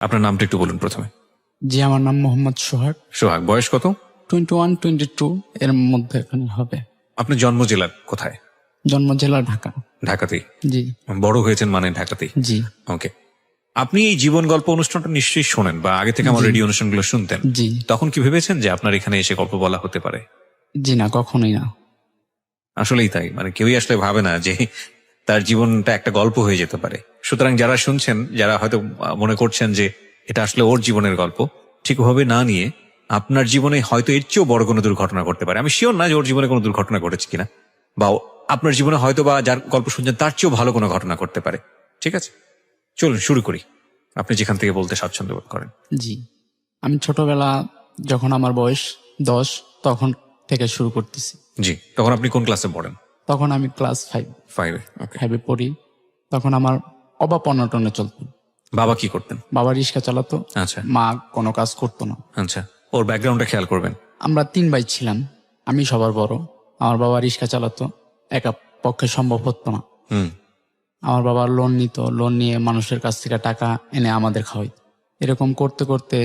আপনার নামটা একটু বলুন প্রথমে। জি, আমার নাম মোহাম্মদ সোহাগ। সোহাগ, বয়স কত? 21, 22 এর মধ্যে এখানে হবে। আপনার জন্ম জেলা কোথায়? জন্ম জেলা ঢাকা। ঢাকাতেই? জি বড় হয়েছেন মানে ঢাকাতেই? জি ওকে। আপনি এই জীবন গল্প অনুষ্ঠানটা নিশ্চয়ই শোনেন বা আগে থেকে আমার জি। রেডিও অনুষ্ঠানগুলো শুনতেন। জি তখন কি ভেবেছেন যে আপনার এখানে এসে গল্প বলা হতে পারে? জি না, কখনোই না। আসলেই তাই, মানে কেউই আসলে ভাবে না যে তার জীবনটা একটা গল্প হয়ে যেতে পারে। সুতরাং যারা শুনছেন, যারা হয়তো মনে করছেন যে এটা আসলে ওর জীবনের গল্প, ঠিকভাবে না নিয়ে আপনার জীবনে হয়তো এর চেয়েও বড় কোনো দুর্ঘটনা ঘটতে পারে। আমি শিওর না যে ওর জীবনে কোনো দুর্ঘটনা ঘটেছে কিনা, বা আপনার জীবনে হয়তো বা যার গল্প শুনছেন তার চেয়েও ভালো কোনো ঘটনা ঘটতে পারে। ঠিক আছে, চলুন শুরু করি। আপনি যেখান থেকে বলতে স্বাচ্ছন্দ্য বোধ করেন। জি, আমি ছোটবেলা যখন আমার বয়স 10 তখন থেকে শুরু করতেছি। জি, তখন আপনি কোন ক্লাসে পড়েন? তখন আমি ক্লাস 5-এ। ওকে। 5 পড়ি। তখন আমার অভাব অনটনে চলতো। বাবা কি করতেন? বাবা রিক্সা চালাতো, আচ্ছা মা কোনো কাজ করতো না। আচ্ছা, ওর ব্যাকগ্রাউন্ডটা খেয়াল করবেন। আমরা 3 ভাই ছিলাম, আমি সবার বড়। আমার বাবা রিক্সা চালাতো, একা পক্ষে সম্ভব হতো না। হুম। আমার বাবা লোন নিত, লোন নিয়ে মানুষের কাছ থেকে টাকা এনে আমাদের খাওয়াই। এরকম করতে করতে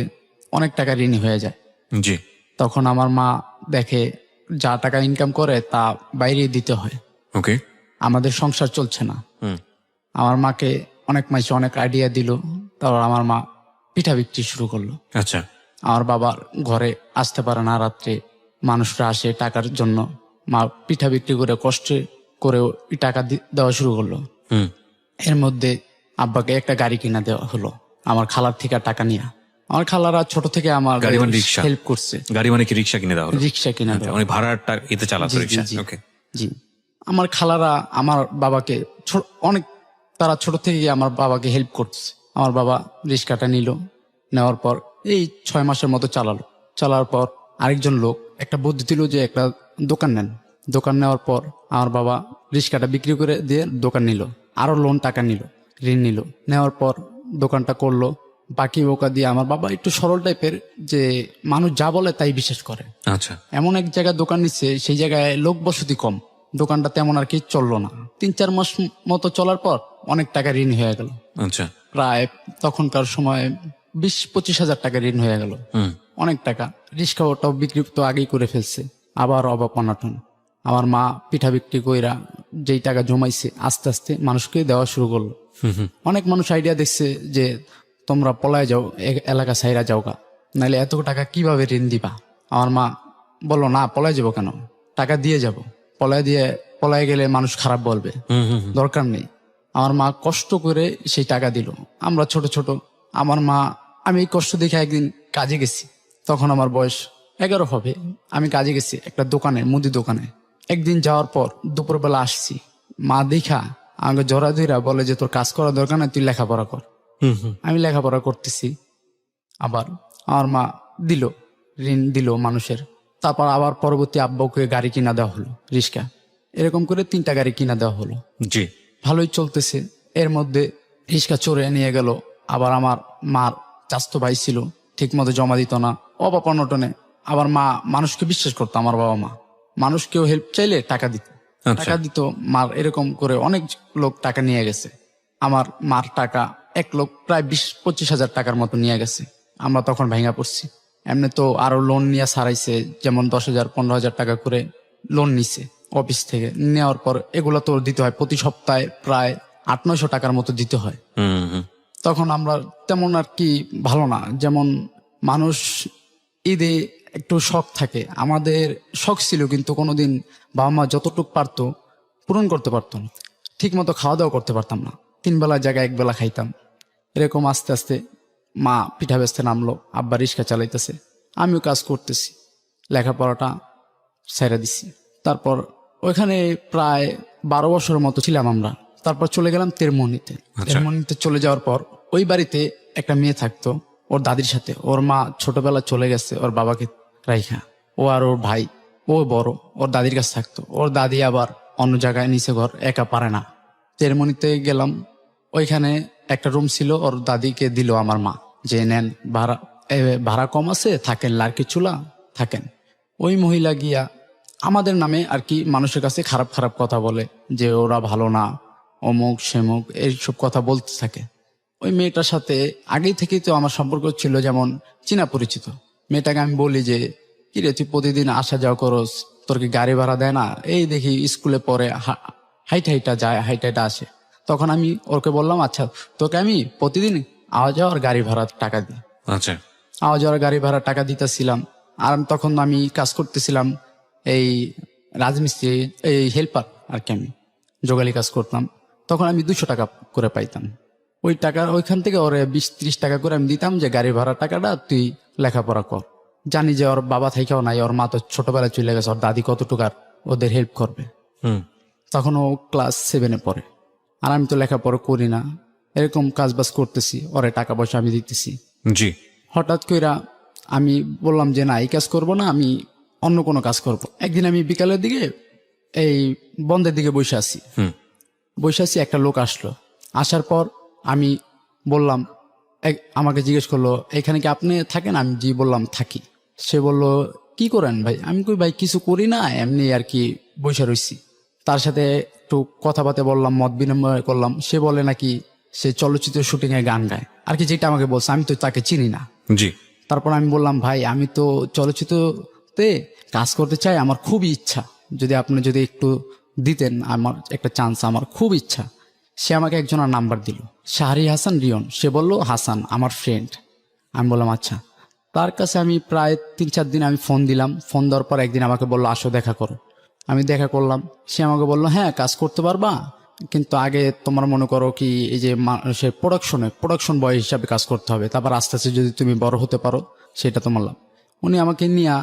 অনেক টাকা ঋণী হয়ে যায়। জি। তখন আমার মা দেখে যা টাকা ইনকাম করে তা বাইরে দিতে হয়, ওকে। আমাদের সংসার চলছে না। হুম। আমার মাকে অনেক মাইসে অনেক আইডিয়া দিল, তারপর আমার মা পিঠা বিক্রি শুরু করলো। আচ্ছা। আমার বাবার ঘরে আসতে পারে না রাত্রে, মানুষরা আসে টাকার জন্য। মা পিঠা বিক্রি করে কষ্টে করে টাকা দেওয়া শুরু করলো। হুম। এর মধ্যে আব্বাকে একটা গাড়ি কিনা দেওয়া হলো আমার খালার থেকে টাকা নিয়ে। আমার খালারা ছোট থেকে আমার গাড়ি মানে রিক্সা? হেল্প করছে। গাড়ি মানে কি রিক্সা কিনে দেওয়া হলো? রিক্সা কিনা আচ্ছা, দেওয়া। মানে ভাড়াটা এতে চালাতো জি জি রিক্সা? জি ওকে। জি। আমার খালারা আমার বাবাকে অনেক, তারা ছোট থেকে আমার বাবাকে হেল্প করছে। আমার বাবা রিক্সাটা নিল, নেওয়ার পর এই 6 মাসের মতো চালালো। চালার পর আরেকজন লোক একটা বুদ্ধি দিল যে একটা দোকান নেন। দোকান নেওয়ার পর আমার বাবা রিক্সাটা বিক্রি করে দিয়ে দোকান নিল, আরো লোন টাকা নিল, ঋণ নিল। নেওয়ার পর দোকানটা করলো। বাকি বোকা দিয়ে আমার বাবা একটু সরল টাইপের, যে মানুষ যা বলে তাই বিশ্বাস করে। আচ্ছা। এমন এক জায়গায় দোকান নিচ্ছে, সেই জায়গায় লোক বসতি কম, দোকানটা তেমন আর কি চললো না। 3-4 মাস মতো চলার পর অনেক টাকা ঋণ হয়ে গেল। আচ্ছা। প্রায় তখনকার সময় 20-25 হাজার টাকা ঋণ হয়ে গেল। হুম। অনেক টাকা। রিক্সা ওটাও বিক্রি তো আগেই করে ফেলছে। আবার অভাব অনটন। আমার মা পিঠা বিক্রি কইরা যেই টাকা জমাইছে আস্তে আস্তে মানুষকে দেওয়া শুরু করলো। অনেক মানুষ আইডিয়া দেখছে যে তোমরা পলায় যাও, এলাকা ছাইরা যাও গা, নাহলে এত টাকা কিভাবে ঋণ দিবা। আমার মা বললো, না পলায় যাবো কেন, টাকা দিয়ে যাব। পলায় গেলে মানুষ খারাপ বলবে, দরকার নেই। আমার মা কষ্ট করে সেই টাকা দিল। আমরা ছোট ছোট, আমার মা, আমি এই কষ্ট দেখে একদিন কাজে গেছি। তখন আমার বয়স 11 হবে। আমি কাজে গেছি একটা দোকানে, মুদি দোকানে। একদিন যাওয়ার পর দুপুরবেলা আসছি, মা দেখা আমাকে জড়া ধইরা বলে যে তোর কাজ করার দরকার নাই, তুই লেখাপড়া কর। আমি লেখাপড়া করতেছি। আবার আমার মা দিল, ঋণ দিল মানুষের। তারপর আবার পরবর্তী আব্বাকে গাড়ি কিনা দেওয়া হলো, রিক্সা। এরকম করে 3টা গাড়ি কিনা দেওয়া হলো। জি। ভালোই চলতেছে। এর মধ্যে রিক্সা চড়ে নিয়ে গেল। আবার আমার মার চাস্তো ভাই ছিল, ঠিক মতো জমা দিত না, অভাব অনটনে। আবার মা মানুষকে বিশ্বাস করতো, আমার বাবা মা মানুষকেও হেল্প চাইলে টাকা দিত। আচ্ছা। টাকা দিত মার। এরকম করে অনেক লোক টাকা নিয়ে গেছে। আমার মার টাকা এক লোক প্রায় 20-25 হাজার টাকার মতো নিয়ে গেছে। আমরা তখন ভেঙা পড়ছি। এমনি তো আরো লোন নিয়ে সারাইছে, যেমন 10,000-15,000 টাকা করে লোন নিছে অফিস থেকে। নেওয়ার পর এগুলো তো দিতে হয় প্রতি সপ্তাহে, প্রায় 800-900 টাকার মতো দিতে হয়। তখন আমরা তেমন আর কি ভালো না, যেমন মানুষ ঈদে একটু শখ থাকে, আমাদের শখ ছিল, কিন্তু কোনোদিন বাবা মা যতটুকু পারতো পূরণ করতে পারতো না। ঠিক মতো খাওয়া দাওয়া করতে পারতাম না, 3 বেলা জায়গায় 1 বেলা খাইতাম। এরকম আস্তে আস্তে মা পিঠা বেচতে নামলো, আব্বা রিক্সা চালাইতেছে, আমিও কাজ করতেছি, লেখাপড়াটা ছেড়ে দিছি। তারপর ওইখানে প্রায় 12 বছরের মতো ছিলাম আমরা। তারপর চলে গেলাম তেরমনিতে। তেরমনিতে চলে যাওয়ার পর ওই বাড়িতে একটা মেয়ে থাকতো ওর দাদির সাথে। ওর মা ছোটবেলা চলে গেছে ওর বাবাকে রাইখা। ও আর ওর ভাই, ও বড়, ওর দাদির কাছে থাকতো। ওর দাদি আবার অন্য জায়গায় নিচে ঘর, একা পারে না। তেরমনিতে গেলাম, ওইখানে একটা রুম ছিল, ওর দাদিকে দিল আমার মা, যে নেন ভাড়া, ভাড়া কম আছে, থাকেন, লার্কি চুলা থাকেন। ওই মহিলা গিয়া আমাদের নামে আর কি মানুষের কাছে খারাপ খারাপ কথা বলে, যে ওরা ভালো না, অমুক সেমুক এইসব কথা বলতে থাকে। ওই মেয়েটার সাথে আগেই থেকেই তো আমার সম্পর্ক ছিল, যেমন চীনা পরিচিত। মেয়েটাকে আমি বলি যে কিরে তুই প্রতিদিন আসা যাওয়া করস, তোর কি গাড়ি ভাড়া দেয় না? এই দেখি স্কুলে পরে হাইটা যায়, হাইটা আসে। তখন আমি ওকে বললাম আচ্ছা তোকে আমি প্রতিদিন আওয়া যাওয়ার গাড়ি ভাড়ার টাকা দিই। আচ্ছা। আওয়া যাওয়ার গাড়ি ভাড়া টাকা দিতেছিলাম। আর তখন আমি কাজ করতেছিলাম এই রাজমিস্ত্রি, এই হেল্পার আর কি, আমি জোগালি কাজ করতাম। তখন আমি 200 টাকা করে পাইতাম। ওই টাকা ওইখান থেকে ওরে 20-30 টাকা করে আমি দিতাম যে গাড়ি ভাড়া টাকাটা তুই লেখাপড়া কর। জানি যে ওর বাবা থেকেও নাই, ওর মা তো ছোটবেলায় চলে গেছে, ওর দাদি কতটুকু আর ওদের হেল্প করবে। হুম। তখন ও ক্লাস 7-এ পড়ে, আর আমি তো লেখাপড়া করি না, এরকম কাজ বাজ করতেছি, ওরে টাকা পয়সা আমি দিতেছি। জি। হঠাৎ কইরা আমি বললাম যে না এই কাজ করব না, আমি অন্য কোনো কাজ করব। একদিন আমি বিকালের দিকে এই বন্ধের দিকে বসে আছি, একটা লোক আসলো। আসার পর আমি বললাম, আমাকে জিজ্ঞেস করলো এখানে কি আপনি থাকেন? আমি জি বললাম থাকি। সে বলল কি করেন ভাই? আমি কই ভাই কিছু করি না, এমনি আর কি বসে রইছি। তার সাথে একটু কথাবার্তা বললাম, মত বিনিময় করলাম। সে বলে নাকি সে চলচ্চিত্র শুটিং এ গান গায় আর কি, যেটা আমাকে বলছে। আমি তো তাকে চিনি না। জি। তারপর আমি বললাম ভাই আমি তো চলচ্চিত্রতে কাজ করতে চাই, আমার খুবই ইচ্ছা, আপনি যদি একটু দিতেন আমার একটা চান্স, আমার খুব ইচ্ছা। সে আমাকে একজনের নাম্বার দিল, শাহরি হাসান রিয়ন। সে বলল হাসান আমার ফ্রেন্ড। আমি বললাম আচ্ছা। তার কাছে আমি প্রায় 3-4 দিন আমি ফোন দিলাম। ফোন দেওয়ার পর একদিন আমাকে বললো আসো দেখা করো। আমি দেখা করলাম। সে আমাকে বললো হ্যাঁ কাজ করতে পারবা, কিন্তু আগে তোমার মনে করো কি এই যে সে প্রোডাকশন বয় হিসাবে কাজ করতে হবে, তারপর আস্তে আস্তে যদি তুমি বড় হতে পারো সেটা তোমার লাভ। উনি আমাকে নিয়ে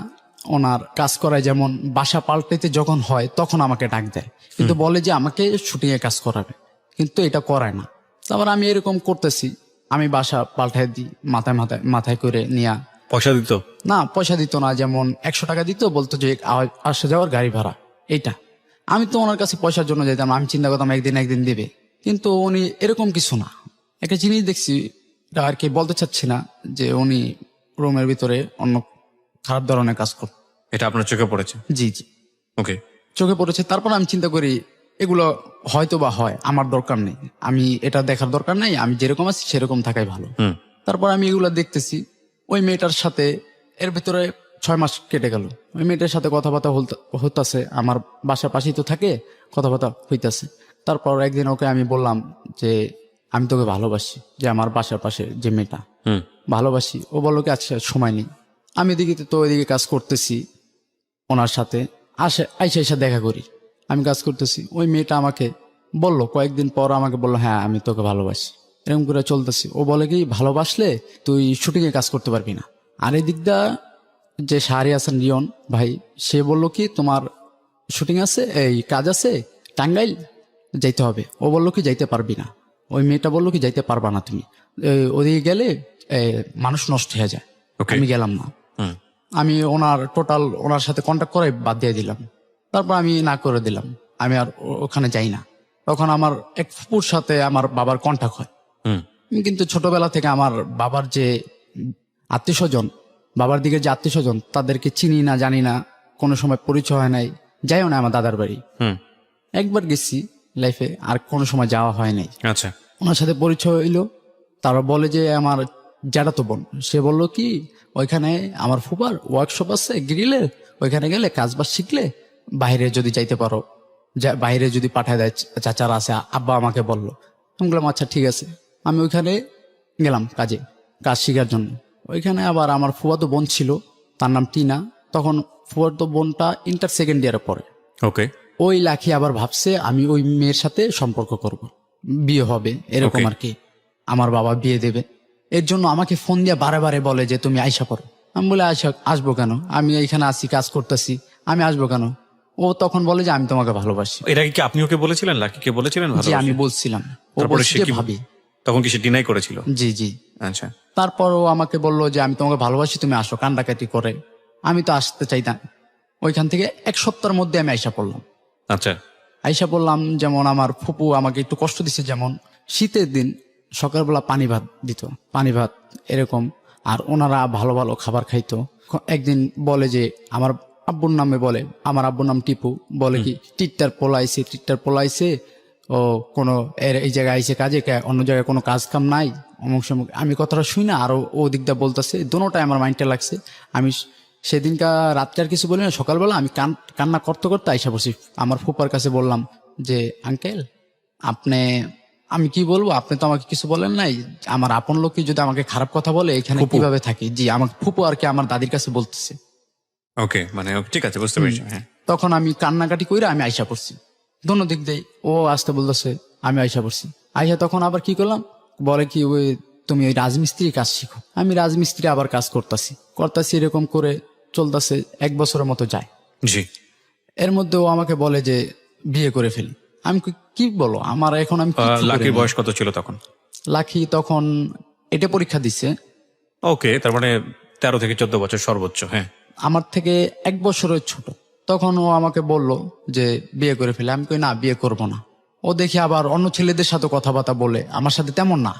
ওনার কাজ করায়, যেমন বাসা পাল্টাইতে যখন হয় তখন আমাকে ডাক দেয়, কিন্তু বলে যে আমাকে শুটিংয়ে কাজ করাবে, কিন্তু এটা করায় না। তারপর আমি এরকম করতেছি, আমি বাসা পাল্টাই দিই, মাথায় করে নিয়ে। পয়সা দিত না পয়সা দিত না, যেমন 100 টাকা দিত, বলতো যে আসা যাওয়ার গাড়ি ভাড়া এইটা। আমি তো ওনার কাছে পয়সার জন্য যেতাম, আমি চিন্তা করতাম একদিন দেবে, কিন্তু উনি এরকম কিছু না। একটা জিনিস দেখছি, এটা আর কি বলতে চাচ্ছি না, যে উনি রুমের ভিতরে অন্য খারাপ ধরনের কাজ করত। এটা আপনার চোখে পড়েছে? জি জি ওকে। চোখে পড়েছে। তারপর আমি চিন্তা করি এগুলো হয়তো বা হয়, আমার দরকার নেই, আমি এটা দেখার দরকার নেই, আমি যেরকম আছি সেরকম থাকাই ভালো। তারপর আমি এগুলো দেখতেছি। ওই মেয়েটার সাথে এর ভিতরে 6 মাস কেটে গেল। ওই মেয়েটার সাথে কথাবার্তা হইতাছে, আমার বাসার পাশেই তো থাকে, কথাবার্তা হইতাছে। তারপর একদিন ওকে আমি বললাম যে আমি তোকে ভালোবাসি, যে আমার বাসার পাশে যে মেয়েটা ভালোবাসি। ও বললো কি আচ্ছা সময় নেই। আমি এদিকে তো ওইদিকে কাজ করতেছি, ওনার সাথে আইসা দেখা করি, আমি কাজ করতেছি। ওই মেয়েটা আমাকে বললো কয়েকদিন পর, আমাকে বললো হ্যাঁ আমি তোকে ভালোবাসি। এরকম করে চলতেছি। ও বলে কি ভালোবাসলে তুই শুটিংয়ে কাজ করতে পারবি না। আর এই দিকটা যে শাহরি হাসান রিয়ন ভাই, সে বললো কি তোমার শুটিং আছে, এই কাজ আছে, টাঙ্গাইল যাইতে হবে। ও বললো কি যাইতে পারবি না। ওই মেয়েটা বললো কি যাইতে পারবা না তুমি, ওদিকে গেলে মানুষ নষ্ট হয়ে যায়। আমি গেলাম না। আমি ওনার সাথে কন্ট্যাক্ট করাই বাদ দিয়ে দিলাম। তারপর আমি না করে দিলাম, আমি আর ওখানে যাই না। তখন আমার এক ফুপুর সাথে আমার বাবার কন্ট্যাক্ট হয়। কিন্তু ছোটবেলা থেকে আমার বাবার যে আত্মীয় স্বজন, বাবার দিকে যে আত্মীয় স্বজন, তাদেরকে চিনি না, জানি না, কোনো সময় পরিচয় হয় নাই, যাইও না আমার দাদার বাড়ি। একবার গেছি লাইফে, আর কোনো সময় যাওয়া হয় নাই। আচ্ছা। ওনার সাথে পরিচয় হইলো। তারা বলে যে আমার জ্যাঠাতো বোন। সে বললো কি ওইখানে আমার ফুপার ওয়ার্কশপ আছে গ্রিলের, ওইখানে গেলে কাজবাজ শিখলে বাইরে যদি যাইতে পারো, বাইরে যদি পাঠায় দেয়, চাচারা আছে, আব্বা আমাকে বললো। আমি বললাম আচ্ছা ঠিক আছে। আমি ওইখানে গেলাম কাজ শিখার জন্য। ওইখানে আবার আমার ফুয়াতো বোন ছিল, তার নাম টিনা। তখন ফুয়াতো বোনটা ইন্টার 2nd ইয়ারে পড়ে। ওকে। ওই লাখি আবার ভাবছে আমি ওই মেয়ের সাথে সম্পর্ক করব, বিয়ে হবে এরকম আর কি, আমার বাবা বিয়ে দেবে। এর জন্য আমাকে ফোন দিয়ে বারে বলে যে তুমি আইসা পড়ো। আমি বলে আসবো কেন, আমি এইখানে আসি কাজ করতেছি, আমি আসবো কেন? ও তখন বলে যে আমি তোমাকে ভালোবাসি। এটা কি আপনি ওকে বলেছিলেন, লাকিকে বলেছিলেন? জি আমি বলছিলাম। ও তারপরে বলছে সে যে কি ভাবি। তখন কি সে ডিনাই করেছিল? জি আচ্ছা। তারপর ও আমাকে বললো যে আমি তোমাকে ভালোবাসি, তুমি আসো, কান্দাকাটি করে। আমি তো আসতে চাইতাম। ওইখান থেকে 1 সপ্তাহের মধ্যে আমি আইসা পড়লাম। আচ্ছা। আইসা বললাম, যেমন আমার ফুপু আমাকে একটু কষ্ট দিছে, যেমন শীতের দিন সকালবেলা পানি ভাত দিত, এরকম। আর ওনারা ভালো খাবার খাইতো। একদিন বলে যে আমার আব্বুর নামে বলে, আমার আব্বুর নাম টিপু, বলে কি টিট্টার পোলাইছে ও কোনো এই জায়গায় আইসে কাজে অন্য জায়গায় কোনো কাজ কাম নাই অমুক সমুক। আমি কথাটা শুই না আরো ও দিকটা বলতেছে, দোনোটাই আমার মাইন্ডটা লাগছে। আমি সেদিনকা রাত্রে আর কিছু বলি না, সকালবেলা আমি কান্না করতে করতে আইসা পড়ছি আমার ফুপার কাছে। বললাম যে আঙ্কেল আপনি, আমি কি বলবো, আপনি তো আমাকে কিছু বলেন নাই, আমার আপন লোকই যদি আমাকে খারাপ কথা বলে এখানে ফুপু? কিভাবে থাকি। জি, আমার ফুপু আর কি আমার দাদির কাছে বলতেছে। ওকে, মানে ঠিক আছে, বুঝতে পেরেছি। হ্যাঁ, তখন আমি কান্নাকাটি কইরা আমি আইসা পড়ছি, দোনো দিক দিয়ে ও আসতে বলতেছে, আমি আইসা পড়ছি। আইসা তখন আবার কি করলাম, বলে কি ওই তুমি ওই রাজমিস্ত্রি কাজ শিখো। আমি রাজমিস্ত্রি আবার কাজ করতেছি এরকম করে চলতেছে 1 বছরের মতো যায়। জি। এর মধ্যে ও আমাকে বলে যে বিয়ে করে ফেলি। আমি কি বলো, আমার এখন আমি কিচ্ছু করি লাকির নাই। বয়স কত ছিল তখন? লাকি তখন এটা পরীক্ষা দিছে, ওকে, তার মানে 13 থেকে 14 বছর সর্বোচ্চ। হ্যাঁ, আমার থেকে 1 বছরের ছোট। তখন ও আমাকে বলল যে বিয়ে করে ফেলে। আমি কই না, বিয়ে করব না। ও দেখি আবার অন্য ছেলেদের সাথে কথাবার্তা বলে, আমার সাথে তেমন না,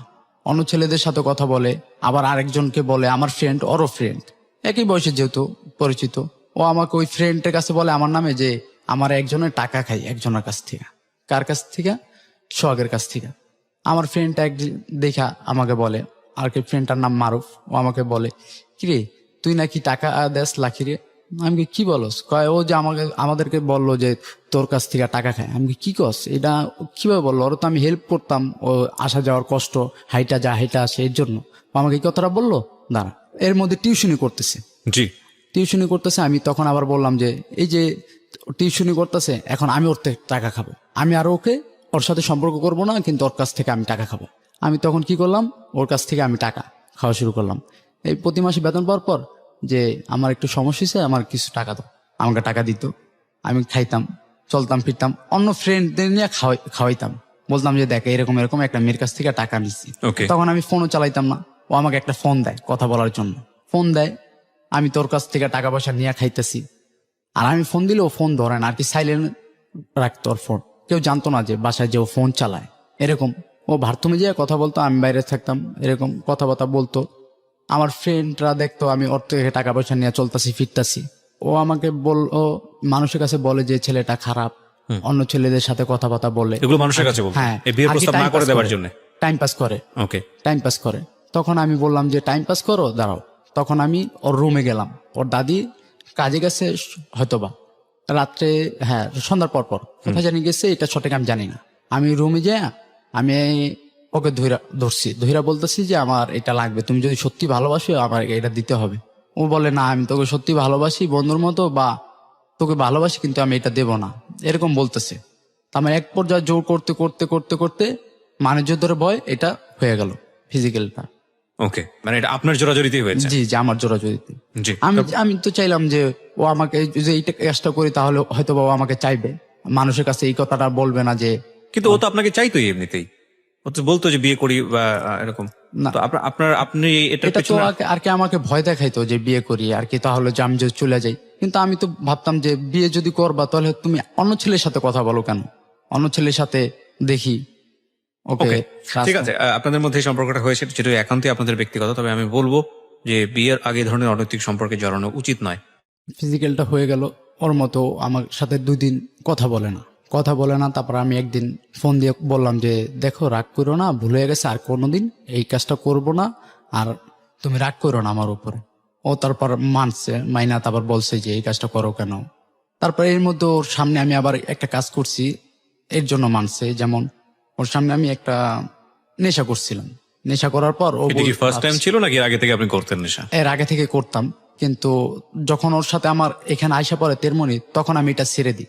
অন্য ছেলেদের সাথে কথা বলে, আবার আরেকজনকে বলে আমার ফ্রেন্ড, ওরও ফ্রেন্ড, একই বয়সে যেহেতু পরিচিত। ও আমাকে ওই ফ্রেন্ডের কাছে বলে আমার নামে যে আমার একজনের টাকা খাই একজনের কাছ থেকে। কার কাছ থেকে? সোহাগের কাছ থেকে। আমার ফ্রেন্ড এক দেখা আমাকে বলে, আর কি ফ্রেন্ডটার নাম মারুফ, ও আমাকে বলে কিরে তুই নাকি টাকা দেস লাখিরে। আমি কি, কি বলস? কয় ও যে আমাদেরকে বললো যে তোর কাছ থেকে টাকা খায়। আমি কি কস, এটা কিভাবে বললো? ওরা তো আমি হেল্প করতাম, ও আসা যাওয়ার কষ্ট, হাইটা যা হাইটা আসে এর জন্য ও আমাকে এই কথাটা বললো। দাঁড়া, এর মধ্যে টিউশনি করতেছে। জি। টিউশনি করতেছে, আমি তখন আবার বললাম যে এই যে টিউশনি করতেছে, এখন আমি ওর থেকে টাকা খাবো, আমি আর ওকে ওর সাথে সম্পর্ক করব না, কিন্তু ওর কাছ থেকে আমি টাকা খাবো। আমি তখন কি করলাম, ওর কাছ থেকে আমি টাকা খাওয়া শুরু করলাম। এই প্রতি মাসে বেতন পাওয়ার পর যে আমার একটু সমস্যা হয়েছে, আমার কিছু টাকা দাও, আমাকে টাকা দিত, আমি খাইতাম, চলতাম ফিরতাম, অন্য ফ্রেন্ডদের নিয়ে খাওয়াইতাম, বলতাম যে দেখ এরকম এরকম একটা মেয়ের কাছ থেকে টাকা নিচ্ছি। Okay. তখন আমি ফোনও চালাইতাম না, ও আমাকে একটা ফোন দেয় কথা বলার জন্য, ফোন দেয়, আমি তোর কাছ থেকে টাকা পয়সা নিয়ে খাইতেছি। আর আমি ফোন দিলে ও ফোন ধরে না, আর কি সাইলেন্ট রাখতো ওর ফোন, কেউ জানতো না যে বাসায় যে ও ফোন চালায়। এরকম ও বাথরুমে যেয়ে কথা বলতো, আমি বাইরে থাকতাম, এরকম কথাবার্তা বলতো। আমার ফ্রেন্ডরা দেখতো আমি ওর থেকে টাকা পয়সা নিয়ে চলতেছি ফিরতাছি। ও আমাকে ও মানুষের কাছে বলে যে ছেলেটা খারাপ, অন্য ছেলেদের সাথে কথাবার্তা বলে। এগুলো মানুষের কাছে বলতো? হ্যাঁ, এই বিয়ের প্রস্তাব না করে দেওয়ার জন্য? টাইম পাস করে। ওকে। টাইম পাস করে। তখন আমি বললাম যে টাইম পাস করো, দাঁড়াও। তখন আমি ওর রুমে গেলাম, ওর দাদি কাজে গেছে হয়তোবা রাত্রে, হ্যাঁ সন্ধ্যার পর পর, কোথায় জানি গেছে, এটা সঠিক আমি জানি না। আমি রুমে যাই, আমি ওকে ধৈরা বলতেছি যে আমার এটা লাগবে, তুমি যদি সত্যি ভালোবাসো আমার এটা দিতে হবে। ও বলে না, আমি তোকে সত্যি ভালোবাসি বন্ধুর মতো, বা তোকে ভালোবাসি কিন্তু আমি এটা দেব না, এরকম বলতেছে। আমার এক পর্যায়ে জোর করতে করতে করতে করতে মানুষের ধরে ভয় এটা হয়ে গেল ফিজিক্যালটা। ওকে, মানে এটা আপনার জোরাজোরিতেই হয়েছে? জি জি, আমার জোরাজোরিতে। জি। আমি তো চাইলাম যে ও আমাকে যদি এইটা কাজটা করি তাহলে হয়তো ও আমাকে চাইবে, মানুষের কাছে এই কথাটা বলবে না যে। কিন্তু ও তো আপনাকে চাইতোই এমনিতেই, ও তো বলতো যে বিয়ে করি বা এরকম। না। তো আপনি এটার এটা তো পেছনে আর কি আমাকে ভয় দেখাইতো যে বিয়ে করি আর কি, তাহলে যে আমি যদি চলে যাই। কিন্তু আমি তো ভাবতাম যে বিয়ে যদি করবা তাহলে তুমি অন্য ছেলের সাথে কথা বলো কেন, অন্য ছেলের সাথে দেখি। ওকে, ওকে, ঠিক আছে। আপনাদের মধ্যে এই সম্পর্কটা হয়েছে যেটা একান্তই আপনাদের ব্যক্তিগত, তবে আমি বলবো যে বিয়ের আগে এই ধরনের অনৈতিক সম্পর্কে জড়ানো উচিত নয়। ফিজিক্যালটা হয়ে গেল, ওর মতো আমার সাথে 2 দিন কথা বলে না। তারপর আমি একদিন ফোন দিয়ে বললাম যে দেখো রাগ করো না, ভুলে গেছে, আর কোনোদিন এই কাজটা করব না, আর তুমি রাগ করো না আমার উপরে। ও তারপর মাইনা তারপর বলছে যে এই কাজটা করো কেন। তারপর এর মধ্যে ওর সামনে আমি আবার একটা কাজ করছি, এর জন্য মানছে। যেমন ওর সামনে আমি একটা নেশা করছিলাম, নেশা করার পর ও এটা কি ফার্স্ট টাইম ছিল নাকি এর আগে থেকে আপনি করতেন নেশা? এর আগে থেকে করতাম, কিন্তু যখন ওর সাথে আমার এখানে আইসা পড়ে তেরমনি, তখন আমি এটা ছেড়ে দিই।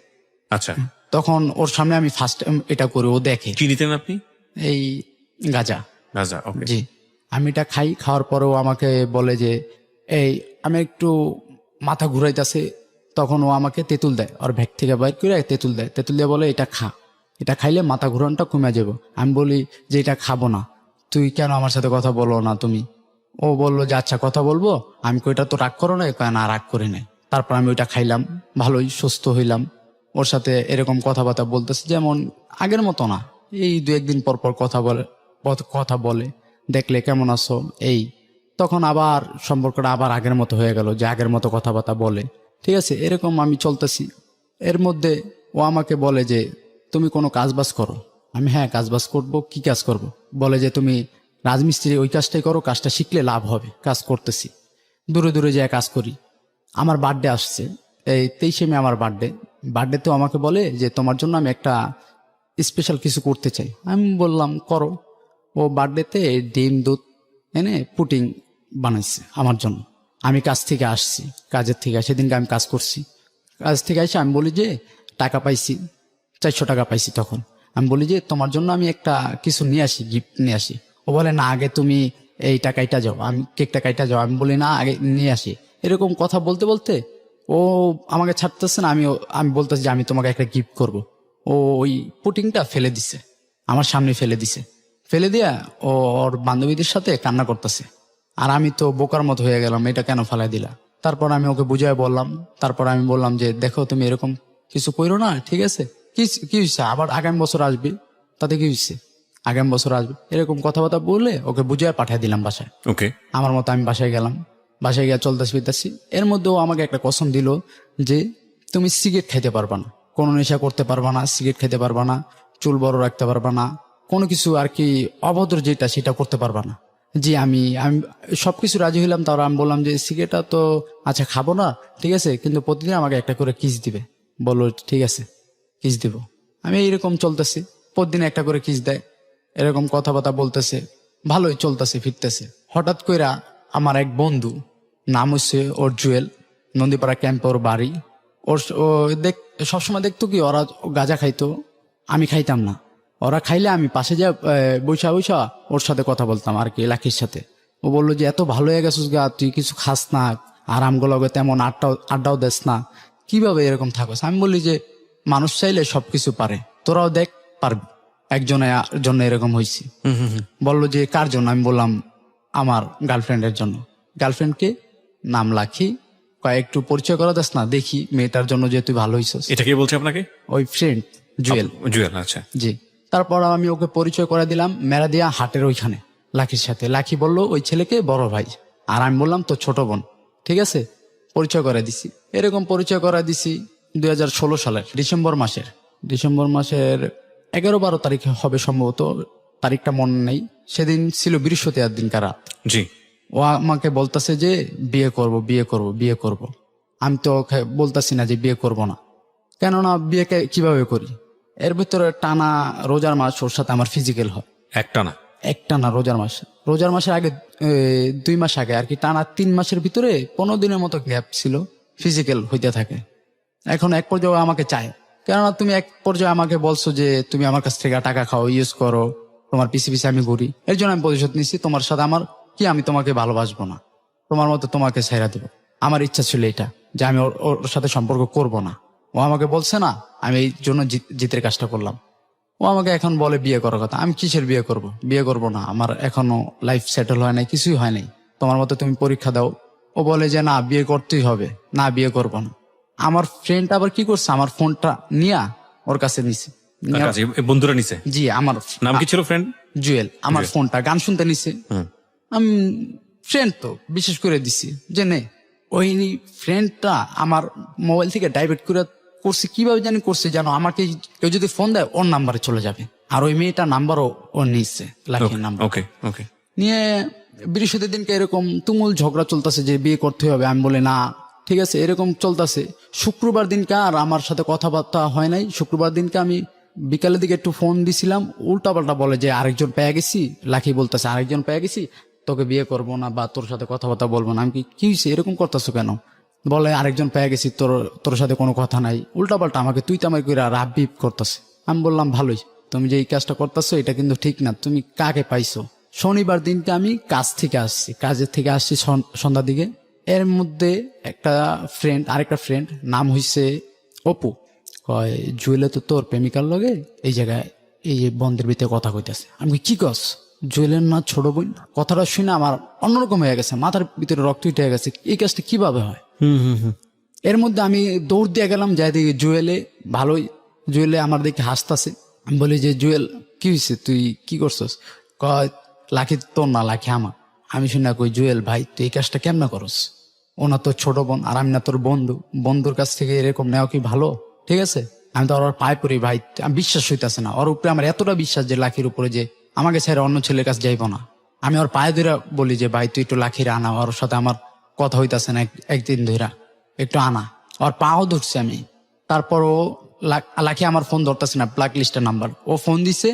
আচ্ছা, তখন ওর সামনে আমি ফার্স্ট টাইম এটা করি, ও দেখে। কি নিতেন আপনি? এই গাঁজা। গাঁজা। ওকে। জি, আমি এটা খাই, খাওয়ার পরেও আমাকে বলে যে এই আমি একটু মাথা ঘুরাইতেছে, তখন ও আমাকে তেঁতুল দেয়, ওর ব্যাগ থেকে বাইর করে তেঁতুল দেয়, তেঁতুল দিয়ে বলে এটা খা, এটা খাইলে মাথা ঘুরানটা কমে যাবে। আমি বলি যে এটা খাবো না, তুই কেন আমার সাথে কথা বলো না তুমি? ও বললো যে আচ্ছা কথা বলবো। আমি কইটা তো রাগ করো না, কয় না রাগ করি নাই। তারপর আমি ওইটা খাইলাম, ভালোই সুস্থ হইলাম। ওর সাথে এরকম কথাবার্তা বলতেছি, যেমন আগের মতো না, এই 2-1 দিন পর পর কথা বলে দেখলে কেমন আছো এই। তখন আবার সম্পর্কটা আবার আগের মতো হয়ে গেল, যে আগের মতো কথাবার্তা বলে। ঠিক আছে, এরকম আমি চলতেছি। এর মধ্যে ও আমাকে বলে যে তুমি কোনো কাজ বাজ করো, আমি হ্যাঁ কাজবাজ করব। কি কাজ করব? বলে যে তুমি রাজমিস্ত্রি ওই কাজটাই করো, কাজটা শিখলে লাভ হবে। কাজ করতেছি, দূরে দূরে যেয়ে কাজ করি। আমার বার্থডে আসছে, এই 23শে মে আমার বার্থডে। বার্থডেতেও আমাকে বলে যে তোমার জন্য আমি একটা স্পেশাল কিছু করতে চাই। আমি বললাম করো। ও বার্থডেতে ডিম দুধ এনে পুটিং বানাইছে আমার জন্য। আমি কাজ থেকে আসছি, কাজের থেকে সেদিনকে আমি কাজ করছি। কাজ থেকে এসে আমি বলি যে টাকা পাইছি, 400 টাকা পাইছি। তখন আমি বলি যে তোমার জন্য আমি একটা কিছু নিয়ে আসি, গিফট নিয়ে আসি। ও বলে না আগে তুমি এইটা কাইটা যাও, আমি কেকটা কাইটা যাও। আমি বলি না আগে নিয়ে আসি। এরকম কথা বলতে বলতে ও আমাকে ছাড়তেছে না। আমি বলতেছি যে আমি তোমাকে একটা গিফট করব। ও ওই পুটিংটা ফেলে দিছে, আমার সামনে ফেলে দিছে। ফেলে দিয়া ও ওর বান্ধবীদের সাথে কান্না করতেছে। আর আমি তো বোকার মতো হয়ে গেলাম, এটা কেন ফেলাই দিলা? তারপর আমি ওকে বুঝাই বললাম। তারপর আমি বললাম যে দেখো তুমি এরকম কিছু কইরো না, ঠিক আছে? কি হয়েছে? আবার আগামী বছর আসবে, তাতে কি হয়েছে? আগামী বছর আসবে এরকম কথাবার্তা বলে ওকে বুঝিয়ে পাঠিয়ে দিলাম বাসায়। ওকে। আমার মতো আমি বাসায় গেলাম। বাসায় গিয়ে চলতেছি ফিরতেছি। এর মধ্যেও আমাকে একটা কসম দিল যে তুমি সিগারেট খাইতে পারবা না, কোনো নেশা করতে পারবা না, সিগারেট খেতে পারবা না, চুল বড় রাখতে পারবা না, কোনো কিছু আর কি অভদ্র যেটা সেটা করতে পারবা না। জি আমি আমি সবকিছু রাজি হইলাম। তারপর আমি বললাম যে সিগারেটটা তো আচ্ছা খাবো না, ঠিক আছে, কিন্তু প্রতিদিন আমাকে একটা করে কিস দিবে। বললো ঠিক আছে কিস দিব। আমি এইরকম চলতেছি, প্রতিদিন একটা করে কিস দেয়। এরকম কথাবার্তা বলতেছে, ভালোই চলতেছে ফিরতেছে। হঠাৎ কইরা আমার এক বন্ধু, নাম হচ্ছে ওর জুয়েল, নন্দীপাড়া ক্যাম্পে ওর বাড়ি। ও দেখ সবসময় দেখতো কি ওরা গাঁজা খাইতো, আমি খাইতাম না। ওরা খাইলে আমি পাশে যা বৈশা বৈশা ওর সাথে কথা বলতাম আর কি, লাখির সাথে। ও বললো যে এত ভালো হয়ে গেছিস গা, তুই কিছু খাস না, আরামগুলো তেমন আড্ডাও দেস না, কিভাবে এরকম থাকস? আমি বলি যে মানুষ চাইলে সবকিছু পারে, তোরাও দেখ পারবি। একজনের জন্য এরকম হয়েছি। বললো যে কার জন্য? আমি বললাম আমার গার্লফ্রেন্ডের জন্য। গার্লফ্রেন্ডকে নাম লাখি। একটু পরিচয় করা যাস না, দেখি মেয়েটার জন্য যে তুই ভালো হইছিস। এটা কে বলছে আপনাকে? ওই ফ্রেন্ড জুয়েল। জুয়েল, আচ্ছা। জি। তারপর আমি ওকে পরিচয় করে দিলাম মেরাদিয়া হাটের ওইখানে লাখির সাথে। লাখি বলল ওই ছেলেকে বড় ভাই, আর আমি বললাম তো ছোট বোন। ঠিক আছে, পরিচয় করে দিছি। এরকম পরিচয় করে দিছি 2016 সালের ডিসেম্বর মাসের 11-12 তারিখে হবে সম্ভবত, তারিখটা মনে নেই। সেদিন ছিল বৃহস্পতিবার দিনকার রাত। জি। ও আমাকে বলতেছে যে বিয়ে করব বিয়ে করব বিয়ে করব। আমি তো ওকে বলতেছি না যে বিয়ে করব না, কেননা বিয়েকে কিভাবে করি? এর ভিতরে টানা রোজার মাস ওর সাথে আমার ফিজিক্যাল হয়। একটা না রোজার মাসের আগে 2 মাস আগে আর কি, টানা 3 মাসের ভিতরে 15 দিনের মতো গ্যাপ ছিল, ফিজিক্যাল হইতে থাকে। এখন এক পর্যায়ে আমাকে চায়, কেননা তুমি এক পর্যায়ে আমাকে বলছো যে তুমি আমার কাছ থেকে টাকা খাও, ইউজ করো, তোমার পিছে পিছে আমি ঘুরি। এর জন্য আমি প্রতিশোধ নিচ্ছি। তোমার সাথে আমার কি, আমি তোমাকে ভালোবাসবো না, তোমার মতো তোমাকে ছেড়ে দেবো। আমার ইচ্ছা ছিল এটা, যে আমি ওর সাথে সম্পর্ক করব না। ও আমাকে বলছে না, আমি এই জন্য জিতের কাজটা করলাম। ও আমাকে এখন বলে বিয়ে করার কথা। আমি কিসের বিয়ে করব? বিয়ে করব না, আমার এখনো লাইফ সেটেল হয় নাই, কিছুই হয় নাই। তোমার মতো তুমি পরীক্ষা দাও। ও বলে যে না বিয়ে করতেই হবে, না বিয়ে করব না। আমার ফ্রেন্ড আবার কি করছে, আমার ফোনটা নিয়ে ওর কাছে নিছে। বন্ধুরা নিছে? জি। আমার নাম কি ছিল ফ্রেন্ড? জুয়েল। আমার ফোনটা গান শুনতে নিছে। আমি ফ্রেন্ড তো বিশেষ করে দিছি যে নে। ওই ফ্রেন্ডটা আমার মোবাইল থেকে ডাইভার্ট করে করছে, কিভাবে জানি করছে জানো, আমাকে কেউ যদি ফোন দেয় ওর নাম্বারে চলে যাবে। আর ওই মেয়েটার নাম্বারও ও নিচ্ছে, লাখির নাম্বার। ওকে। নিয়ে বৃহস্পতির দিনকে এরকম তুমুল ঝগড়া চলতেছে যে বিয়ে করতে হবে। আমি বলে না, ঠিক আছে, এরকম চলতেছে। শুক্রবার দিনকে আর আমার সাথে কথাবার্তা হয় নাই। শুক্রবার দিনকে আমি বিকালের দিকে একটু ফোন দিছিলাম, উল্টাপাল্টা বলে যে আরেকজন পেয়ে গেছি। লাখি বলতেছে আরেকজন পেয়ে গেছি, তোকে বিয়ে করবো না বা তোর সাথে কথাবার্তা বলবো না। আমি কি হয়েছে, এরকম করতেছো কেন? বলে আরেকজন পেয়ে গেছি, তোর সাথে কোনো কথা নাই। উল্টাপাল্টা আমাকে তুই তামাই করে রাব বিপ করতেছে। আমি বললাম ভালোই, তুমি যে এই কাজটা করতেছো এটা কিন্তু ঠিক না, তুমি কাকে পাইছো? শনিবার দিনকে আমি কাজের থেকে আসছি সন্ধ্যার দিকে। এর মধ্যে আরেকটা ফ্রেন্ড নাম হইছে অপু, কয় জুয়েলে তো তোর প্রেমিকার লগে এই জায়গায় এই যে বন্ধের ভিতরে কথা কইতেছে। আমি কি কস? জুয়েলের না ছোট বোন? কথাটা শুনে আমার অন্যরকম হয়ে গেছে, মাথার ভিতরে রক্ত উঠে গেছে, এই কাজটা কিভাবে হয়? এর মধ্যে আমি দৌড় দিয়ে গেলাম, যাই দেখি জুয়েলে আমার দিকে হাসতেছে। আমি বলি যে জুয়েল কি হয়েছে, তুই কি করছস? কয় লাখি তোর না, লাখি আমার। আমি শুনে কই জুয়েল ভাই তুই এই কাজটা কেমন করস? ও না তোর ছোট বোন আর আমি না তোর বন্ধুর কাছ থেকে এরকম নেওয়া কি ভালো? ঠিক আছে, আমি তো ওর পায়ে পড়ি ভাই, আমি বিশ্বাস হইতেছে না। ওর উপরে আমার এতটা বিশ্বাস যে লাখির উপরে, যে আমাকে ছেড়ে অন্য ছেলের কাছে যাইবো না। আমি ওর পায়ে ধরে বলি যে ভাই তুই একটু লাখির আনা, ওর সাথে আমার কথা হইতাছে না একদিন ধইরা, একটু আনা। ওর পাও ধরছি আমি। তারপর ও লাখি আমার ফোন ধরতেছে না, ব্ল্যাক লিস্টের নাম্বার। ও ফোন দিছে,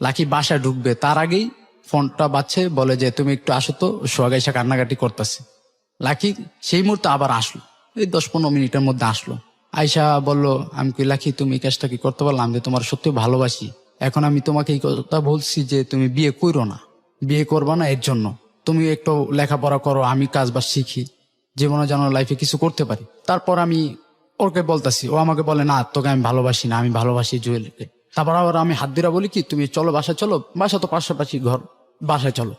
লাখি বাসায় ঢুকবে তার আগেই ফোনটা বাজছে, বলে যে তুমি একটু আসো তো, সোহাগ এসে কান্নাকাটি করতেছে। লাখি সেই মুহূর্তে আবার আসলো, এই 10-15 মিনিটের মধ্যে আসলো। আয়শা বলল, আমি কি লাখি তুমি এই কাজটা কি করতে পারলাম, যে তোমার সত্যি ভালোবাসি, এখন আমি তোমাকে এই কথা বলছি যে তুমি বিয়ে করো না, বিয়ে করবা না, এর জন্য তুমি একটু লেখাপড়া করো, আমি কাজ বাজ শিখি, জীবনে যেন লাইফে কিছু করতে পারি। তারপর আমি ওকে বলতাছি, ও আমাকে বলে না তোকে আমি ভালোবাসি না, আমি ভালোবাসি জুয়েলকে। তারপর আবার আমি হাত দিরা বলি কি তুমি চলো বাসায় চলো, বাসা তো পাশাপাশি ঘর, বাসায় চলো।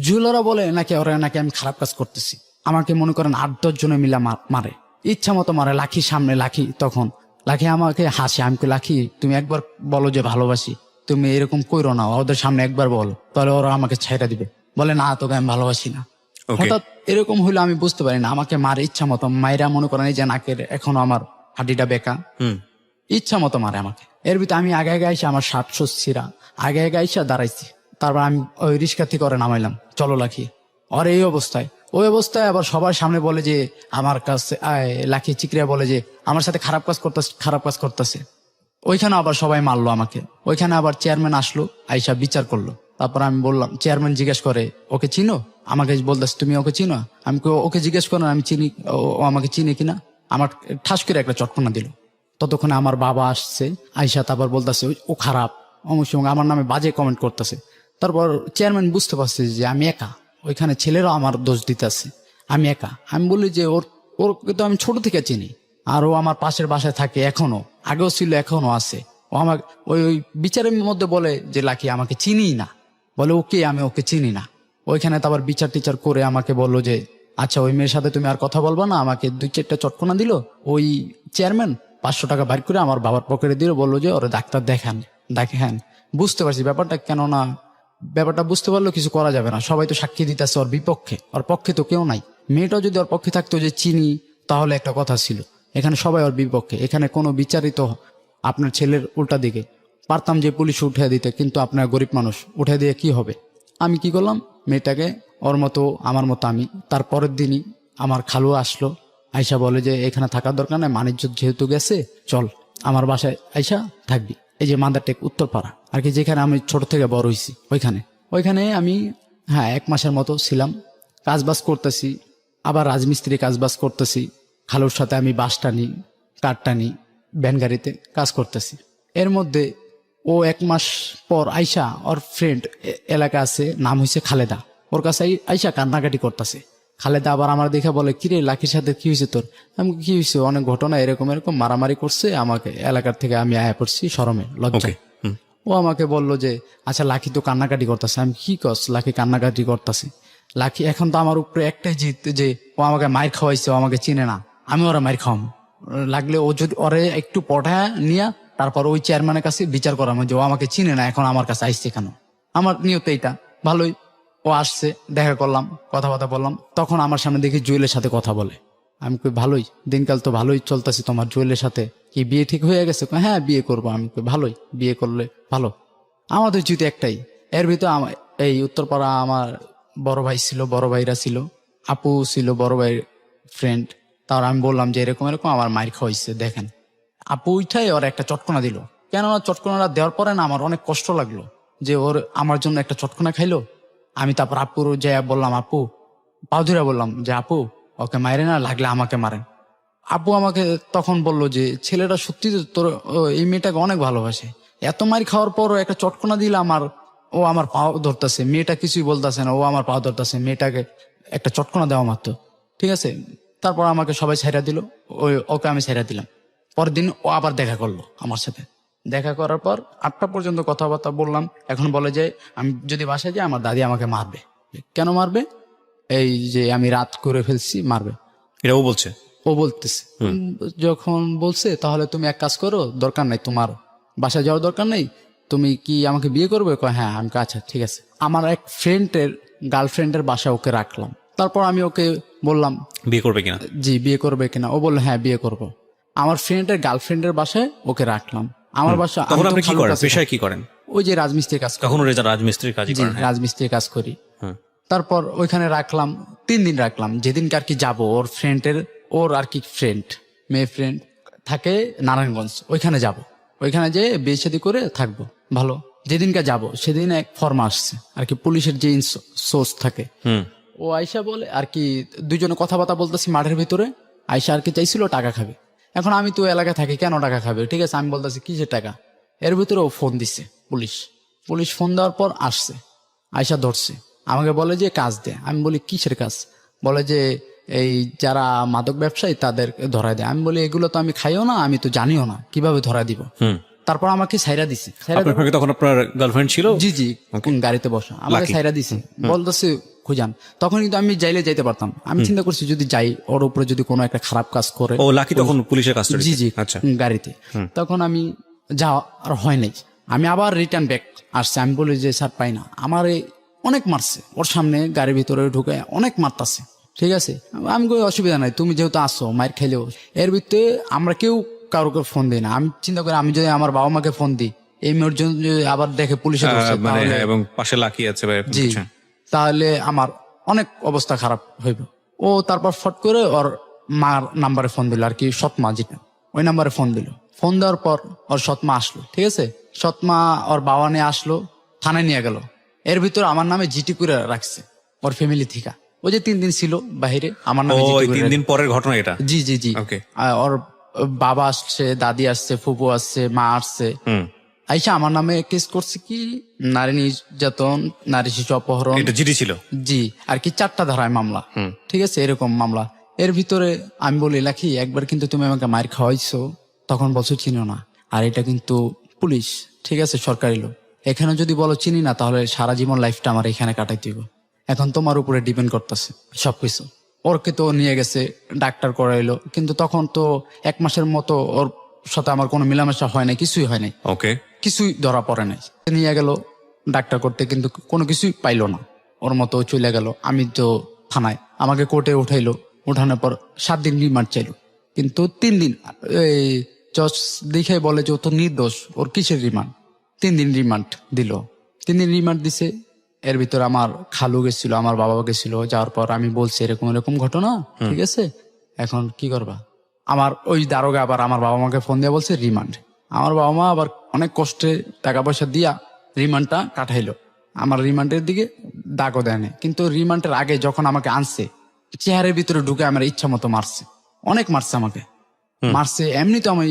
জুয়েলরা বলে নাকি ওরা নাকি আমি খারাপ কাজ করতেছি। আমাকে মনে করেন 8-10 জনে মিলা মারে, ইচ্ছা মতো মারে। লাখির সামনে লাখি আমাকে হাসে। আমি লাখি তুমি একবার বলো যে ভালোবাসি, তুমি এরকম কইরো না, ওদের সামনে একবার বলো, তাহলে ওরা আমাকে ছাইড়া দিবে। বলে না তোকে আমি ভালোবাসি না। হঠাৎ এরকম হইলো আমি বুঝতে পারি না, আমাকে মারে ইচ্ছা মতো। মায়েরা মনে করেন এই যে নাকের এখনো আমার হাড্ডিটা বেঁকা, ইচ্ছা মতো মারে আমাকে। এর ভিতরে আমি আগে আইসা, আমার শ্বাসছিরা আগে আইসা দাঁড়াইছি। তারপর আমি ওই রিস্কা থেকে করে নামাইলাম, চলো লাখি। আর এই অবস্থায়, ওই অবস্থায় আবার সবার সামনে বলে যে আমার কাছে লাখি চিকরিয়া বলে যে আমার সাথে খারাপ কাজ করতেছে। ওইখানে আবার সবাই মারলো আমাকে। ওইখানে আবার চেয়ারম্যান আসলো, আইসা বিচার করলো। তারপর আমি বললাম, চেয়ারম্যান জিজ্ঞেস করে ওকে চিনো, আমাকে বলতেছে তুমি ওকে চিনো। আমি ওকে জিজ্ঞেস করেন আমি চিনি, ও আমাকে চিনি কিনা। আমার ঠাস করে একটা চটকনা দিল। ততক্ষণে আমার বাবা আসছে, আইসা তারপর বলতেছে ও খারাপ, অবশ্যই আমার নামে বাজে কমেন্ট করতেছে। তারপর চেয়ারম্যান বুঝতে পারছে যে আমি একা, ওইখানে ছেলেরাও আমার দোষ দিতেছে, আমি একা। আমি বলি যে ওরকে তো আমি ছোট থেকে চিনি, আর ও আমার পাশের বাসায় থাকে এখনো, আগেও ছিল এখনো আছে। ও আমাকে ওই বিচারের মধ্যে বলে যে লাকি আমাকে চিনি না, বলে ওকে আমি ওকে চিনি না। ওইখানে তারপর বিচার টিচার করে আমাকে বললো যে আচ্ছা ওই মেয়ের সাথে তুমি আর কথা বলবা না। আমাকে 2-4টা চটকনা দিল। ওই চেয়ারম্যান 500 টাকা বাইর করে আমার বাবার পকেটে দিল, বললো যে ওরা ডাক্তার দেখেন। বুঝতে পারছি ব্যাপারটা, কেননা ব্যাপারটা বুঝতে পারলেও কিছু করা যাবে না। সবাই তো সাক্ষী দিতেছে ওর বিপক্ষে, ওর পক্ষে তো কেউ নাই। মেয়েটাও যদি ওর পক্ষে থাকতো যে চিনি, তাহলে একটা কথা ছিল। এখানে সবাই ওর বিপক্ষে, এখানে কোনো বিচারিত আপনার ছেলের উল্টা দিকে। পারতাম যে পুলিশ উঠে দিতে, কিন্তু আপনার গরিব মানুষ উঠে দিয়ে কি হবে। আমি কি করলাম, মেয়েটাকে ওর মতো আমার মতো আমি। তারপরের দিনই আমার খালু আসলো, আয়শা বলে যে এখানে থাকার দরকার নাই, মানিজ্য যেহেতু গেছে চল আমার বাসায় আয়শা থাকবি। এই যে মাদারটেক উত্তরপাড়া আর কি, যেখানে আমি ছোট থেকে বড় হয়েছি, ওইখানে আমি 1 মাসের মতো ছিলাম। কাজবাজ করতেছি, আবার রাজমিস্ত্রি কাজবাজ করতেছি। খালুর সাথে আমি বাস টানি, কাঠ টানি, ভ্যান গাড়িতে কাজ করতেছি। এর মধ্যে ও 1 মাস পর আয়শা, ওর ফ্রেন্ড এলাকা আছে, নাম হয়েছে খালেদা, ওর কাছে আয়শা কান্নাকাটি করতেছে। খালেদা আবার আমার দেখে বলে কিরে লাকির সাথে কি হয়েছে তোর। আমি কি হয়েছে, অনেক ঘটনা, এরকম মারামারি করছে আমাকে এলাকার থেকে, আমি আয়া পড়ছি শরমে লজ্জায়। ও আমাকে বলল যে আচ্ছা লাকি তো কান্নাকাটি করতেছে। আমি কি কস, লাকি কান্নাকাটি করতেছে। লাকি এখন তো আমার উপরে একটাই জিত, যে ও আমাকে মাইর খাওয়াইছে, ও আমাকে চিনে না, আমি ওরা মাইর খাওয়াম। লাগলে ও যদি ওরে একটু পঠায় নিয়ে তারপর ওই চেয়ারম্যানের কাছে বিচার করাম যে ও আমাকে চিনে না, এখন আমার কাছে আসছে কেন। আমার নিয়ত এইটা ভালোই। ও আসছে, দেখা করলাম, কথাবার্তা বললাম। তখন আমার সামনে দেখি জুয়েলের সাথে কথা বলে। আমি কই ভালোই, দিনকাল তো ভালোই চলতেছে তোমার, জুয়েলের সাথে কি বিয়ে ঠিক হয়ে গেছে? হ্যাঁ বিয়ে করবো। আমি কই ভালোই, বিয়ে করলে ভালো। আমাদের যদি একটাই, এর ভিতরে এই উত্তরপাড়া আমার বড় ভাই ছিল, বড় ভাইরা ছিল, আপু ছিল, বড় ভাইয়ের ফ্রেন্ড। তার আমি বললাম যে এরকম আমার মাইর খাওয়াইছে দেখেন। আপু উঠাই ওর একটা চটকনা দিল। কেননা চটকনাটা দেওয়ার পরে না আমার অনেক কষ্ট লাগলো যে ওর আমার জন্য একটা চটকনা খাইলো। আমি তারপর আপুর যে বললাম, আপু পাও ধরে বললাম যে আপু ওকে মাইরে না, লাগলে আমাকে মারেন। আপু আমাকে তখন বলল যে ছেলেটা সত্যি তোর এই মেয়েটাকে অনেক ভালোবাসে, এত মার খাওয়ার পরও একটা চটকনা দিলাম আর ও আমার পাও ধরতেছে। মেয়েটা কিছুই বলতেছে না, ও আমার পাও ধরতেছে। মেয়েটাকে একটা চটকনা দেওয়া মাত্র, ঠিক আছে। তারপর আমাকে সবাই ছেড়া দিল, ওকে আমি ছেড়া দিলাম। পরের দিন ও আবার দেখা করলো আমার সাথে। দেখা করার পর 8টা পর্যন্ত কথাবার্তা বললাম। এখন বলে যে আমি যদি বাসায় যাই আমার দাদি আমাকে মারবে। কেন মারবে? এই যে আমি রাত করে ফেলছি, মারবে। এটাও বলছে, ও বলতেছে। যখন বলছে তাহলে তুমি এক কাজ করো, দরকার নাই তোমার বাসায় যাওয়ার দরকার নেই, তুমি কি আমাকে বিয়ে করবে? হ্যাঁ। আমি আচ্ছা ঠিক আছে। আমার এক ফ্রেন্ডের গার্লফ্রেন্ডের বাসায় ওকে রাখলাম। তারপর আমি ওকে বললাম বিয়ে করবে কিনা। জি বিয়ে করবে কিনা। ও বললো হ্যাঁ বিয়ে করব। আমার ফ্রেন্ডের গার্লফ্রেন্ডের বাসায় ওকে রাখলাম। আমার বাসা তখন আমি তো আপনি কি খালুর করেন, কাছে পেশায় কি করেন? ওই যে রাজমিস্ত্রির কাজ করি। কখনো রেজা রাজমিস্ত্রির কাজ জি, করেন? হ্যাঁ। রাজমিস্ত্রির কাজ করি। হুম। তারপর ওইখানে রাখলাম 3 দিন রাখলাম। যেদিনকে আর কি যাবো ওর ফ্রেন্ডের, ওর আর কি ফ্রেন্ড, মেয়ে ফ্রেন্ড থাকে নারায়ণগঞ্জ, ওইখানে যাব। ওইখানে যে বিয়ে শাদী করে থাকবো ভালো। যেদিনকে যাব সেদিন এক ফর্ম আসছে আর কি, পুলিশের যে সোর্স থাকে। হুম। ও আয়সা বলে আর কি, দুইজনে কথাবার্তা বলতেছি মাঠের ভিতরে। আয়সা আর কি চাইছিল টাকা খাবে। এখন আমি তো এলাকায় থাকি, কেন টাকা খাবে, ঠিক আছে আমি বলতেছি কিসের টাকা। এর ভিতরে ও ফোন দিছে পুলিশ ফোন দেওয়ার পর আসছে, আয়সা ধরছে, আমাকে বলে যে কাজ দে। আমি বলি কিসের কাজ? বলে যে এই যারা মাদক ব্যবসায়ী তাদের ধরায় দেয়। আমি বলি এগুলো তো আমি খাইও না, আমি তো জানিও না, কিভাবে ধরা দিব। হুম। তারপর আমাকে সাইরা দিছে। আপনার সঙ্গে তখন আপনার গার্লফ্রেন্ড ছিল? জি জি, কোন গাড়িতে বসা, আমাকে Lucky. সাইরা দিছে, বলতেছে খুঁজান। তখন কিন্তু আমি যাইলে যাইতে পারতাম। আমি চিন্তা করছি যদি যাই, ওর উপরে যদি কোনো একটা খারাপ কাজ করে। ও লাকি তখন পুলিশের কাস্টডি? জি জি, আচ্ছা। গাড়িতে। তখন আমি যাওয়া আর হয় নাই, আমি আবার রিটার্ন ব্যাক আসছে। আমি বলি যে স্যার পাই না, আমার অনেক মারছে, ওর সামনে গাড়ির ভিতরে ঢুকে অনেক মারতাছে, ঠিক আছে। আমি কই অসুবিধা নাই, তুমি যেহেতু আসো মায়ের খেলেও। এর ভিতরে আমরা কেউ কারোকে ফোন দিই না। আমি চিন্তা করি আমি যদি আমার বাবা মাকে ফোন দিই, এই মেয়ের জন্য যদি আবার দেখে পুলিশে ধরছে, মানে তাহলে হ্যাঁ, এবং পাশে লাকি আছে বা এরকম জি, কিছু। তাহলে আমার অনেক অবস্থা খারাপ হইব। ও তারপর ফট করে ওর মার নাম্বারে ফোন দিল আর কি, সৎমা যেটা, ওই নাম্বারে ফোন দিল। ফোন দেওয়ার পর ওর সৎমা আসলো, ঠিক আছে। সৎমা ওর বাবা নিয়ে আসলো, থানায় নিয়ে গেল। এর ভিতর আমার নামে জিটি করে রাখছে ওর ফ্যামিলি থেকে। ওই যে 3 দিন ছিল বাহিরে, আমার নামে ও জিটি ওই করে 3 দিন পরের ঘটনা এটা? জি জি জি। ওকে। ওর বাবা আসছে, দাদি আসছে, ফুপু আসছে, মা আসছে। হুম। আইসা আমার নামে কেস করছে কি, নারী নির্যাতন, নারী শিশু অপহরণ। এটা জিডি ছিল? জি, আর কি 4টা ধারায় মামলা, ঠিক আছে, এরকম মামলা। এর ভিতরে আমি বলি লাখি, একবার কিন্তু তুমি আমাকে মার খাওয়াইছো, তখন বলছো চিনো না। আর এটা কিন্তু পুলিশ, ঠিক আছে, সরকারি লোক। এখানে যদি বলো চিনি না, তাহলে সারা জীবন লাইফটা আমার এখানে কাটাই দিব। এখন তোমার উপরে ডিপেন্ড করতেছে সবকিছু। ওরকে তো নিয়ে গেছে, ডাক্তার করাইলো, কিন্তু তখন তো 1 মাসের মতো ওর সাথে আমার কোনো মেলামেশা হয় নাই, কিছুই হয় নাই, ওকে। কিছুই ধরা পড়ে নাই। নিয়ে গেল ডাক্তার করতে, কিন্তু কোনো কিছুই পাইলো না, ওর মতো চলে গেল। আমি তো থানায়, আমাকে কোর্টে উঠাইলো, উঠানোর পর 7 দিন রিমান্ড চাইলো, কিন্তু 3 দিন এই জজ দেখে বলে যে ও তো নির্দোষ, ওর কিসের রিমান্ড। 3 দিন রিমান্ড দিল, 3 দিন রিমান্ড দিছে। এর ভিতর আমার খালু গেছিল, আমার বাবা গেছিল। যাওয়ার পর আমি বলছি এরকম এরকম ঘটনা, ঠিক আছে, এখন কি করবা। আমার ওই দারোগা আবার আমার বাবা মাকে ফোন দিয়ে বলছে রিমান্ড। আমার বাবা মা আবার অনেক কষ্টে টাকা পয়সা দিয়া রিমান্ডটা কাটাইলো। আমার রিমান্ডের দিকে দাগও দেয় না, কিন্তু রিমান্ডের আগে যখন আমাকে আনছে, চেহারের ভিতরে ঢুকে আমার ইচ্ছা মতো মারছে, অনেক মারছে আমাকে, মারছে। এমনি তো আমি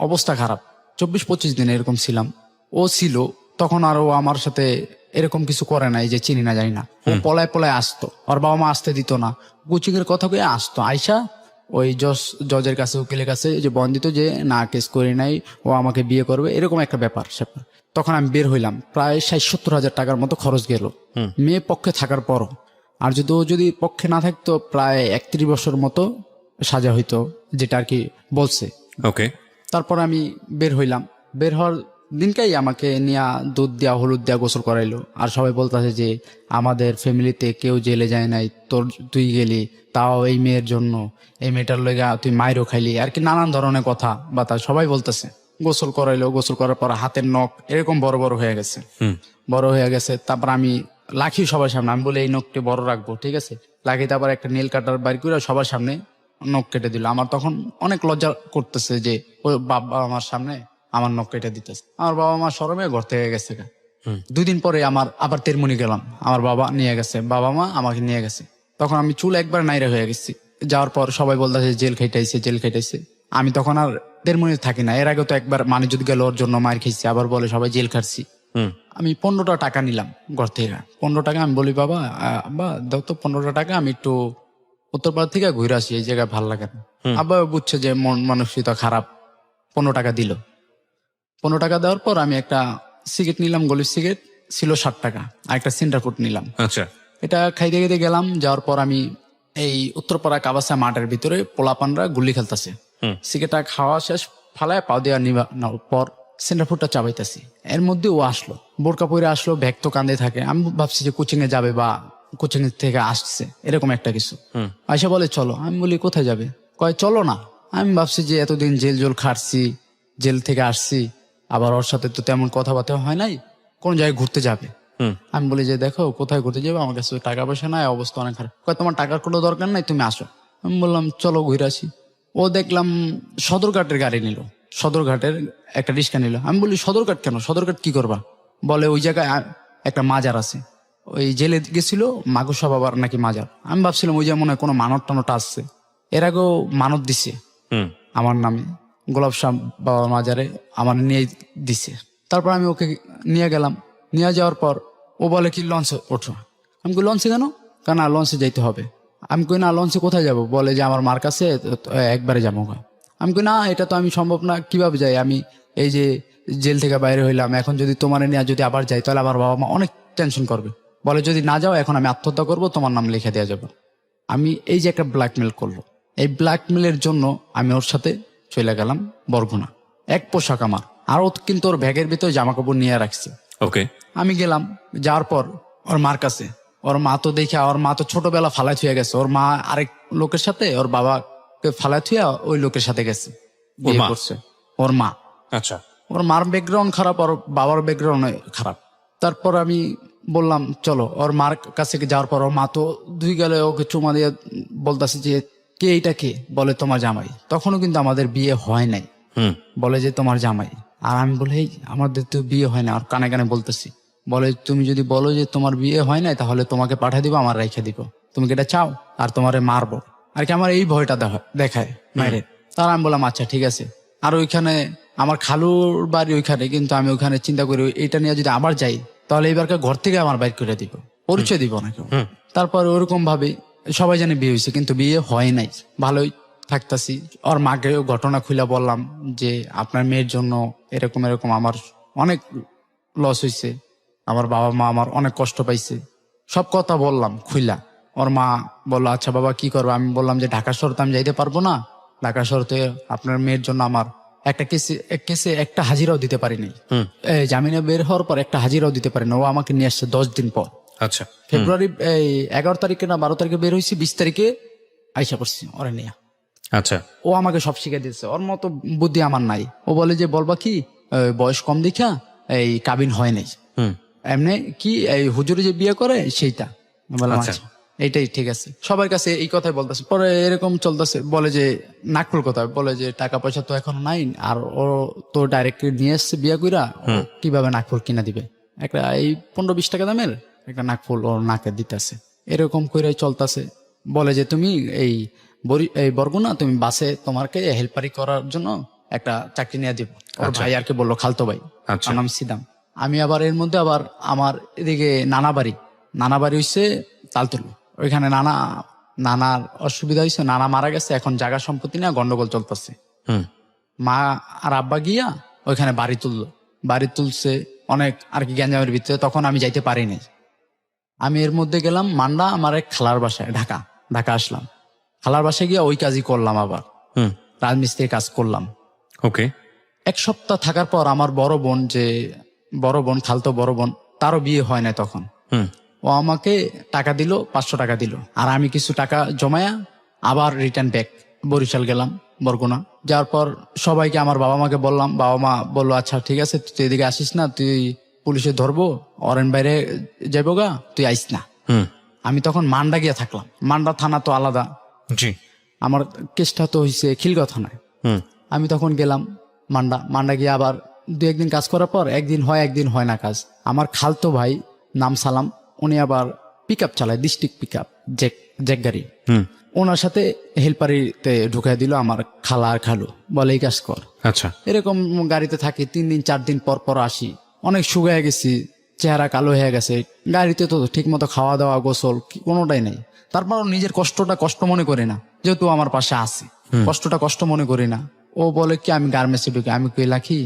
অবস্থা খারাপ, 24-25 দিন এরকম ছিলাম। ও ছিল তখন, আর ও আমার সাথে এরকম কিছু করে নাই যে চিনি না জানি না। ও পলায় পলায় আসতো, ওর বাবা মা আসতে দিত না, কোচিং এর কথা কয়ে আসতো। আয়সা ওই জজের কাছে, উকিলের কাছে যে বন্দিত যে না কেস করি নাই, ও আমাকে বিয়ে করবে, এরকম একটা ব্যাপার স্যাপার। তখন আমি বের হইলাম, প্রায় 60-70 হাজার টাকার মতো খরচ গেল মেয়ে পক্ষে থাকার পরও। আর যদি ও যদি পক্ষে না থাকতো, প্রায় 31 বছর মতো সাজা হইতো, যেটা আর কি বলছে। ওকে। তারপর আমি বের হইলাম, বের হওয়ার দিনকেই আমাকে নিয়ে দুধ দেওয়া, হলুদ দেওয়া, গোসল করাইলো। আর সবাই বলতেছে যে আমাদের ফ্যামিলিতে কেউ জেলে যায় নাই, তুই গেলি, তাও এই মেয়ের জন্য, এই মেয়েটার লেগা তুই মাইরও খাইলি, আর কি নানান ধরনের কথা বাতা সবাই বলতেছে। গোসল করাইলো, গোসল করার পর হাতের নখ এরকম বড় বড় হয়ে গেছে, বড় হয়ে গেছে। তারপর আমি লাখি সবার সামনে, আমি বলি এই নখটি বড় রাখবো, ঠিক আছে। লাখি তারপর একটা নীল কাটার বাইর করে সবার সামনে নখ কেটে দিল। আমার তখন অনেক লজ্জা করতেছে যে ওই বাবা আমার সামনে আমার নখ কেটে দিতেছে। আমার বাবা মা শরমে ঘর থেকে গেছে। 2 দিন পরে আমার আবার তেরমুনি গেলাম, আমার বাবা নিয়ে গেছে, বাবা মা আমাকে নিয়ে গেছে। তখন আমি চুল একবার নাইরা হয়ে গেছি। যাওয়ার পর সবাই বলতেছে জেল খাইটাইছে, জেল খাইটাইছে। আমি তখন আর তেরমুনি থাকি না। এর আগে তো একবার মানিজুদ গেল, ওর জন্য মার খেয়েছি, আবার বলে সবাই জেল খাচ্ছি। আমি 15টা টাকা নিলাম ঘর থেকে, 15 টাকা। আমি বলি বাবা দাও তো 15টা টাকা, আমি একটু উত্তরপাড়া থেকে ঘুরে আসি, এই জায়গায় ভালো লাগে না। আবার বুঝছে যে মন মানসিকতা খারাপ, 15 টাকা দিল। 15 টাকা দেওয়ার পর আমি একটা সিগারেট নিলাম, গলির সিগারেট ছিল 60 টাকা, আর একটা সেন্টার ফুড নিলাম। আচ্ছা। এটা খাইতে খাইতে গেলাম। যাওয়ার পর আমি এই উত্তরপাড়া কাবাসা মাঠের ভিতরে পোলাপানরা গুলি খেলতেছে। সিগারেটটা খাওয়া শেষ, ফালায় পাও দেওয়া নিবা পর সেন্টার ফুডটা চাবাইতেছি। এর মধ্যে ও আসলো, বোরকা পরে আসলো, ব্যাগ তো কান্দে থাকে। আমি ভাবছি যে কোচিং এ যাবে বা কোচিং থেকে আসছে, এরকম একটা কিছু। আয়সা বলে চলো। আমি বলি কোথায় যাবে? কয় চলো না। আমি ভাবছি যে এতদিন জেল খাটছি, জেল থেকে আসছি, আবার ওর সাথে তো তেমন কথাবার্তা হয় নাই, কোন জায়গায় ঘুরতে যাবে। হুম। আমি বলি যে দেখো কোথায় ঘুরতে যাবে, আমার কাছে টাকা পয়সা নাই, অবস্থা অনেক খারাপ। কয় তোমার টাকার কোনো দরকার নাই, তুমি আসো। আমি বললাম চলো ঘুরে আসি। ও দেখলাম সদরঘাটের গাড়ি নিল, সদরঘাটের একটা রিক্সা নিল। আমি বলি সদরঘাট কেন, সদরঘাট কি করবা? বলে ওই জায়গায় একটা মাজার আছে, ওই জেলে গেছিল মাগুসা বাবার নাকি মাজার। আমি ভাবছিলাম ওই যে মনে হয় কোনো মানত টানত আসছে, এর আগেও মানত দিছে হুম। আমার নামে, গোলাপ শাহ বাবার মাজারে আমার নিয়ে দিছে। তারপর আমি ওকে নিয়ে গেলাম, নিয়ে যাওয়ার পর ও বলে কি লঞ্চে ওঠো। আমি কই লঞ্চে কেন? কেন লঞ্চে যাইতে হবে। আমি কই না লঞ্চে কোথায় যাব? বলে যে আমার মার কাছে একবারে যাবো। আমি কই না এটা তো আমি সম্ভব না, কিভাবে যাই আমি, এই যে জেল থেকে বাইরে হইলাম, এখন যদি তোমার নিয়ে যদি আবার যাই তাহলে আমার বাবা মা অনেক টেনশন করবে। বলে যদি না যাও এখন আমি আত্মহত্যা করবো, তোমার নাম লিখে দেওয়া যাবে। আমি এই যে একটা ব্ল্যাকমেল করলো, এই ব্ল্যাকমেলের জন্য আমি ওর সাথে চলে গেলাম বরগুনা। এক পোশাক আমার, আর ও কিন্তু ওর ব্যাগের ভিতরে জামা কাপড় নিয়ে রাখছে। ওকে। আমি গেলাম, যাওয়ার পর ওর মার কাছে, ওর মা তো দেখে, ওর মা তো ছোটবেলা ফালাই থুয়ে গেছে, ওর মা আরেক লোকের সাথে ওর বাবাকে ফালাই থুয়ে ওই লোকের সাথে গেছে, বিয়ে মা? করছে ওর মা। আচ্ছা। ওর মার ব্যাকগ্রাউন্ড খারাপ, ওর বাবার ব্যাকগ্রাউন্ড খারাপ। তারপর আমি বললাম চলো, ওর মার কাছে যাওয়ার পর ওর মা তো দুই গেলে ওকে চুমা দিয়ে বলতেছে যে কে এইটা কে? বলে তোমার জামাই। তখনও কিন্তু আমাদের বিয়ে হয় নাই। হুম। বলে যে তোমার জামাই। আর আমি বলি এই আমাদের তো বিয়ে হয় না, আর কানে কানে বলতেছি। বলে তুমি যদি বলো যে তোমার বিয়ে হয় নাই তাহলে তোমাকে পাঠিয়ে দিব, আমার রেখে দিব, তুমি কি এটা চাও? আর তোমারে মারবো আর কি, আমার এই ভয়টা দেখায় মায়ের। তার আমি বললাম আচ্ছা ঠিক আছে। আর ওইখানে আমার খালুর বাড়ি ওইখানে, কিন্তু আমি ওইখানে চিন্তা করি এইটা নিয়ে যদি আবার যাই তাহলে এবারকার ঘর থেকে আমার বাইর করে দিব, পরিচয় দিব না কেউ। তারপর ওরকম ভাবে সবাই জানে বিয়ে হয়েছে, কিন্তু বিয়ে হয় নাই। ভালোই থাকতাছি। ওর মাকেও ঘটনা খুলে বললাম যে আপনার মেয়ের জন্য এরকম এরকম আমার অনেক লস হয়েছে, আমার বাবা মা আমার অনেক কষ্ট পাইছে, সব কথা বললাম খুইলা। ওর মা বললো আচ্ছা বাবা কি করবো? আমি বললাম যে ঢাকা শহর তো আমি যাইতে পারবো না, ঢাকা শহরতে আপনার মেয়ের জন্য আমার একটা কেসে একটা হাজিরাও দিতে পারিনি। জামিনে বের হওয়ার পর একটা হাজিরাও দিতে পারিনি। ও আমাকে নিয়ে আসছে 10 দিন পর। আচ্ছা। ফেব্রুয়ারি 11 তারিখে না 12 তারিখে বের হয়েছি, 20 তারিখে আইসা পড়ছি ওরে নিয়ে। আচ্ছা। ও আমাকে সব শিখে দিচ্ছে, ওর মতো বুদ্ধি আমার নাই। ও বলে যে বলবা কি বয়স কম দেখা এই কাবিন হয় নাই, এমনি কি এই হুজুরে যে বিয়ে করে সেইটা। আমি বললাম আচ্ছা। আচ্ছা এইটাই ঠিক আছে। সবার কাছে এই কথাই বলতেছে। পরে এরকম চলতেছে, বলে যে নাকফুল কথা, বলে যে টাকা পয়সা তো এখন নাই, আর ও তো ডাইরেক্ট নিয়ে এসছে বিয়ে কইরা, ও কিভাবে নাকফুল কিনা দিবে? একটা এই 15-20 টাকা দামের একটা নাকফুল ওর নাকে দিতেছে। এরকম কইরাই চলতেছে। বলে যে তুমি এই বরগুনা তুমি বাসে তোমাকে হেল্পারি করার জন্য একটা চাকরি নিয়ে দিব। ওর ভাই আর কি বললো, খালতো ভাই, আচ্ছা। তার নাম সিদাম। আমি আবার এর মধ্যে আবার আমার এদিকে নানা বাড়ি হইছে তালতুল। ওইখানে নানার অসুবিধা হয়েছে, নানা মারা গেছে, এখন জায়গা সম্পত্তি নিয়ে গন্ডগোল চলতেছে। মা আর আব্বা গিয়া ওইখানে বাড়ি তুলছে অনেক আর কি গ্যাঞ্জামের ভিতরে। তখন আমি যাইতে পারিনি। আমি এর মধ্যে গেলাম মান্ডা, আমার এক খালার বাসায়, ঢাকা আসলাম। খালার বাসায় গিয়া ওই কাজই করলাম, আবার রাজমিস্ত্রির কাজ করলাম। ওকে। এক সপ্তাহ থাকার পর আমার বড় বোন খালতো বড় বোন, তারও বিয়ে হয় না তখন। ও আমাকে টাকা দিল, 500 টাকা দিল। আর আমি কিছু টাকা জমায়া আবার রিটার্ন ব্যাক বরিশাল গেলাম, বরগুনা। যাওয়ার পর সবাইকে, আমার বাবা মাকে বললাম। বাবা মা বললো আচ্ছা ঠিক আছে, তুই এদিকে আসিস না, তুই পুলিশে ধরবো, অরেন বাইরে যাইব গা, তুই আইস না। আমি তখন মান্ডা গিয়া থাকলাম। মান্ডা থানা তো আলাদা, জি। আমার কেসটা তো হয়েছে খিলগাঁও থানায়। আমি তখন গেলাম মান্ডা গিয়ে আবার 2-1 দিন কাজ করার পর একদিন হয় না কাজ। আমার খালতো ভাই নাম সালাম, উনি আবার পিক আপ চালায়, ডিস্ট্রিক্ট পিক আপ, জ্যাক গাড়ি। ওনার সাথে হেল্পারিতে ঢুকাই দিল আমার খালা আর খালু, বলে এই কাজ কর। আচ্ছা। এরকম গাড়িতে থাকি 3 দিন 4 দিন পর আসি। অনেক শুকায় গেছি, চেহারা কালো হয়ে গেছে। গাড়িতে তো ঠিক মতো খাওয়া দাওয়া গোসল কোনোটাই নেই। তারপর নিজের কষ্টটা কষ্ট মনে করি না, যেহেতু আমার পাশে আছে, কষ্টটা কষ্ট মনে করি না। ও বলে কি আমি গার্মেন্টসে ঢুকি। আমি কইলা কি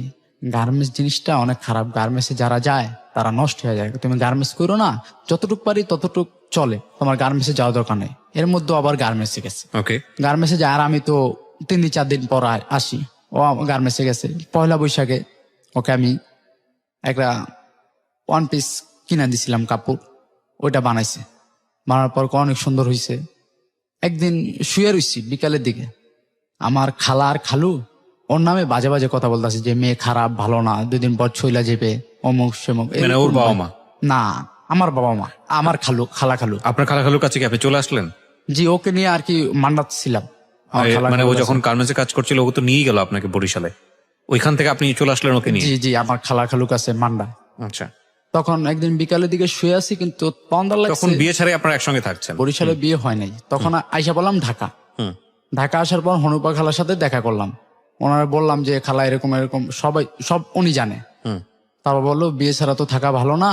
গার্মেন্টস জিনিসটা অনেক খারাপ, গার্মেন্টসে যারা যায় তারা নষ্ট হয়ে যায়, তুমি গার্মেন্টস করো না, যতটুক পারি ততটুক চলে, তোমার গার্মেন্টসে যাওয়া দরকার নেই। এর মধ্যে আবার গার্মেন্টসে গেছে। ওকে। গার্মেন্টসে যায়, আর আমি তো 3 দিন 4 দিন পর আসি। ও গার্মেন্টসে গেছে। পয়লা বৈশাখে ওকে আমি একটা 1 পিস কিনা দিছিলাম কাপড়, ওইটা বানাইছে। বানানোর পর অনেক সুন্দর হয়েছে। একদিন শুয়ে রইছি বিকালের দিকে, আমার খালা আর খালু ওর নামে বাজে বাজে কথা বলতেছে যে মেয়ে খারাপ, ভালো না, 2 দিন পর ছইলা যাবে, অমুক সেমুক। মানে ওর বাবা মা? না, আমার বাবা মা, আমার খালা খালু। আপনার খালাখালুর কাছে কি আপনি চলে আসলেন? জি, ওকে নিয়ে আর কি মান্নাত ছিলাম। আমার খালা মানে ও খালুর যখন কাছে। গার্মেন্টসে কাজ করছিল ও তো নিয়ে গেল আপনাকে বরিশালে, ওইখান থেকে আপনি চলে আসলেন ওকে নিয়ে? জি জি, আমার খালা খালুর কাছে মান্ডা। আচ্ছা, তখন একদিন বিকালের দিকে শুয়ে আছি, কিন্তু তন্দা তখন লাগছে। বিয়ে ছাড়াই আপনারা একসঙ্গে থাকছেন? বরিশালে বিয়ে হয় নাই, তখন আইসা বললাম ঢাকা। হুম। ঢাকা আসার পর হনুপা খালার সাথে দেখা করলাম। ওনারা বললাম যে খালা এরকম এরকম, সব উনি জানে। হুম। তারপর বললো বিয়ে ছাড়া তো থাকা ভালো না,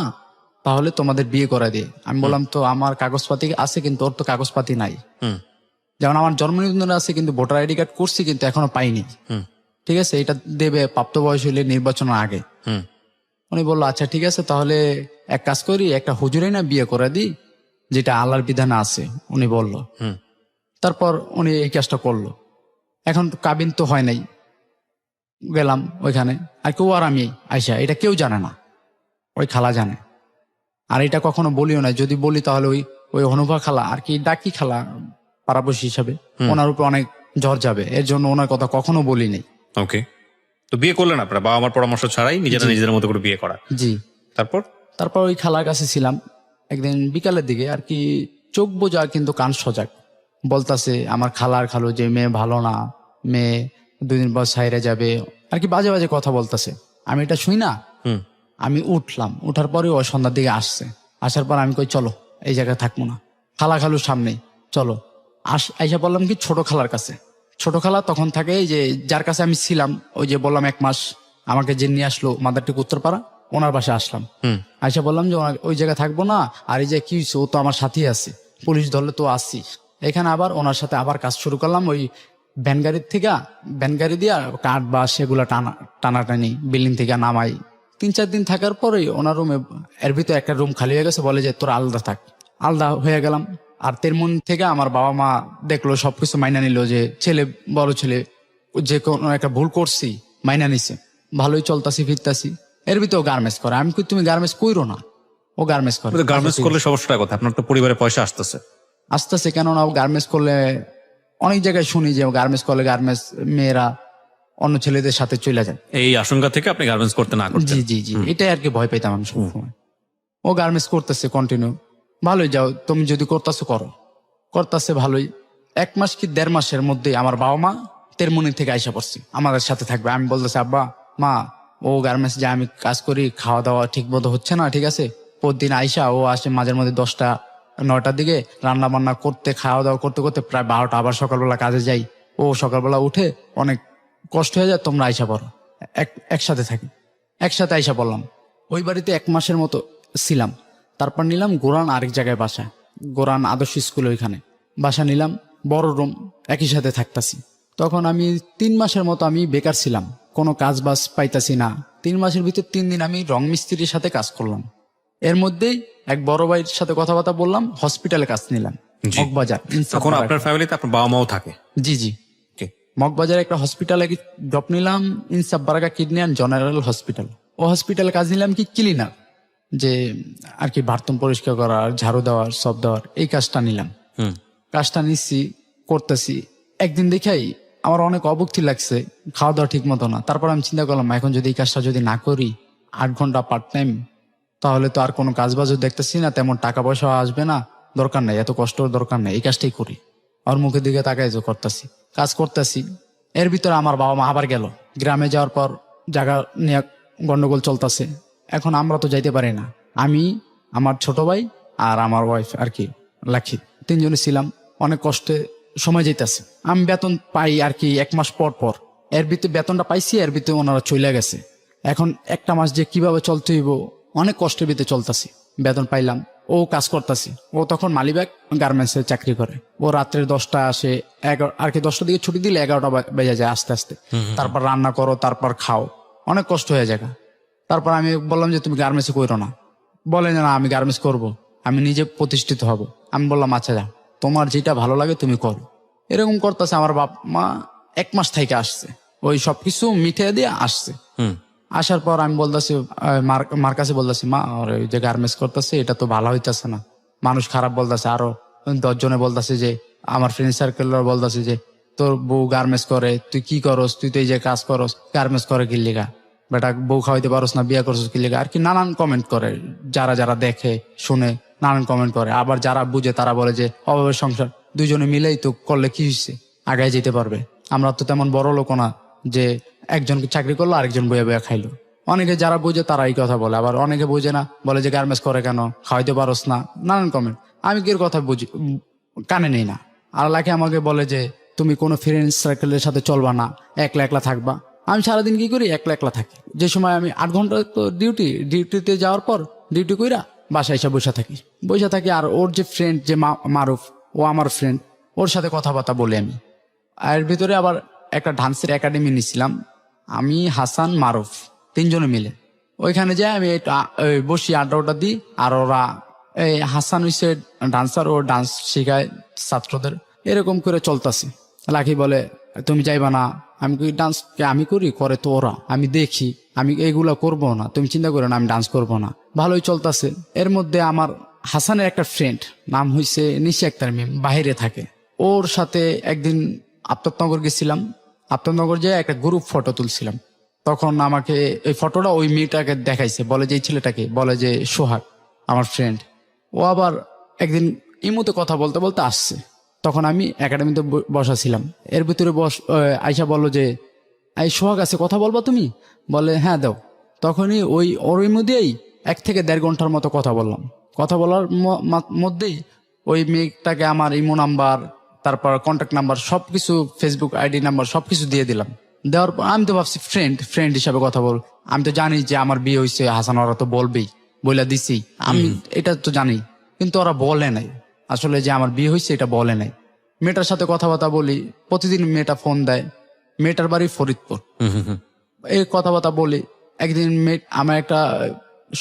তাহলে তোমাদের বিয়ে করে দিয়ে। আমি বললাম তো আমার কাগজপাতি আছে, কিন্তু ওর তো কাগজপাতি নাই। হুম। যেমন আমার জন্ম নিবন্ধন আছে, কিন্তু ভোটার আইডি কার্ড করছি, কিন্তু এখনো পাইনি। হুম। ঠিক আছে, এটা দেবে প্রাপ্তবয়স হইলে নির্বাচনের আগে। হুম। উনি বললো আচ্ছা ঠিক আছে, তাহলে এক কাজ করি, একটা হুজুরে না বিয়ে করে দিই, যেটা আল্লাহর বিধানে আছে, উনি বলল। হুম। তারপর উনি এই কাজটা করলো। এখন তো কাবিন তো হয় নাই, গেলাম ওইখানে। আর কেউ আর আমি আইসা, এটা কেউ জানে না, ওই খালা জানে। আর এটা কখনো বলিও না, যদি বলি তাহলে ওই ওই হনুভা খালা আর কি ডাকি খালা পাড়াপড়শি হিসাবে, ওনার উপর অনেক জ্বর যাবে, এর জন্য ওনার কথা কখনো বলি নাই। ওকে, তো বিয়ে করলেন আপনারা বাবা মার পরামর্শ ছাড়াই, নিজেরা নিজেদের মতো করে বিয়ে করা? জি। তারপর? তারপর ওই খালার কাছে ছিলাম একদিন বিকালের দিকে আর কি, চোখ বোঝা কিন্তু কান সজাগ। বলতাছে আমার খালার খালু যে মেয়ে ভালো না, মেয়ে 2 দিন পর ছাইরে যাবে, আর কি বাজে বাজে কথা বলতেছে। আমি এটা শুই না, হুম। আমি উঠলাম। উঠার পরে ও সন্ধ্যার দিকে আসছে। আসার পর আমি কই চলো, এই জায়গায় থাকবো না, খালা খালুর সামনেই চলো। আইসা বললাম কি ছোট খালার কাছে। ছোট খালা তখন থাকে এই যে যার কাছে আমি ছিলাম, ওই যে বললাম 1 মাস আমাকে যে নিয়ে আসলো মাদারটিক উত্তরপাড়া, ওনার বাসায় আসলাম। হুম। আইসা বললাম যে ওই জায়গায় থাকবো না, আর এই যে কি হয়েছে, ও তো আমার সাথেই আছে, পুলিশ ধরলে তো আসছি। এখানে আবার ওনার সাথে আবার কাজ শুরু করলাম, ওই ভ্যানগাড়ি দিয়া কাঠ বা সেগুলা টানাটানি বিল্ডিং থেকে নামাই। 3-4 দিন থাকার পরেই ওনার রুমে, এর ভিতরে একটা রুম খালি হয়ে গেছে, বলে যে তোরা আলাদা থাক। আলাদা হয়ে গেলাম। আর তেমন থেকে আমার বাবা মা দেখলো, সবকিছু মাইনা নিল, যে ছেলে বড় ছেলে, যে কোনো একটা ভুল করছি মাইনা নিছে, ভালোই চলতাছি ফিরতাছি। এর ভিতরে গার্মেন্টস করে। আমি কই তুমি গার্মেন্টস কইরো না, ও গার্মেন্টস করে। গার্মেন্টস করলে সমস্যাটা কথা, আপনার তো পরিবারে পয়সা আসতেছে। আস্তে আস্তে, কেননা ও গার্মেন্টস করলে অনেক জায়গায় শুনি যে গার্মেন্টস করলে গার্মেন্টস মেয়েরা অন্য ছেলেদের সাথে চলে যায়। এই আশঙ্কা থেকে আপনি গার্মেন্টস করতে না করতেন? জি জি জি, এটাই আর কি ভয় পেতাম আমি সবসময়। ও গার্মেন্টস করতেছে কন্টিনিউ, ভালোই, যাও তুমি যদি করতেছো করো, করতেছে ভালোই। 1 মাস কি 1.5 মাসের মধ্যে আমার বাবা মা তেরমুনি থেকে আইসা পড়ছি, আমাদের সাথে থাকবে। আমি বলতেছি আব্বা মা, ও গার্মেন্টস যা আমি কাজ করি, খাওয়া দাওয়া ঠিক মতো হচ্ছে না, ঠিক আছে, প্রতিদিন আইসা ও আসে মাঝের মধ্যে 10টা 9টার দিকে, রান্না বান্না করতে খাওয়া দাওয়া করতে করতে প্রায় 12টা, আবার সকালবেলা কাজে যাই। ও সকালবেলা উঠে অনেক কষ্ট হয়ে যায়, তোমরা আইসা পড়ো, একসাথে থাকি। একসাথে আইসা পড়লাম। ওই বাড়িতে 1 মাসের মতো ছিলাম। তারপর নিলাম গোরান আরেক জায়গায় বাসা, গোরান আদর্শ স্কুলে, ওইখানে বাসা নিলাম, বড় রুম, একই সাথে থাকতাছি। তখন আমি 3 মাসের মতো আমি বেকার ছিলাম, কোনো কাজ বাজ পাইতাছি না। 3 মাসের ভিতর 3 দিন আমি রং মিস্ত্রির সাথে কাজ করলাম। এর মধ্যেই এক বড় ভাইয়ের সাথে কথাবার্তা বললাম, হসপিটালে কাজ নিলাম, জি। মগবাজার। তখন আপনার ফ্যামিলিতে আপনার বাবা মাও থাকে? জি জি, Okay. মগবাজারে একটা হসপিটালে জব নিলাম, ইনসাফ বারাকা কিডনি অ্যান্ড জেনারেল হসপিটাল। ও হসপিটালে কাজ নিলাম কি ক্লিনার, যে আর কি বাথরুম পরিষ্কার করার, ঝাড়ু দেওয়ার, সব দেওয়ার, এই কাজটা নিলাম। হুম। কাজটা নিচ্ছি, করতেছি। একদিন দেখাই আমার অনেক অভুক্তি লাগছে, খাওয়া দাওয়া ঠিক মতো না। তারপর আমি চিন্তা করলাম, এখন যদি এই কাজটা যদি না করি, 8 ঘন্টা পার্ট টাইম, তাহলে তো আর কোনো কাজ বাজও দেখতেছি না, তেমন টাকা পয়সা আসবে না, দরকার নেই, এত কষ্ট দরকার নেই, এই কাজটাই করি। আর মুখের দিকে তাকাই যে করতেছি, কাজ করতেছি। এর ভিতরে আমার বাবা মা আবার গেল গ্রামে, যাওয়ার পর জায়গা নিয়ে গন্ডগোল চলতেছে। এখন আমরা তো যাইতে পারি না, আমি, আমার ছোট ভাই আর আমার ওয়াইফ আর কি লাখি, 3 জনে ছিলাম। অনেক কষ্টে সময় যাইতেছে। আমি বেতন পাই আর কি 1 মাস পর পর। এর ভিতরে বেতনটা পাইছি, এর ভিতরে ওনারা চলে গেছে। এখন একটা মাস যে কিভাবে চলতে হইব, অনেক কষ্টের ভিতরে চলতেছি। বেতন পাইলাম, ও কাজ করতেছি। ও তখন মালিবাগ গার্মেন্টসে চাকরি করে। ও রাত্রে 10টা আসে, 11 আর কি 10টার দিকে ছুটি দিলে 11টা বেজে যায় আস্তে আস্তে। তারপর রান্না করো, তারপর খাও, অনেক কষ্ট হয়ে যায়। তারপর আমি বললাম যে তুমি গার্মেন্টসে করো না। বলে না, আমি গার্মেন্টস করব, আমি নিজে প্রতিষ্ঠিত হব। আমি বললাম আচ্ছা যা, তোমার যেটা ভালো লাগে তুমি করো। এরকম করতেছে। আমার বাপ মা 1 মাস থেকে আসছে, ওই সবকিছু মিটিয়ে দিয়ে আসছে। আসার পর আমি বলতেছি, মার কাছে বলতেছি, মা আর ওই যে গার্মেন্টস করতেছে, এটা তো ভালো হইতেছে না, মানুষ খারাপ বলতেছে। আরো 10 জনে বলতেছে, যে আমার ফ্রেন্ড সার্কেল বলতেছে যে তোর বউ গার্মেন্টস করে, তুই কি করস, তুই তো এই যে কাজ করস, গার্মেন্টস করে কি লিগা, বেটা বউ খাওয়াইতে পারস না, বিয়ে করছিস কি লিগা, আর কি নানান কমেন্ট করে। যারা যারা দেখে শুনে নানান কমেন্ট করে। আবার যারা বুঝে তারা বলে যে অভাবের সংসার, দুইজনে মিলেই তো করলে কি হয়েছে, আগায় যেতে পারবে। আমরা তো তেমন বড় লোক না যে একজন চাকরি করলো আরেকজন বইয়া বইয়া খাইলো। অনেকে যারা বুঝে তারা এই কথা বলে, আবার অনেকে বুঝে না, বলে যে গার্মেন্টস করে কেন, খাওয়াইতে পারস না, নানান কমেন্ট। আমি কি এর কথা বুঝি, কানে নেই না। আর লাখে আমাকে বলে যে তুমি কোনো ফ্রেন্ড সার্কেলের সাথে চলবা না, একলা একলা থাকবা। আমি সারাদিন কি করি, একলা একলা থাকি। যে সময় আমি 8 ঘন্টা তো ডিউটিতে যাওয়ার পর ডিউটি কইরা বাসায় এসে বসে থাকি। আর ওর যে ফ্রেন্ড যে মারুফ, ও আমার ফ্রেন্ড, ওর সাথে কথাবার্তা বলি আমি। এর ভিতরে আবার একটা ডান্সের একাডেমি নিছিলাম আমি, হাসান, মারুফ, 3 জনে মিলে। ওইখানে যাই আমি বসি, আড্ডা দিই। আর ওরা, এই হাসান হইছে ডান্সার, ও ডান্স শেখায় ছাত্রদের। এরকম করে চলতেছে। লাকি বলে তুমি যাইবা না, আমি ডান্স আমি করি, করে তো ওরা, আমি দেখি, আমি এগুলা করব না, তুমি চিন্তা করো না, আমি ডান্স করব না। ভালোই চলতেছে। এর মধ্যে আমার হাসানের একটা ফ্রেন্ড, নাম হইছে নিশি আক্তার মিম, বাহিরে থাকে। ওর সাথে একদিন আফতাবনগর গেছিলাম। আফতাবনগর যেয়ে একটা গ্রুপ ফটো তুলছিলাম। তখন আমাকে এই ফটোটা ওই মেয়েটাকে দেখাইছে, বলে যে এই ছেলেটাকে, বলে যে সোহাগ, আমার ফ্রেন্ড। ও আবার একদিন ইমুতে কথা বলতে বলতে আসছে। তখন আমি একাডেমিতে বসা ছিলাম। এর ভিতরে আইসা বললো যে এই সোহাগ আছে, কথা বলবা তুমি? বলে হ্যাঁ দাও। তখনই ওর মধ্যেই 1 থেকে 1.5 ঘন্টার মতো কথা বললাম। কথা বলার মধ্যেই ওই মেয়েটাকে আমার ইমো নাম্বার, তারপর কন্ট্যাক্ট নাম্বার, সবকিছু, ফেসবুক আইডি নাম্বার সবকিছু দিয়ে দিলাম। দেওয়ার পর আমি তো ভাবছি ফ্রেন্ড হিসাবে কথা বল। আমি তো জানি যে আমার বিয়ে হয়েছে, হাসান ওরা তো বলবেই, বইলা দিছি আমি, এটা তো জানি। কিন্তু ওরা বলে নাই আসলে যে আমার বিয়ে হয়েছে, এটা বলে নাই। মেয়েটার সাথে কথাবার্তা বলি, প্রতিদিন মেয়েটা ফোন দেয়। মেয়েটার বাড়ি ফরিদপুর। এই কথাবার্তা বলি। একদিন আমার একটা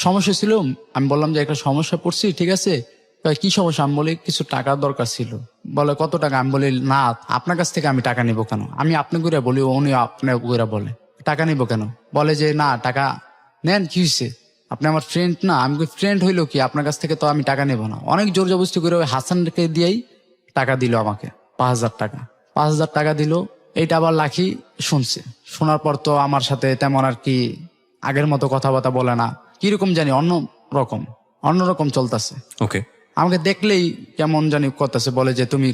সমস্যা ছিল, আমি বললাম যে একটা সমস্যা পড়ছি, ঠিক আছে, কি সমস্যা? আমি বলি কিছু টাকার দরকার ছিল। বলে কত টাকা? আমি বলি না, আপনার কাছ থেকে আমি টাকা নিব কেন? আমি আপনি করে বলি, উনি আপনার করে বলে টাকা নিব কেন? বলে যে না, টাকা নেন, কি হয়েছে, আপনি আমার ফ্রেন্ড না? আমি ফ্রেন্ড হইলো কি, আপনার কাছ থেকে তো আমি টাকা নেব না। অনেক জোর জবরদস্তি করে ওই হাসানকে দিয়েই টাকা দিল আমাকে, 5,000 টাকা। 5,000 টাকা দিল। এইটা আবার লাখি শুনছে। শোনার পর তো আমার সাথে তেমন আর কি আগের মতো কথাবার্তা বলে না, কিরকম জানি অন্যরকম চলতেছে। ওকে। আমাকে দেখলেই কেমন জানি করতেছে, বলে যে তুমি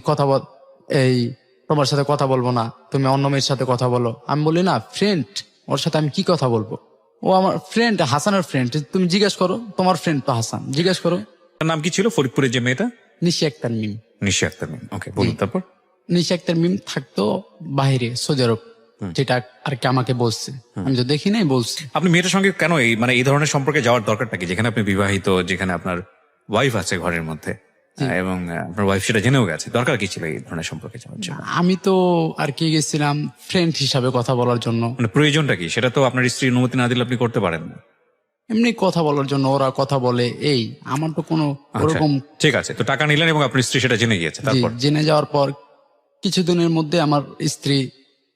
তোমার সাথে কথা বলবো না, তুমি অন্য মেয়ের সাথে কথা বলো। আমি বলি না, ফ্রেন্ড, ওর সাথে আমি কি কথা বলবো? ও আমার ফ্রেন্ড, হাসানের ফ্রেন্ড, তুমি জিজ্ঞেস করো, তোমার ফ্রেন্ড তো হাসান, জিজ্ঞেস করো। তার নাম কি ছিল ফরিদপুরের যে মেয়েটা? নিশি আক্তার মিম। নিশি আক্তার মিম। ওকে, বলুন তারপর। নিশি আক্তার মিম থাকতো বাইরে, সৌদি আরব, যেটা আর কি আমাকে বলছে, আমি তো দেখি নাই, বলছে। আপনি মেয়েটার সঙ্গে কেন এই ধরনের সম্পর্কে যাওয়ার দরকারটা কি, যেখানে আপনি বিবাহিত, যেখানে আপনার ওয়াইফ আছে ঘরের মধ্যে, এবং আপনার ওয়াইফ সেটা জেনেও গেছে, দরকার কি ছিল এই ধরনের সম্পর্কে যাওয়ার জন্য? আমি তো আর কি গেছিলাম ফ্রেন্ড হিসাবে কথা বলার জন্য। মানে প্রয়োজনটা কি, সেটা তো আপনার স্ত্রীর অনুমতি না দিলে আপনি করতে পারেন না। এমনি কথা বলার জন্য, ওরা কথা বলে, এই আমার তো কোনো ওরকম। ঠিক আছে, তো টাকা নিলেন এবং আপনার স্ত্রী সেটা জেনে গিয়েছে, তারপর? জেনে যাওয়ার পর কিছুদিনের মধ্যে আমার স্ত্রী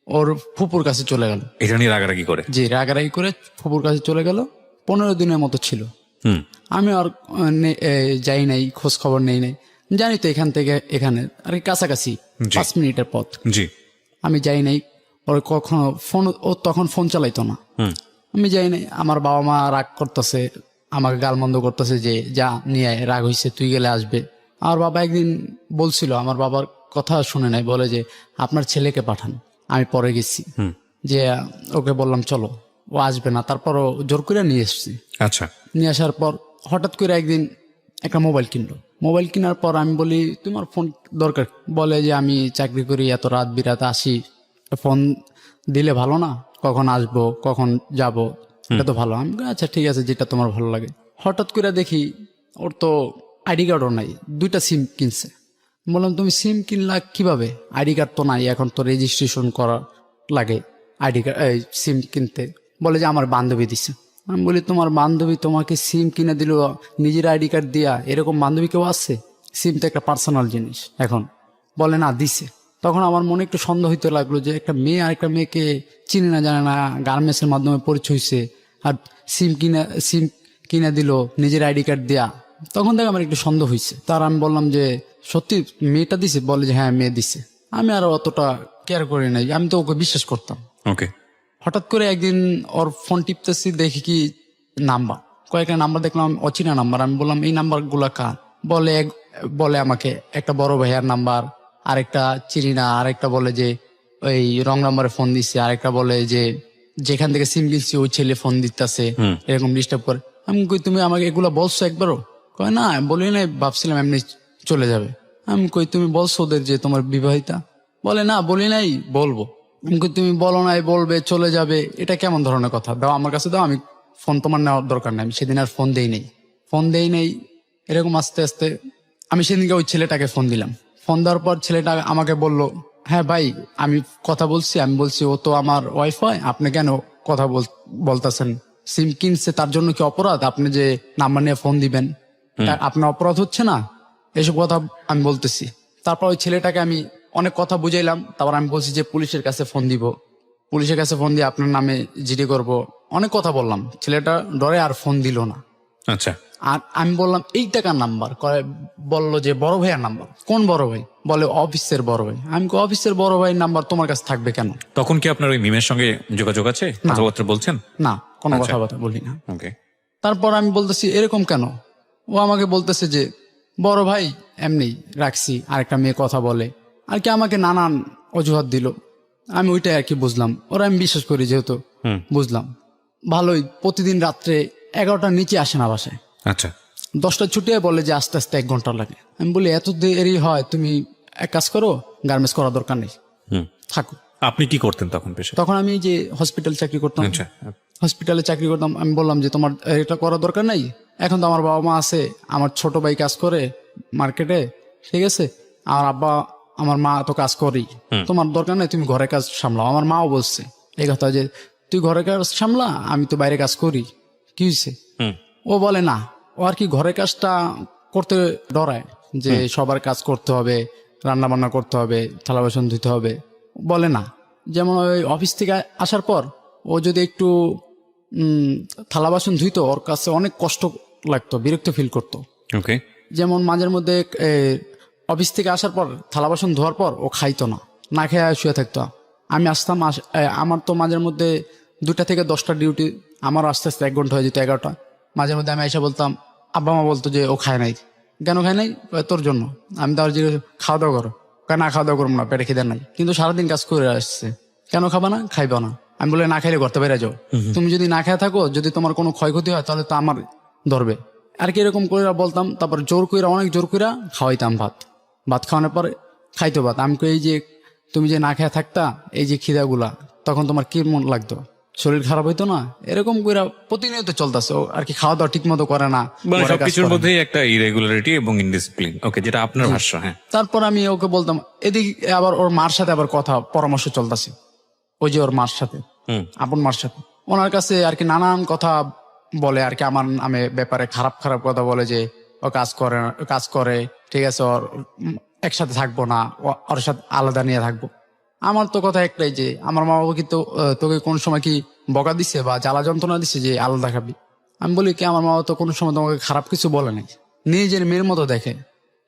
ওর ফুপুর কাছে চলে গেল। এটা নিয়ে রাগারাগি করে? জি, রাগারাগি করে ফুপুর কাছে চলে গেল। 15 দিনের মতো ছিল। আমি আর যাই নাই, খোঁজ খবর নেই নাই। জানি তো এখান থেকে এখানে আর কি কাছাকাছি 5 মিনিটের পথ। জি। আমি যাই নাই। ওর কখনো ফোন, ও তখন ফোন চালাইতো না। আমি যাই নাই। আমার বাবা মা রাগ করতেছে, আমাকে গালমন্দ করতেছে যে যা নিয়ে আয়, রাগ হইছে, তুই গেলে আসবে। আমার বাবা একদিন বলছিল, আমার বাবার কথা শুনে নাই, বলে যে আপনার ছেলেকে পাঠান। আমি পরে গেছি, যে ওকে বললাম চলো, ও আসবে না, তারপরও জোর করে নিয়ে এসছি। আচ্ছা। নিয়ে আসার পর হঠাৎ করে একদিন একটা মোবাইল কিনলো। মোবাইল কেনার পর আমি বলি তোমার ফোন দরকার? বলে যে আমি চাকরি করি, এত রাত বিরাতে আসি, ফোন দিলে ভালো না, কখন আসবো কখন যাব, এটা তো ভালো। আমি আচ্ছা ঠিক আছে, যেটা তোমার ভালো লাগে। হঠাৎ করে দেখি ওর তো আইডি কার্ডও নাই, 2টা সিম কিনছে। বললাম তুমি সিম কিনলা কিভাবে? আইডি কার্ড তো নাই, এখন তো রেজিস্ট্রেশন করা লাগে আইডি কার্ড, সিম কিনতে। বলে যে আমার বান্ধবী দিছে। আমি বলি তোমার বান্ধবী তোমাকে সিম কিনে দিল নিজের আইডি কার্ড দিয়া? এরকম বান্ধবী কেউ আছে? সিম তো একটা পার্সোনাল জিনিস। এখন বলে না, দিছে। তখন আমার মনে একটু সন্দেহ হইতে লাগলো যে একটা মেয়ে আর একটা মেয়েকে চিনে না জানে না, গার্মেন্টসের মাধ্যমে পরিচয় হয়েছে, আর সিম কিনে দিল নিজের আইডি কার্ড দেয়া। তখন থেকে আমার একটু সন্দেহ হয়েছে। তার আমি বললাম যে সত্যি মেয়েটা দিছে? বলে যে হ্যাঁ, মেয়ে দিছে। আমি আর অতটা কেয়ার করি নাই, আমি তো ওকে বিশ্বাস করতাম। ওকে। হঠাৎ করে একদিন ওর ফোন টিপতেছি, দেখি কি নাম্বার, কয়েকটা নাম্বার দেখলাম অচেনা নাম্বার। আমি বললাম এই নাম্বার গুলা কার? বলে আমাকে একটা বড় ভাইয়ার নাম্বার, আরেকটা চিনি না, আরেকটা বলে যে ওই রং নাম্বারে ফোন দিচ্ছে, আরেকটা বলে যে যেখান থেকে সিম কিনছি ওই ছেলে ফোন দিতেছে, এরকম ডিস্টার্ব করে। আমি কই তুমি আমাকে এগুলা বলছো একবারও? কয় না বলি নাই, ভাবছিলাম এমনি চলে যাবে। আমি কই তুমি বলছো ওদের যে তোমার বিবাহিতা? বলে না বলি নাই, বলবো। আমি কই তুমি বলো নাই বলবে চলে যাবে, এটা কেমন ধরনের কথা? দাও আমার কাছে দাও, আমি ফোন তোমার নেওয়ার দরকার নাই। আমি সেদিন আর ফোন দেই নেই। এরকম আস্তে আস্তে আমি সেদিনকে ওই ছেলেটাকে ফোন দিলাম। ফোন দেওয়ার পর ছেলেটা আমাকে বলল, হ্যাঁ ভাই আমি কথা বলছি। আমি বলছি ও তো আমার ওয়াইফ হয়, আপনি কেন কথা বলতেছেন? সিম কিনছে তার জন্য কি অপরাধ? আপনি যে নাম্বার নিয়ে ফোন দিবেন, আপনার অপরাধ হচ্ছে না? এসব কথা আমি বলতেছি। তারপর ওই ছেলেটাকে আমি অনেক কথা বুঝাইলাম। তারপর আমি বলছি যে পুলিশের কাছে ফোন দিব, পুলিশের কাছে ফোন দিয়ে আপনার নামে জিডি করব, অনেক কথা বললাম। ছেলেটা ডরে আর ফোন দিল না। আচ্ছা। আর আমি বললাম এই টাকার নাম্বার, বললো যে বড় ভাইয়ের নাম্বার। কোন বড় ভাই? বলে অফিসের বড় ভাই। আমি অফিসের বড় ভাইয়ের নাম্বার তোমার কাছে থাকবে কেন? তখন কি আপনার ওই মিমের সঙ্গে যোগাযোগ আছে, কথাবার্তা বলছেন? না, কোনো আচ্ছা। কথাবার্তা বলি না। ওকে। তারপর আমি বলতেছি এরকম কেন? ও আমাকে বলতেছে যে বড় ভাই এমনি রাখছি, আরেকটা মেয়ে কথা বলে আর কি, আমাকে নানান অজুহাত দিল। আমি ওইটাই আর কি বুঝলাম, ওরা আমি বিশ্বাস করি যেহেতু বুঝলাম। ভালোই, প্রতিদিন রাত্রে 11টার নিচে আসে না বাসায়। আচ্ছা। 10টা ছুটিয়ে বলে যে আস্তে আস্তে 1 ঘন্টা লাগে। আমি বলি এত দেরি হয়, তুমি এক কাজ করো, গার্মেন্টস করার দরকার নেই, থাকো। আপনি কি করতেন তখন পেশা? তখন আমি যে হসপিটাল চাকরি করতাম, আচ্ছা। হসপিটালে চাকরি করতাম। আমি বললাম যে তোমার এটা করার দরকার নাই, এখন তো আমার বাবা মা আছে, আমার ছোট ভাই কাজ করে মার্কেটে, ঠিক আছে, আমার আব্বা আমার মা তো কাজ করি, তোমার দরকার নাই, তুমি ঘরের কাজ সামলাও। আমার মাও বলছে এই কথা যে তুই ঘরের কাজ সামলা, আমি তো বাইরে কাজ করি, কি হয়েছে? ও বলে না, ও আর কি ঘরের কাজটা করতে ডরায় যে সবার কাজ করতে হবে, রান্না বান্না করতে হবে, থালা বাসন ধুতে হবে। বলে না, যেমন ওই অফিস থেকে আসার পর ও যদি একটু থালা বাসন ধুইতো, ওর কাছে অনেক কষ্ট লাগতো, বিরক্ত ফিল করতো। ওকে। যেমন মাঝের মধ্যে অফিস থেকে আসার পর থালা বাসন ধোয়ার পর ও খাইতো না, না খেয়ে শুয়ে থাকতো। আমি আসতাম, আমার তো মাঝের মধ্যে 2টা থেকে 10টা ডিউটি, আমার আস্তে আস্তে 1 ঘন্টা হয়ে যেত 11টা। মাঝের মধ্যে আমি এসে বলতাম, আব্বা মা বলতো যে ও খায় নাই। কেন খায় নাই? তোর জন্য। আমি তার যে খাওয়া দাওয়া করো, না খাওয়া দাওয়া করবো না, পেটে খিদে নাই, কিন্তু সারাদিন কাজ করে আসছে, কেন খাবা না? খাইবা না। আমি বলে না খাইলে করতে বেড়ে যাও, তুমি যদি না খেয়ে থাকো, যদি তোমার কোনো ক্ষয়ক্ষতি হয় তাহলে তো আমার ধরবে আর কি, এরকম করে বলতাম। তারপর জোর কইরা, অনেক জোর কইরা খাওয়াইতাম ভাত খাওয়ানোর পরে খাইতো ভাত। আমি এই যে তুমি যে না খেয়ে থাকতা, এই যে খিদাগুলা, তখন তোমার কি মন লাগতো? শরীর খারাপ হইতো না? এরকম কইরা প্রতিনিয়ত চলতেছে আর কি, খাওয়া দাওয়া ঠিক মতো করে না, মানে ঘরের কাজ সবকিছুর করে না। মধ্যেই একটা ইরেগুলারিটি এবং ইনডিসিপ্লিন। ওকে, যেটা আপনার ভাষ্য। হ্যাঁ। তারপর আমি ওকে বলতাম, এদিকে আবার ওর মার সাথে আবার কথা পরামর্শ চলতেছে, ওই যে ওর মার সাথে, আপন মার সাথে, ওনার কাছে আর কি নানান কথা বলে আর কি, আমার নামে ব্যাপারে খারাপ খারাপ কথা বলে যে ও কাজ করে, ঠিক আছে, ওর একসাথে থাকবো না, ওর সাথে আলাদা নিয়ে থাকবো। আমার তো কথা একটাই যে আমার মা বাবা কি তোকে কোন সময় কি বকা দিছে বা জ্বালা যন্ত্রণা দিছে যে আলাদা খাবি? আমি বলি কি, আমার মা বাবা তো কোনো সময় তোমাকে খারাপ কিছু বলে নাই, নিজের মেয়ের মতো দেখে,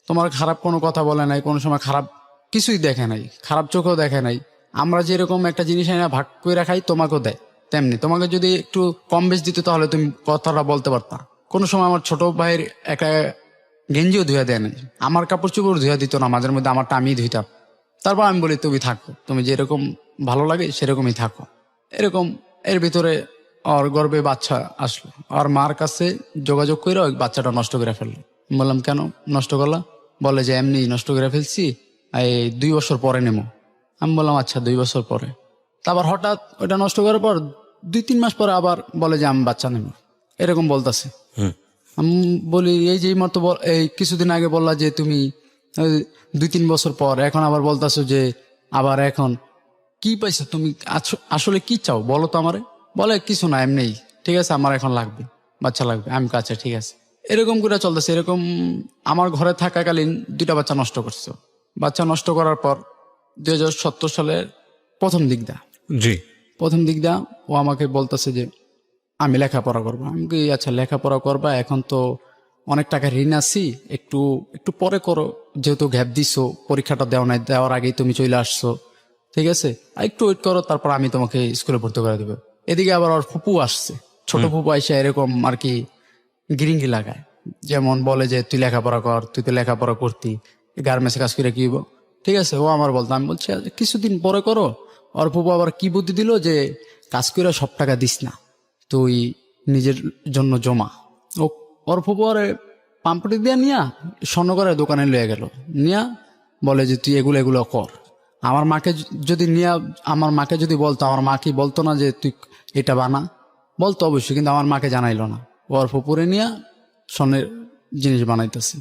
তোমার খারাপ কোনো কথা বলে নাই, কোনো সময় খারাপ কিছুই দেখে নাই, খারাপ চোখেও দেখে নাই। আমরা যেরকম একটা জিনিস এনে ভাগ করে খাই, তোমাকেও দেয় তেমনি। তোমাকে যদি একটু কম বেশ দিত তাহলে তুমি কথাটা বলতে পারতা। কোনো সময় আমার ছোট ভাইয়ের একটা গেঞ্জিও ধুয়ে দেয় নাই, আমার কাপড় চোপড় ধুয়ে দিত না, মাঝের মধ্যে আমারটা আমিই ধুইতাম। তারপর আমি বলি তুমি থাকো, তুমি যেরকম ভালো লাগে সেরকমই থাকো। এরকম এর ভিতরে ওর গর্ভে বাচ্চা আসলো, আর মার কাছে যোগাযোগ করে ওই বাচ্চাটা নষ্ট করে ফেললো। বললাম কেন নষ্ট করলা? বলে যে এমনি নষ্ট করে ফেলছি, এই 2 বছর পরে নেবো। আমি বললাম আচ্ছা 2 বছর পরে। তারপর হঠাৎ ওইটা নষ্ট করার পর 2-3 মাস পরে আবার বলে যে আমি বাচ্চা নেব, এরকম বলতেছে। আমি বলি এই যে মাত্র এই কিছুদিন আগে বললা যে তুমি 2-3 বছর পর, এখন আবার বলতেছো যে আবার এখন কি পাইছো তুমি, আসলে কি চাও বলো তো আমারে? বলে কিছু না, এমনি, ঠিক আছে, আমার এখন লাগবে, বাচ্চা লাগবে। আমি কাছে ঠিক আছে, এরকম করে চলতেছে। এরকম আমার ঘরে থাকাকালীন 2টা বাচ্চা নষ্ট করছো। বাচ্চা নষ্ট করার পর 2017 সালের প্রথম দিক দা ও আমাকে বলতেছে যে আমি লেখাপড়া করবো। আমি কি আচ্ছা লেখাপড়া করবা, এখন তো অনেক টাকা ঋণ আছি, একটু পরে করো, যেহেতু গ্যাপ দিছো, পরীক্ষাটা দেওয়া নাই, দেওয়ার আগেই তুমি চলে আসছো, ঠিক আছে, আর একটু ওয়েট করো, তারপর আমি তোমাকে স্কুলে ভর্তি করে দেবো। এদিকে আবার ওর ফুপু আসছে, ছোট ফুপু এসে এরকম আর কি গিরিঙ্গি লাগায়, যেমন বলে যে তুই লেখাপড়া কর, তুই তো লেখাপড়া করতি, গার্মেন্টসে কাজ করে কি হইবো? ঠিক আছে, ও আমার বলতো, আমি বলছি আচ্ছা, কিছুদিন পরে করো। ওর ফুপু আবার কি বুদ্ধি দিল যে কাজ করে সব টাকা দিস না, তুই নিজের জন্য জমা। ও ওর ফুপু আরে পাম্পটি দিয়ে নিয়া স্বর্ণকরের দোকানে লয়ে গেল, নিয়া বলে যে তুই এগুলো এগুলো কর। আমার মাকে যদি নিয়া, আমার মাকে যদি বলতো, আমার মা কি বলতো না যে তুই এটা বানা? বলতো অবশ্যই, কিন্তু আমার মাকে জানাইলো না। ওর ফুপুরে নিয়া স্বর্ণের জিনিস বানাইতেছে।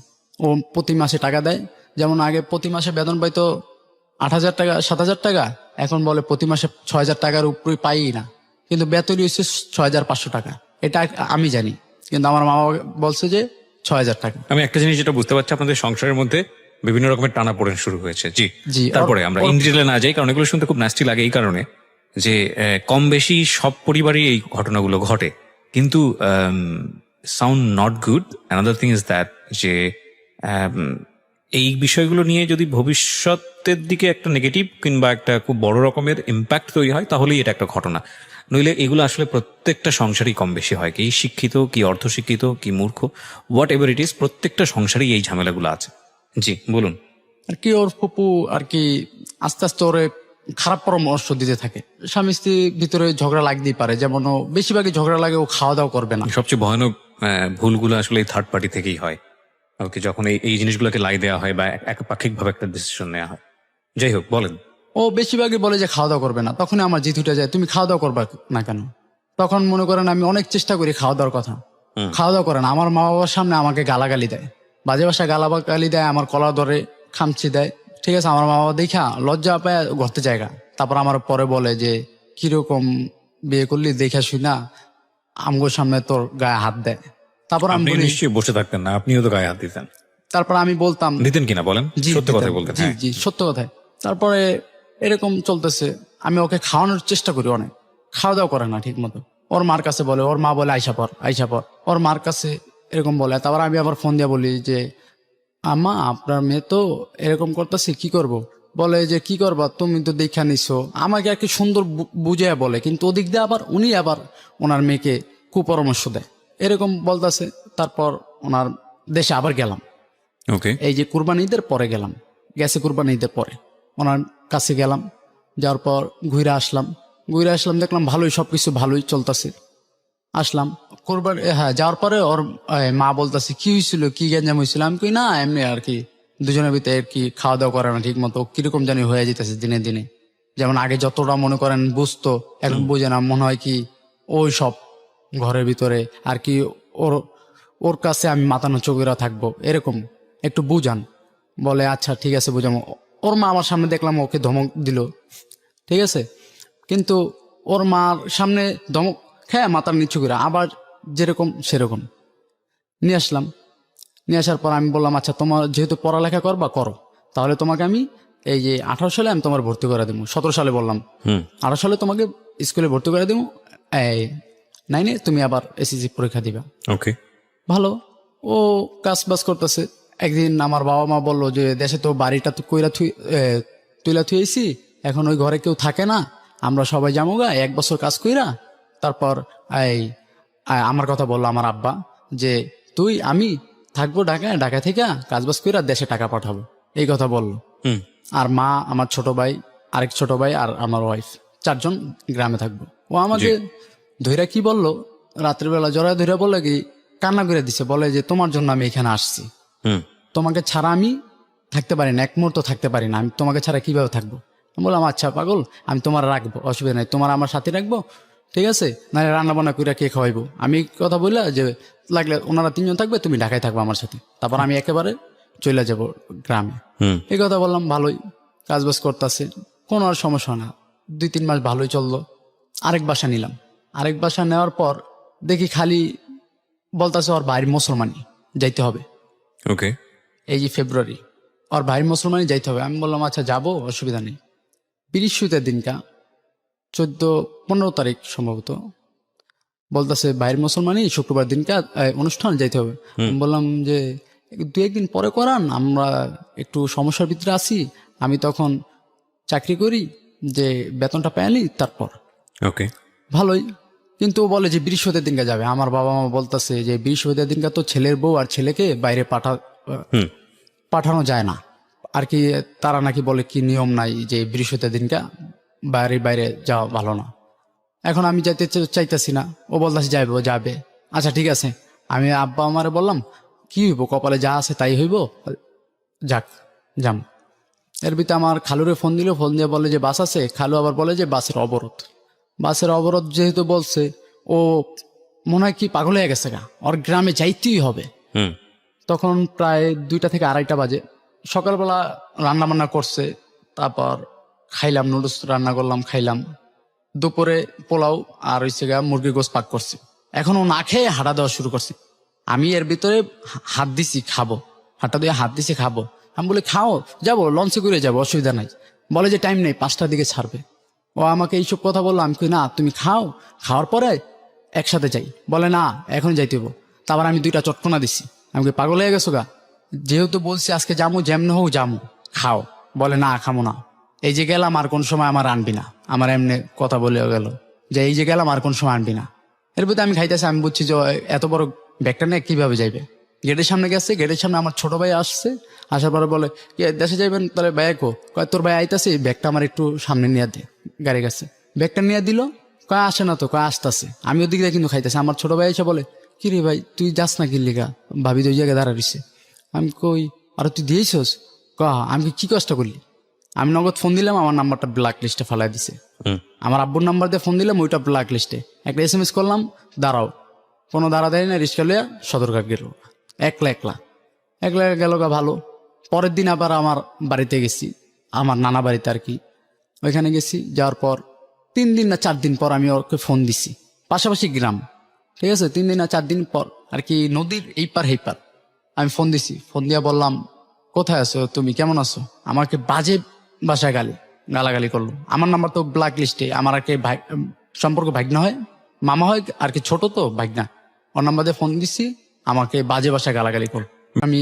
ও প্রতি মাসে টাকা দেয়, যেমন আগে প্রতি মাসে বেতন পাইতো 8,000 টাকা 7,000 টাকা, এখন বলে প্রতি মাসে 6,000 টাকার উপরে পাই না, কিন্তু বেতনই হচ্ছে 6,500 টাকা। এটা আমি জানি, কিন্তু আমার মা বলছে যে 6,000 টাকা। আমি একটা জিনিস যেটা বুঝতে পারছি, আপনাদের সংসারের মধ্যে বিভিন্ন রকমের টানাপোড়েন শুরু হয়েছে। জি জি, তারপরে আমরা ইন ডিটেলে না যাই, কারণ এগুলো শুনতে খুব নাস্টি লাগে এই কারণে যে কম বেশি সব পরিবারই এই ঘটনাগুলো ঘটে, কিন্তু sound not good. Another thing is that যে এই বিষয়গুলো নিয়ে যদি ভবিষ্যতের দিকে একটা নেগেটিভ কিংবা একটা খুব বড় রকমের ইম্প্যাক্ট তৈরি হয়, তাহলেই এটা একটা ঘটনা। নইলে এগুলো আসলে প্রত্যেকটা সংসারই কম বেশি হয়, কি শিক্ষিত কি অর্ধশিক্ষিত কি মূর্খ, হোয়াট এভার ইট ইজ, প্রত্যেকটা সংসারেই এই ঝামেলাগুলো আছে। জি বলুন। আর কি ওর ফুপু আর কি আস্তে আস্তে ওরে খারাপ পরামর্শ দিতে থাকে। স্বামী স্ত্রীর ভিতরে ঝগড়া লাগতেই পারে, যেমন ও বেশিরভাগই ঝগড়া লাগে ও খাওয়া দাওয়া করবে না। সবচেয়ে ভয়ানক ভুলগুলো আসলে এই থার্ড পার্টি থেকেই হয়। ওকে, যখন এই জিনিসগুলোকে লাই দেওয়া হয় বা একপাক্ষিকভাবে একটা ডিসিশন নেওয়া হয়। যাই হোক, বলেন। ও বেশিরভাগই বলে যে খাওয়া দাওয়া করবে না, তখনই আমার জিত উঠে যায়, তুমি খাওয়া দাওয়া করবা না কেন? তখন মনে করেন আমি অনেক চেষ্টা করি খাওয়া দাওয়ার কথা, খাওয়া দাওয়া করে না। আমার মা বাবার সামনে আমাকে গালাগালি দেয়, বাজে ভাষায় গালাগালি দেয়, আমার কলা ধরে খামচি দেয়। ঠিক আছে, আমার মা বাবা দেখা লজ্জা পায় ঘরতে জায়গা। তারপর আমার পরে বলে যে কিরকম বিয়ে করলি দেখা শুই না, আমগোর সামনে তোর গায়ে হাত দেয়। তারপর আমি আপনি বলি, নিশ্চয়ই বসে থাকতেন না, আপনিও তো গায়ে হাত দিতেন। তারপর আমি বলতাম, দিতেন কিনা বলেন, জি সত্য দিতাম। কথা বলতেন। জি হ্যাঁ। জি সত্য কথায়। তারপরে এরকম চলতেছে, আমি ওকে খাওয়ানোর চেষ্টা করি অনেক, খাওয়া দাওয়া করে না ঠিক মতো। ওর মার কাছে বলে, ওর মা বলে আইসা পর আইসা পর, ওর মার কাছে এরকম বলে। তারপর আমি আবার ফোন দিয়ে বলি যে আম্মা আপনার মেয়ে তো এরকম করতেছে, কি করব? বলে যে কি করবা, তুমি তো দেখা নিছো। আমাকে আর কি সুন্দর বুঝে বলে, কিন্তু ওদিক দিয়ে আবার উনি আবার ওনার মেয়েকে কুপরামর্শ দেয়, এরকম বলতেছে। তারপর ওনার দেশে আবার গেলাম, ওকে। এই যে কুরবানি ঈদের পরে গেলাম, গেছে কুরবানি ঈদের পরে ওনার কাছে গেলাম। যাওয়ার পর ঘুরে আসলাম, দেখলাম ভালোই, সবকিছু ভালোই চলতেছে। আসলাম কোরবানি, হ্যাঁ, যাওয়ার পরে ওর মা বলতেছে কি হয়েছিল, কি গ্যাঞ্জাম হয়েছিল? আমি কই না, এমনি আর কি, দুজনের ভিতরে আর কি খাওয়া দাওয়া করে না ঠিক মতো, কিরকম জানি হয়ে যেতেছে দিনে দিনে। যেমন আগে যতটা মনে করেন বুঝতো, এখন বুঝে না, মনে হয় কি ওই সব ঘরের ভিতরে আর কি ওর ওর কাছে আমি মাথা নোচু করে থাকবো, এরকম একটু বুঝান। বলে আচ্ছা ঠিক আছে বুঝাবো। ওর মা আমার সামনে দেখলাম ওকে ধমক দিল, ঠিক আছে, কিন্তু ওর মার সামনে ধমক খেয়ে মাথার নিচু করে আবার যেরকম সেরকম নিয়ে আসলাম। নিয়ে আসার পর আমি বললাম আচ্ছা তোমার যেহেতু পড়ালেখা করবা করো, তাহলে তোমাকে আমি এই যে 18 সালে আমি তোমার ভর্তি করে দেবো। 17 সালে বললাম, 18 সালে তোমাকে স্কুলে ভর্তি করে দেবো, এই 9-এ তুমি আবার এসএসসি পরীক্ষা দিবা। ওকে। ভালো, ও কাজ বাজ করতেছে। একদিন আমার বাবা মা বললো যে দেশে তো বাড়িটা তো তুইলা থুয়েছি, এখন ওই ঘরে কেউ থাকে না, আমরা সবাই যাবো গা 1 বছর কাজ কইরা। তারপর আমার কথা বললো আমার আব্বা যে আমি থাকবো ঢাকায়, ঢাকা থেকে কাজ বাজ কইরা দেশে টাকা পাঠাবো, এই কথা বললো। আর মা, আমার ছোট ভাই, আরেক ছোট ভাই আর আমার ওয়াইফ, 4 জন গ্রামে থাকবো। ও আমাকে ধৈরা কি বললো, রাত্রিবেলা জড়ায় ধৈরা বললো কি, কান্না করে দিছে, বলে যে তোমার জন্য আমি এখানে আসছি, তোমাকে ছাড়া আমি থাকতে পারি না, 1 মুহূর্ত থাকতে পারি না, আমি তোমাকে ছাড়া কিভাবে থাকবো? আমি বললাম আচ্ছা পাগল, আমি তোমার রাখবো, অসুবিধা নেই, তোমার আমার সাথে রাখবো, ঠিক আছে, নাহলে রান্না বান্না করে কে খাওয়াইবো। আমি কথা বললা যে লাগলে ওনারা 3 জন থাকবে, তুমি ঢাকায় থাকবো আমার সাথে, তারপর আমি একেবারে চলে যাব গ্রামে। এই কথা বললাম, ভালোই কাজ বাজ করতেছে, কোনো আর সমস্যা না। 2-3 মাস ভালোই চললো। আরেক বাসা নিলাম, আরেক বাসা নেওয়ার পর দেখি খালি বলতেছে ওর ভাইয়ের মুসলমানি যাইতে হবে। ওকে। এই যে ফেব্রুয়ারি, ওর ভাইয়ের মুসলমানি যাইতে হবে। আমি বললাম আচ্ছা যাবো, অসুবিধা নেই। বৃহস্পতিবার দিনকা 14-15 তারিখ সম্ভবত, বলতেছে ভাইয়ের মুসলমানি শুক্রবার দিনকা অনুষ্ঠান যাইতে হবে। আমি বললাম যে 2-1 দিন পরে করান, আমরা একটু সমস্যার ভিতরে আছি, আমি তখন চাকরি করি, যে বেতনটা পেলি তারপর ওকে। ভালোই। কিন্তু ও বলে যে বৃহস্পতির দিনকে যাবে। আমার বাবা মা বলতেছে যে বৃহস্পতির দিনকে তো ছেলের বউ আর ছেলেকে বাইরে হুম। পাঠানো যায় না আর কি। তারা নাকি বলে কি নিয়ম নাই যে বৃহস্পতির দিনকে বাইরে বাইরে যাওয়া ভালো না। এখন আমি যাইতে চাইতেছি না, ও বলতেছে যাইব, যাবে। আচ্ছা ঠিক আছে, আমি আব্বা আমারে বললাম কি হইব, কপালে যা আছে তাই হইব, যাক যাম। এর ভিতরে আমার খালুরে ফোন দিল, ফোন দিয়ে বলে যে বাস আছে। খালু আবার বলে যে বাসের অবরোধ। বাসের অবরোধ যেহেতু বলছে, ও মনে হয় কি পাগল হয়ে গেছে গা, ওর গ্রামে যাইতেই হবে। হুম। তখন প্রায় 2টা থেকে 2:30 বাজে। সকালবেলা রান্না বান্না করছে, তারপর খাইলাম, নুডলস রান্না করলাম, খাইলাম। দুপুরে পোলাও আর হচ্ছে গা মুরগির গোস পাক করছে। এখন ও না খেয়ে হাঁটা দেওয়া শুরু করছে। আমি এর ভিতরে হাত দিছি খাবো, হাঁটা দিয়ে হাত দিছি খাবো। আমি বলি খাও, যাবো লঞ্চে করে যাবো, অসুবিধা নাই। বলে যে টাইম নেই, 5টার দিকে ছাড়বে। ও আমাকে এইসব কথা বললো। আমি কই না, তুমি খাও, খাওয়ার পরে একসাথে যাই। বলে না এখন যাইতে হবো। তারপর আমি 2টা চটকনা দিছি। আমি কই পাগল হয়ে গেছো গা, যেহেতু বলছি আজকে যামু, যেমন হোক যামু, খাও। বলে না খামো না, এই যে গেলাম আর কোন সময় আমার আনবি না। আমার এমনি কথা বলে গেল যে এই যে গেলাম আর কোন সময় আনবি না। এর ভিতরে আমি খাইতেছি, আমি বুঝছি যে এত বড় ব্যাগটা নিয়ে কিভাবে যাইবে। গেটের সামনে গেছে, গেটের সামনে আমার ছোট ভাই আসছে। আসার পরে বলে কি দেশে যাইবেন, তাহলে ভাই কয় তোর ভাই আইতাছে, ব্যাগটা আমার একটু সামনে নিয়ে দে। গাড়ি গেছে, ব্যাগটা নিয়ে দিল। কয় আসে না তো, কয় আসতেছে। আমি ওদিকে দিয়ে কিন্তু খাইতেছি। আমার ছোট ভাই এসে বলে কি রে ভাই তুই যাস না কি লিগা, ভাবি তো ওই জায়গায় দাঁড়া রইছে। আমি কই আর তুই দিয়েছস? আমি কি কষ্ট করলি? আমি নগদ ফোন দিলাম, আমার নাম্বারটা ব্ল্যাক লিস্টে ফেলাই দিছে। হুম। আমার আব্বুর নাম্বার দিয়ে ফোন দিলাম, ওইটা ব্ল্যাক লিস্টে। একটা SMS করলাম দাঁড়াও, কোনো দাঁড়া দেয় না, রিক্সা লিয়া সদরঘাট গেল। একলা একলা একলা গেল গা ভালো। পরের দিন আবার আমার বাড়িতে গেছি, আমার নানা বাড়িতে আর কি। ওইখানে গেছি, যাওয়ার পর 3 দিন না 4 দিন পর আমি ওকে ফোন দিছি। পাশাপাশি গ্রাম, ঠিক আছে। 3 দিন না 4 দিন পর আর কি, নদীর এই পার এই পার আমি ফোন দিছি। ফোন দিয়া বললাম কোথায় আছো তুমি, কেমন আছো? আমাকে বাজে ভাষায় গালাগালি করলো। আমার নাম্বার তো ব্ল্যাক লিস্টে। আমার আর কি ভাই সম্পর্ক ভাগনা হয়, মামা হয় আর কি, ছোট তো ভাগনা। ওর নাম্বার দিয়ে ফোন দিছি, আমাকে বাজে ভাষায় গালাগালি করলো। আমি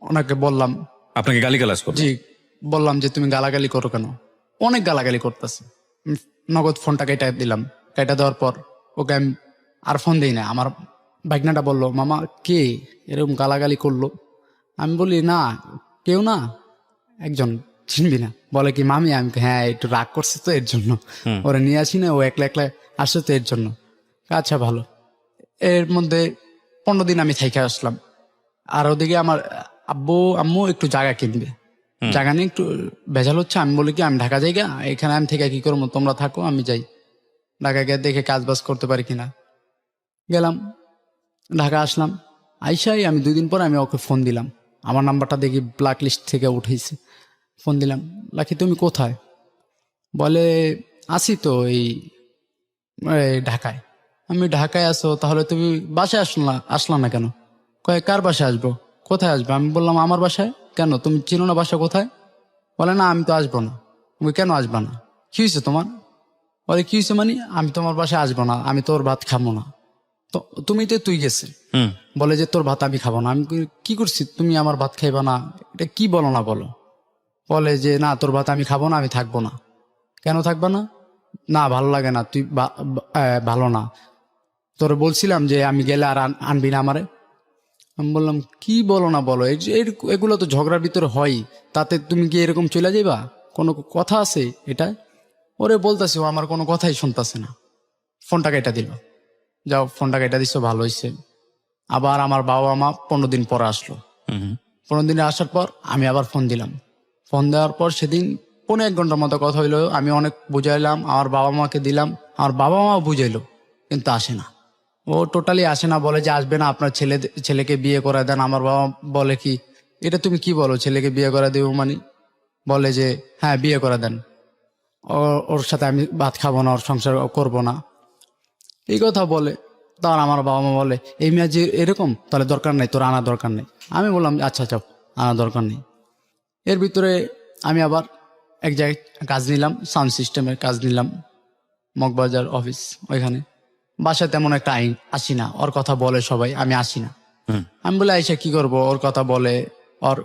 ওনাকে বললাম, আপনাকে গালিগালাজ করলো? জি, বললাম যে তুমি গালাগালি করো কেন? অনেক গালাগালি করতেছে। নগদ ফোনটা কেটে দিলাম। কেটে দেওয়ার পর ওকে আমি আর ফোন দিই না। আমার ভাগনাটা বললো মামা কে এরকম গালাগালি করলো? আমি বলি না কেউ না, একজন চিনবি না। বলে কি মামি? আমি হ্যাঁ একটু রাগ করছে তো এর জন্য, ওরা নিয়ে আসি না, ও একলা একলা আসছে তো এর জন্য। আচ্ছা ভালো। এর মধ্যে 15 দিন আমি থাইকা আসলাম। আর ওদিকে আমার আব্বু আম্মু একটু জায়গা কিনবে, জায়গা নিয়ে একটু ভেজাল হচ্ছে। আমি বলি কি আমি ঢাকা যাই গা, এখানে আমি থেকে কি করবো, তোমরা থাকো আমি যাই ঢাকা গিয়ে দেখে কাজ বাজ করতে পারি কিনা। গেলাম, ঢাকা আসলাম। আইসাই আমি 2 দিন পর আমি ওকে ফোন দিলাম। আমার নাম্বারটা দেখি ব্ল্যাক লিস্ট থেকে উঠেছে। ফোন দিলাম, লাকি তুমি কোথায়? বলে আসি তো এই ঢাকায়। আমি ঢাকায় আসো, তাহলে তুমি বাসায় আসলা না কেন? কয় কার বাসায় আসবো, কোথায় আসবো? আমি বললাম আমার বাসায়। কেন, তুমি চিনো না বাসা কোথায়? বলে না আমি তো আসবো না। তুমি কেন আসবা না? কি হয়েছে তোমার? বলে কি হয়েছে মানে? আমি তোমার বাসায় আসবো না, আমি তোর ভাত খাবো না। তো তুমি তো তুই গেছে। হুম। বলে যে তোর ভাত আমি খাবো না। আমি কি করছি, তুমি আমার ভাত খাইবা না? এটা কি বলো না বলো। বলে যে না তোর ভাত আমি খাবো না, আমি থাকবো না। কেন থাকবা না? না ভালো লাগে না, তুই ভালো না। তোর বলছিলাম যে আমি গেলে আর আনবি না আমারে। আমি বললাম কি বলো না বলো, এগুলো তো ঝগড়ার ভিতরে হয়, তাতে তুমি কি এরকম চলে যাইবা? কোনো কথা আছে এটা? ওরে বলতেছে, ও আমার কোনো কথাই শুনতেছে না। ফোনটা কেটে দিল। যাও, ফোনটা কেটে দিছো, ভালো হয়েছে। আবার আমার বাবা মা 15 দিন পরে আসলো। 15 দিনে আসার পর আমি আবার ফোন দিলাম। ফোন দেওয়ার পর সেদিন 1.5 ঘন্টার মতো কথা হইলো। আমি অনেক বুঝাইলাম, আমার বাবা মাকে দিলাম, আমার বাবা মাও বুঝাইলো, কিন্তু আসে না। ও টোটালি আসে না, বলে যে আসবে না, আপনার ছেলেকে বিয়ে করে দেন। আমার বাবা বলে কি এটা তুমি কি বলো, ছেলেকে বিয়ে করে দেবো মানে? বলে যে হ্যাঁ বিয়ে করে দেন, ওর সাথে আমি ভাত খাবো না, ওর সংসার করবো না, এই কথা বলে। তখন আমার বাবা মা বলে এই মেয়ে যে এরকম, তাহলে দরকার নেই, তোর আনা দরকার নেই। আমি বললাম আচ্ছা চাও, আনা দরকার নেই। এর ভিতরে আমি আবার এক জায়গায় কাজ নিলাম, সাউন্ড সিস্টেমের কাজ নিলাম, মগবাজার অফিস। ওইখানে বাসায় তেমন একটা আসি না, ওর কথা বলে সবাই, আমি আসি না। আমি বলে আইসা কি করব, ওর কথা বলে, ওর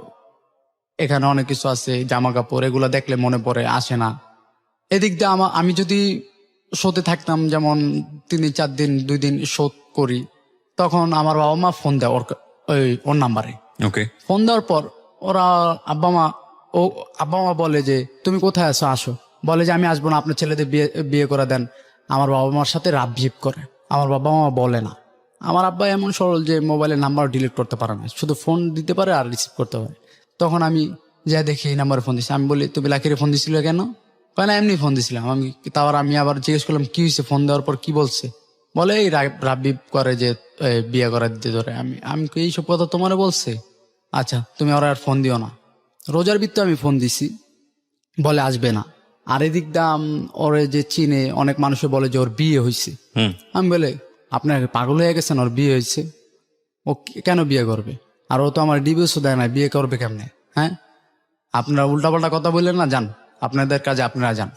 এখানে অনেক কিছু আছে, জামা কাপড় এগুলো দেখলে মনে পড়ে, আসে না। এদিক দিয়ে আমি যদি শোতে থাকতাম, যেমন 3 দিন 4 দিন 2 দিন শো করি, তখন আমার বাবা মা ফোন দেয় ওর নাম্বারে। ওকে। ফোন দেওয়ার পর ওরা আব্বা মা বলে যে তুমি কোথায় আছো, আসো। বলে যে আমি আসবো না, আপনার ছেলেদের বিয়ে করে দেন। আমার বাবা মার সাথে রাব ভিপ করে। আমার বাবা মা বলে না। আমার আব্বা এমন সরল যে মোবাইলের নাম্বার ডিলিট করতে পারে না, শুধু ফোন দিতে পারে আর রিসিভ করতে পারে। তখন আমি যা দেখি এই নাম্বারে ফোন দিচ্ছি। আমি বলি তুমি লাকিরে ফোন দিছিলে কেন? কয় না এমনি ফোন দিছিলাম। আমি আবার জিজ্ঞেস করলাম কি হয়েছে, ফোন দেওয়ার পর কি বলছে? বলে এই রাব ভিপ করে যে বিয়ে করা দিতে ধরে। আমি এইসব কথা তোমারে বলছে? আচ্ছা তুমি ওরা আর ফোন দিও না। রোজার ভিত্তে আমি ফোন দিছি, বলে আসবে না। আর এদিক দাম ওরে যে চিনে অনেক মানুষে বলে যে ওর বিয়ে হয়েছে। আমি বলে আপনার পাগল হয়ে গেছেন, ওর বিয়ে হয়েছে, ও কেন বিয়ে করবে? আর ও তো আমার ডিভোর্সও দেয় না, বিয়ে করবে কেমনে? হ্যাঁ, আপনারা উল্টাপাল্টা কথা বললেন না, যান আপনাদের কাজে আপনারা যান।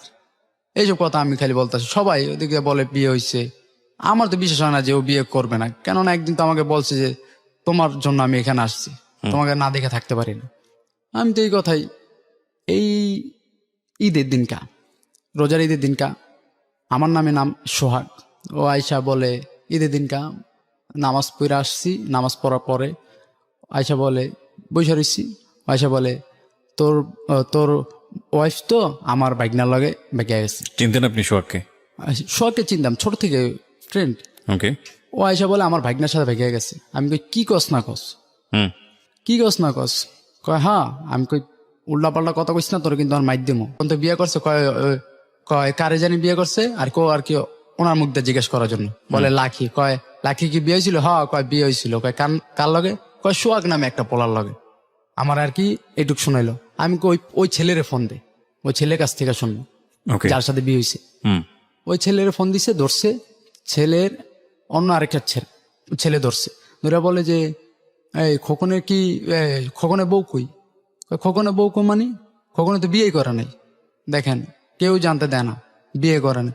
এইসব কথা আমি খালি বলতেছি। সবাই ওদিকে বলে বিয়ে হয়েছে। আমার তো বিশ্বাস হয় না যে ও বিয়ে করবে না, কেননা একদিন তো আমাকে বলছে যে তোমার জন্য আমি এখানে আসছি, তোমাকে না দেখে থাকতে পারি না। আমি তো এই কথাই, এই ঈদের দিনকা, রোজার ঈদের দিনকা আমার নাম সোহাগ। ও আয়সা বলে ঈদের দিনকা নামাজ পড়ে আসছি, নামাজ পড়ার পরে আয়সা বলে বৈশা রইছি। আয়সা বলে তোর তোর ওয়াইফ তো আমার বাইকনার লগে বেঁকে গেছে। চিনতেন আপনি সোহাগকে? সোহাগকে চিনতাম, ছোট থেকে ফ্রেন্ড। ওকে। ও আয়সা বলে আমার ভাগনার সাথে বেঁকে গেছে। আমি কই কি কস না কস, কি কস না কস? কয় হ্যাঁ। আমি কই উল্টা পাল্টা কথা কইস না, তোর কিন্তু আমার মাইর দিমো। তো বিয়ে করছে? কয় কারে জানি বিয়ে করছে। আর কি ওনার মুখ দিয়ে জিজ্ঞেস করার জন্য বলে লাকি। কয় লাকি কি বিয়ে হয়েছিল? হ্যাঁ। কয় বিয়ে হয়েছিল। কয় কার লগে? কয় সোহাগ নামে একটা পোলার লগে। আমার আর কি এটুক শোনাইলো। আমি ওই ছেলের ফোন দে, ওই ছেলের কাছ থেকে শুনবো যার সাথে বিয়ে হয়েছে। ওই ছেলের ফোন দিছে, ধরছে। ছেলের অন্য আরেকটা ছেলে ধরছে, ধরে বলে যে এই খোকনের বউ কই? খোকনের বউ কই মানে? খোকনে তো বিয়ে করা নাই, দেখেন কেউ জানতে দেয় না বিয়ে করে না।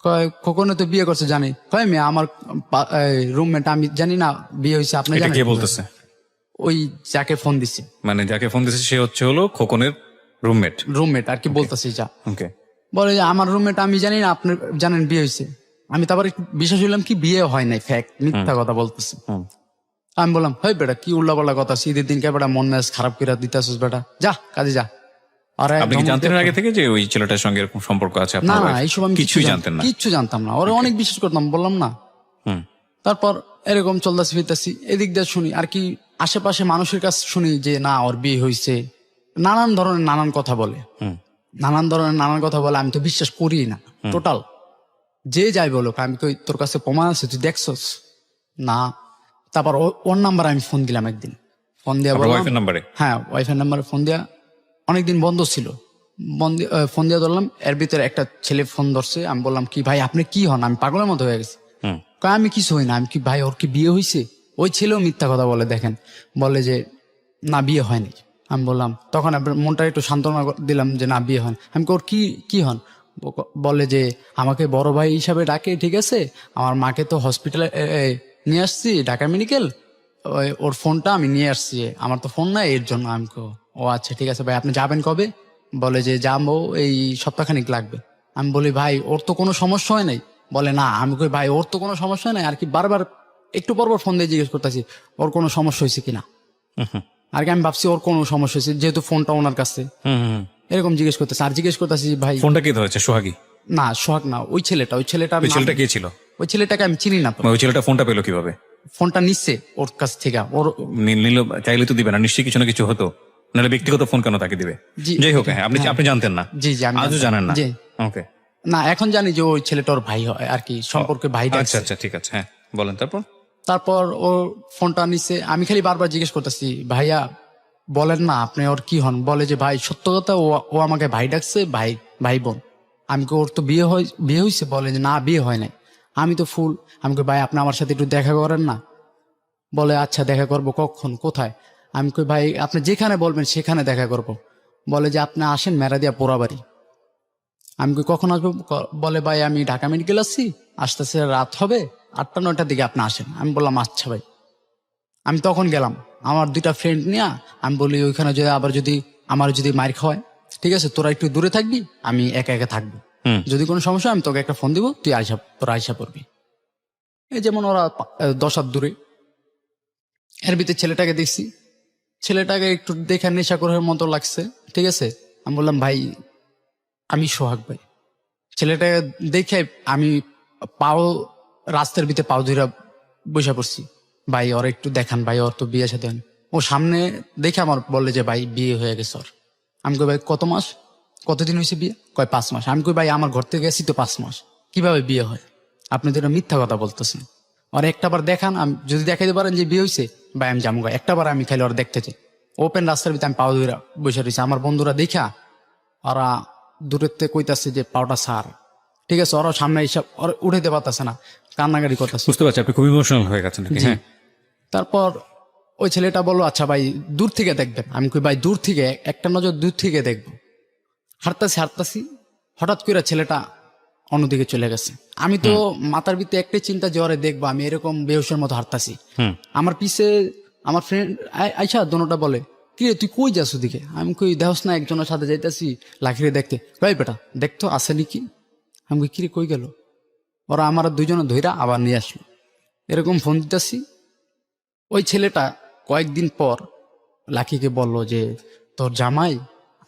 কয় খোকনে তো বিয়ে করছে জানি। কয় মেয়ে আমার রুমমেট, আমি জানি না বিয়ে হয়েছে, আপনি জানেন? কে বলতেছে? ওই যাকে ফোন দিছে, মানে যাকে ফোন দিছে সে হলো খোকনের রুমমেট আর কি বলতেছে যা। ওকে। বলে যে আমার রুমমেট, আমি জানি না আপনি জানেন বিয়ে হয়েছে। আমি তারপর বিশ্বাস হইলাম কি বিয়ে হয় নাই, ফ্যাক্ট, মিথ্যা কথা বলতেছে। আমি বললাম হয় বেটা কি উল্লাপাল্লা কথা, ঈদের দিনকে বেটা মন মেজাজ খারাপ করে দিতেছিস, বেটা যা কাজে যা। আর আপনি কি জানতেন আগে থেকে যে ওই ছেলেটার সঙ্গে এরকম সম্পর্ক আছে? না না, এইসব আমি কিছুই জানতেন না? কিচ্ছু জানতাম না। ওরা অনেক বিশ্বাস করতাম, বললাম না। তারপর এরকম চলতেছি ফিরতেছি, এদিক দিয়ে শুনি আর কি আশেপাশে মানুষের কাছে শুনি যে না ওর বিয়ে হয়েছে, নানান ধরনের নানান কথা বলে। আমি তো বিশ্বাস করি না টোটাল। যে যাই বলো, আমি কই তোর কাছে প্রমাণ আছে, তুই দেখছস? না। তারপর ওর নাম্বার আমি ফোন দিলাম একদিন, ফোন দিয়া বললাম, হ্যাঁ ওয়াইফের নাম্বারে ফোন দিয়া, অনেকদিন বন্ধ ছিল, ফোন দিয়া ধরলাম। এর ভিতরে একটা ছেলে ফোন ধরছে। আমি বললাম কি ভাই আপনি কি হন? আমি পাগলের মতো হয়ে গেছি। আমি কিছু হই না। আমি কি ভাই ওর কি বিয়ে হয়েছে? ওই ছেলেও মিথ্যা কথা বলে, দেখেন, বলে যে না বিয়ে হয়নি। আমি বললাম, তখন মনটা একটু সান্ত্বনা দিলাম যে না বিয়ে হয়। আমি ওর কি হন? বলে যে আমাকে বড় ভাই হিসাবে ডাকে, ঠিক আছে, আমার মাকে তো হসপিটালে নিয়ে আসছি, ঢাকা মেডিকেল, ওর ফোনটা আমি নিয়ে আসছি, আমার তো ফোন নাই এর জন্য। আমি ও আচ্ছা ঠিক আছে ভাই, আপনি যাবেন কবে? বলে যে যাবো এই সপ্তাহখানিক লাগবে। আমি বলি ভাই ওর তো কোনো সমস্যা হয় নাই? বলে না। আমি কই ভাই ওর তো কোনো সমস্যা নাই। আর কি বারবার একটু পরপর ফোন দিয়ে জিজ্ঞেস করতেছি ওর কোনো সমস্যা হয়েছে কিনা। আর কি আমি ভাবছি ওর কোনো সমস্যা হয়েছে, যেহেতু ফোনটা ওনার কাছে, এরকম জিজ্ঞেস করতেছে। আর জিজ্ঞেস করতেছি ভাই ফোনটা কে ধরেছে? সোহাগী? না সোহাগ না, ওই ছেলেটা কে ছিল? ওই ছেলেটাকে আমি চিনি না। ওই ছেলেটা ফোনটা পেলো কিভাবে? ফোনটা নিচ্ছে ওর কাছ থেকে। ওর নিল, চাইলে তো দিবে না, নিশ্চয়ই কিছু না কিছু হতো, নাহলে ব্যক্তিগত ফোন কেন তাকে দিবে? যাই হোক, হ্যাঁ আপনি জানতেন না? জি জি, আজও জানেন না? ওকে। না এখন জানি যে ওই ছেলেটা ওর ভাই হয় আর কি, সম্পর্কে ভাই। আচ্ছা আচ্ছা ঠিক আছে, হ্যাঁ বলেন। তারপর ও ফোনটা নিচ্ছে। আমি খালি বারবার জিজ্ঞেস করতেছি ভাইয়া বলেন না আপনি ওর কি হন? বলে যে ভাই সত্য কথা, ও আমাকে ভাই ডাকছে, ভাই বোন। আমি ওর তো বিয়ে হয়েছে? বলে যে না বিয়ে হয় নাই। আমি তো ফুল। আমি কই ভাই আপনি আমার সাথে একটু দেখা করেন না? বলে আচ্ছা দেখা করব, কখন কোথায়? আমি কই ভাই আপনি যেখানে বলবেন সেখানে দেখা করব। বলে যে আপনি আসেন মেরাদিয়া পোড়াবাড়ি। আমি কই কখন আসবো? বলে ভাই আমি ঢাকা মেডিকেল আসছি, আসতেছে রাত হবে 8টা-9টার দিকে, আপনি আসেন। আমি বললাম আচ্ছা ভাই। আমি তখন গেলাম আমার 2টা ফ্রেন্ড নিয়ে। আমি বলি ওইখানে যদি আমার যদি মার খাওয়ায় ঠিক আছে, তোরা একটু দূরে থাকবি, আমি একা একা থাকবো, যদি কোনো সমস্যা হয় আমি তোকে একটা ফোন দিব, তুই তোরা আইসা পড়বি। এই যেমন ওরা 10 হাত দূরে। এর ভিতরে ছেলেটাকে দেখছি, ছেলেটাকে একটু দেখে নেশা করার মতো লাগছে। ঠিক আছে, আমি বললাম ভাই আমি সোহাগ ভাই। ছেলেটাকে দেখে আমি পাও রাস্তার ভিতরে পাও ধরে বসে পড়ছি, ভাই ওর একটু দেখান ভাই, ওর তো বিয়ে সাথে হয়নি। ও সামনে দেখে আমার বললে যে ভাই বিয়ে হয়ে গেছে ওর। আমি কই ভাই কত মাস, কতদিন হয়েছে বিয়ে? কয় 5 মাস। আমি কই ভাই আমার ঘর থেকে গেছি তো 5 মাস, কিভাবে বিয়ে হয়? আপনি তো এটা মিথ্যা কথা বলতেছেন। আর একটা বার দেখান, আমি যদি দেখাইতে পারেন যে বিয়ে হয়েছে, ভাই আমি যাবো। একটা বার আমি খাইলে ওরা দেখতে চাই। ওপেন রাস্তার ভিতরে আমি পাও ধরে বসে রয়েছি। আমার বন্ধুরা দেখা ওরা দূরের থেকে কইতাছে যে পাওটা সার। ঠিক আছে, ওরা সামনে এইসব ওরা উঠাইতে পারতেছে না, কান্নাকাটি করতেছে। বুঝতে পারছি আপনি খুব ইমোশনাল হয়ে গেছেন। জি। তারপর ওই ছেলেটা বললো আচ্ছা ভাই দূর থেকে দেখবেন। আমি কই ভাই দূর থেকে, একটা নজর দূর থেকে দেখবো। হাঁটতাছি, হঠাৎ করে ছেলেটা অন্যদিকে চলে গেছে। আমি তো মাথার ভিতরে একটাই চিন্তা যে ওরে দেখবো, আমি এরকম বেহুশের মতো হাঁটতাছি। আমার পিছে আমার ফ্রেন্ড আইসা দোনোটা বলে কি রে তুই কই যাস ওদিকে? আমি কই দেহস না একজনের সাথে যাইতাছি লাখিরে দেখতে। ভাই বেটা দেখতো আসে নাকি। আমি কই কিরে কই গেল? ওরা আমার দুইজনে ধইরা আবার নিয়ে আসলো। এরকম ফোন দিতেছি, ওই ছেলেটা কয়েকদিন পর লাকিকে বলল যে তোর জামাই,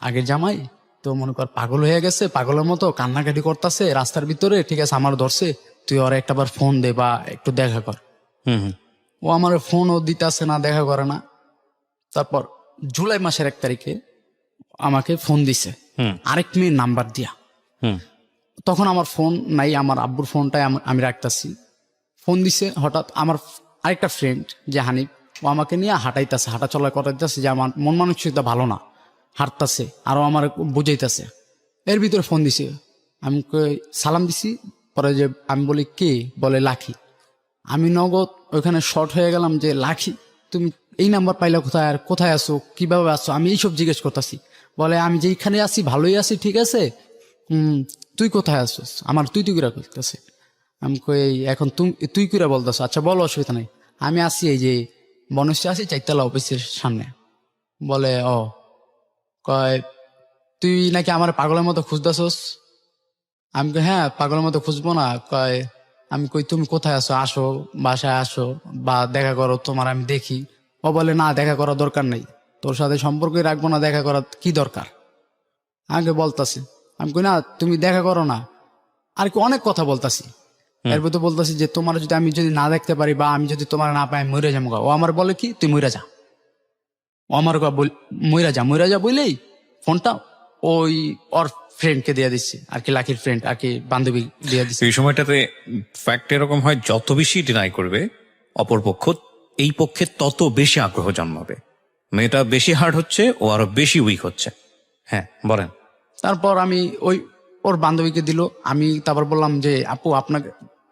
আগের জামাই তো মনে কর পাগল হয়ে গেছে, পাগলের মতো কান্নাকাটি করতেছে রাস্তার ভিতরে। ঠিক আছে, আমার ধরছে, তুই ওরা একটাবার ফোন দে বা একটু দেখা কর। ও আমার ফোনও দিতেছে না, দেখা করে না। তারপর জুলাই মাসের 1 তারিখে আমাকে ফোন দিছে আরেক মেয়ের নাম্বার দিয়া। তখন আমার ফোন নাই, আমার আব্বুর ফোনটাই আমি রাখতেছি। ফোন দিছে হঠাৎ আমার আরেকটা ফ্রেন্ড যে হানিফ, ও আমাকে নিয়ে হাঁটাইতেছে, হাঁটা চলা করাইতেছে যে আমার মন মানসিকতা ভালো না, হাঁটতেছে আরো আমার বুঝাইতেছে। এর ভিতরে ফোন দিছে, আমি সালাম দিছি। পরে যে আমি বলি কে, বলে লাখি। আমি নগদ ওইখানে শর্ট হয়ে গেলাম যে লাখি তুমি এই নাম্বার পাইলে কোথায়, আর কোথায় আসো, কিভাবে আসো, আমি এইসব জিজ্ঞেস করতেছি। বলে আমি যেইখানে আছি ভালোই আছি, ঠিক আছে, তুই কোথায় আসছিস? আমার তুই তুই করে করতেছে। আমি কই এখন তুই করে বলতেছ? আচ্ছা বলো, অসুবিধা নেই। আমি আসি এই যে বনশ্রী আছি 4 তলা অফিসের সামনে। বলে ও, কয় তুই নাকি আমার পাগলের মতো খুঁজতেছস? আমি কই হ্যাঁ পাগলের মতো খুঁজবো না। কয় আমি কই তুমি কোথায় আসো, আসো বাসায় আসো বা দেখা করো, তোমার আমি দেখি। ও বলে না দেখা করার দরকার নেই, তোর সাথে সম্পর্কই রাখবো না, দেখা করার কি দরকার? আগে বলতাছি। আমি কই না তুমি দেখা করো না, আর কি অনেক কথা বলতাছি। এর ভিতরে বলতেছি যে তোমার যদি আমি যদি না দেখতে পারি বা আমি যদি তোমার না পাই আমি মরে যাবো। ও আমার বলে কি তুই মইরা যা। ও আমার মইরা যা বললেই ফোনটা ওই ওর ফ্রেন্ডকে দিয়ে দিচ্ছি আর কি, লাকির ফ্রেন্ড আর কি, বান্ধবী দিয়ে দিচ্ছি। এই সময়টাতে ফ্যাক্ট এরকম হয়, যত বেশি ডিনাই করবে অপরপক্ষ, এই পক্ষে তত বেশি আগ্রহ জন্মাবে। মেয়েটা বেশি হার্ড হচ্ছে, ও আরো বেশি উইক হচ্ছে। হ্যাঁ বলেন। তারপর আমি ওই ওর বান্ধবীকে দিল। আমি তারপর বললাম যে আপু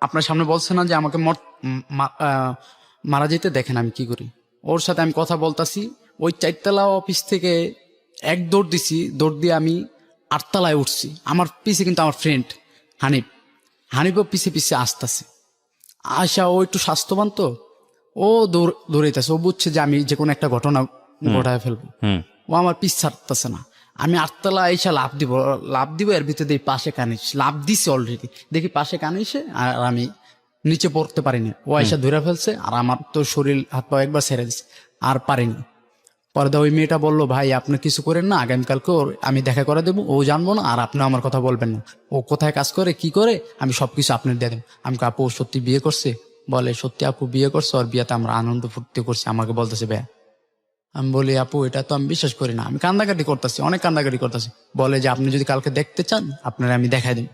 আপনার সামনে বলছে না যে আমাকে মারা যেতে, দেখেন আমি কি করি। ওর সাথে আমি কথা বলতাছি। ওই 4 তলা অফিস থেকে এক দৌড় দিছি, দৌড় দিয়ে আমি 8 তলায় উঠছি। আমার পিছে কিন্তু আমার ফ্রেন্ড হানিফও পিছে পিছে আসতেছে। আশা ও একটু স্বাস্থ্যবান তো, ও দৌড়াইতেছে। ও বুঝছে যে আমি যে কোনো একটা ঘটনা ঘটায় ফেলবো। ও আমার পিছ ছাড়তেছে না। আমি 8 তলা এসে লাভ দিব এর ভিতরে দেখি পাশে কানিস লাভ দিছে অলরেডি, দেখি পাশে কানিসে আর আমি নিচে পড়তে পারিনি। ও এসে ধরে ফেলছে আর আমার তো শরীর হাত পা একবার ছেড়ে দিছে, আর পারিনি। পরে ওই মেয়েটা বললো ভাই আপনি কিছু করেন না, আগামীকালকে আমি দেখা করে দেবো, ও জানবো না আর আপনি আমার কথা বলবেন না। ও কোথায় কাজ করে কি করে আমি সবকিছু আপনার দিয়ে দেবো। আমি আপু সত্যি বিয়ে করছে? বলে সত্যি আপু বিয়ে করছে, ওর বিয়েতে আমরা আনন্দ ফুর্তি করছি। আমাকে বলতেছে ভাই। আমি বলি আপু এটা তো আমি বিশ্বাস করি না, আমি কান্দাকাটি করতেছি, অনেক কান্দাকাটি করতেছি। বলে যে আপনি যদি কালকে দেখতে চান আপনারা আমি দেখাই দেব।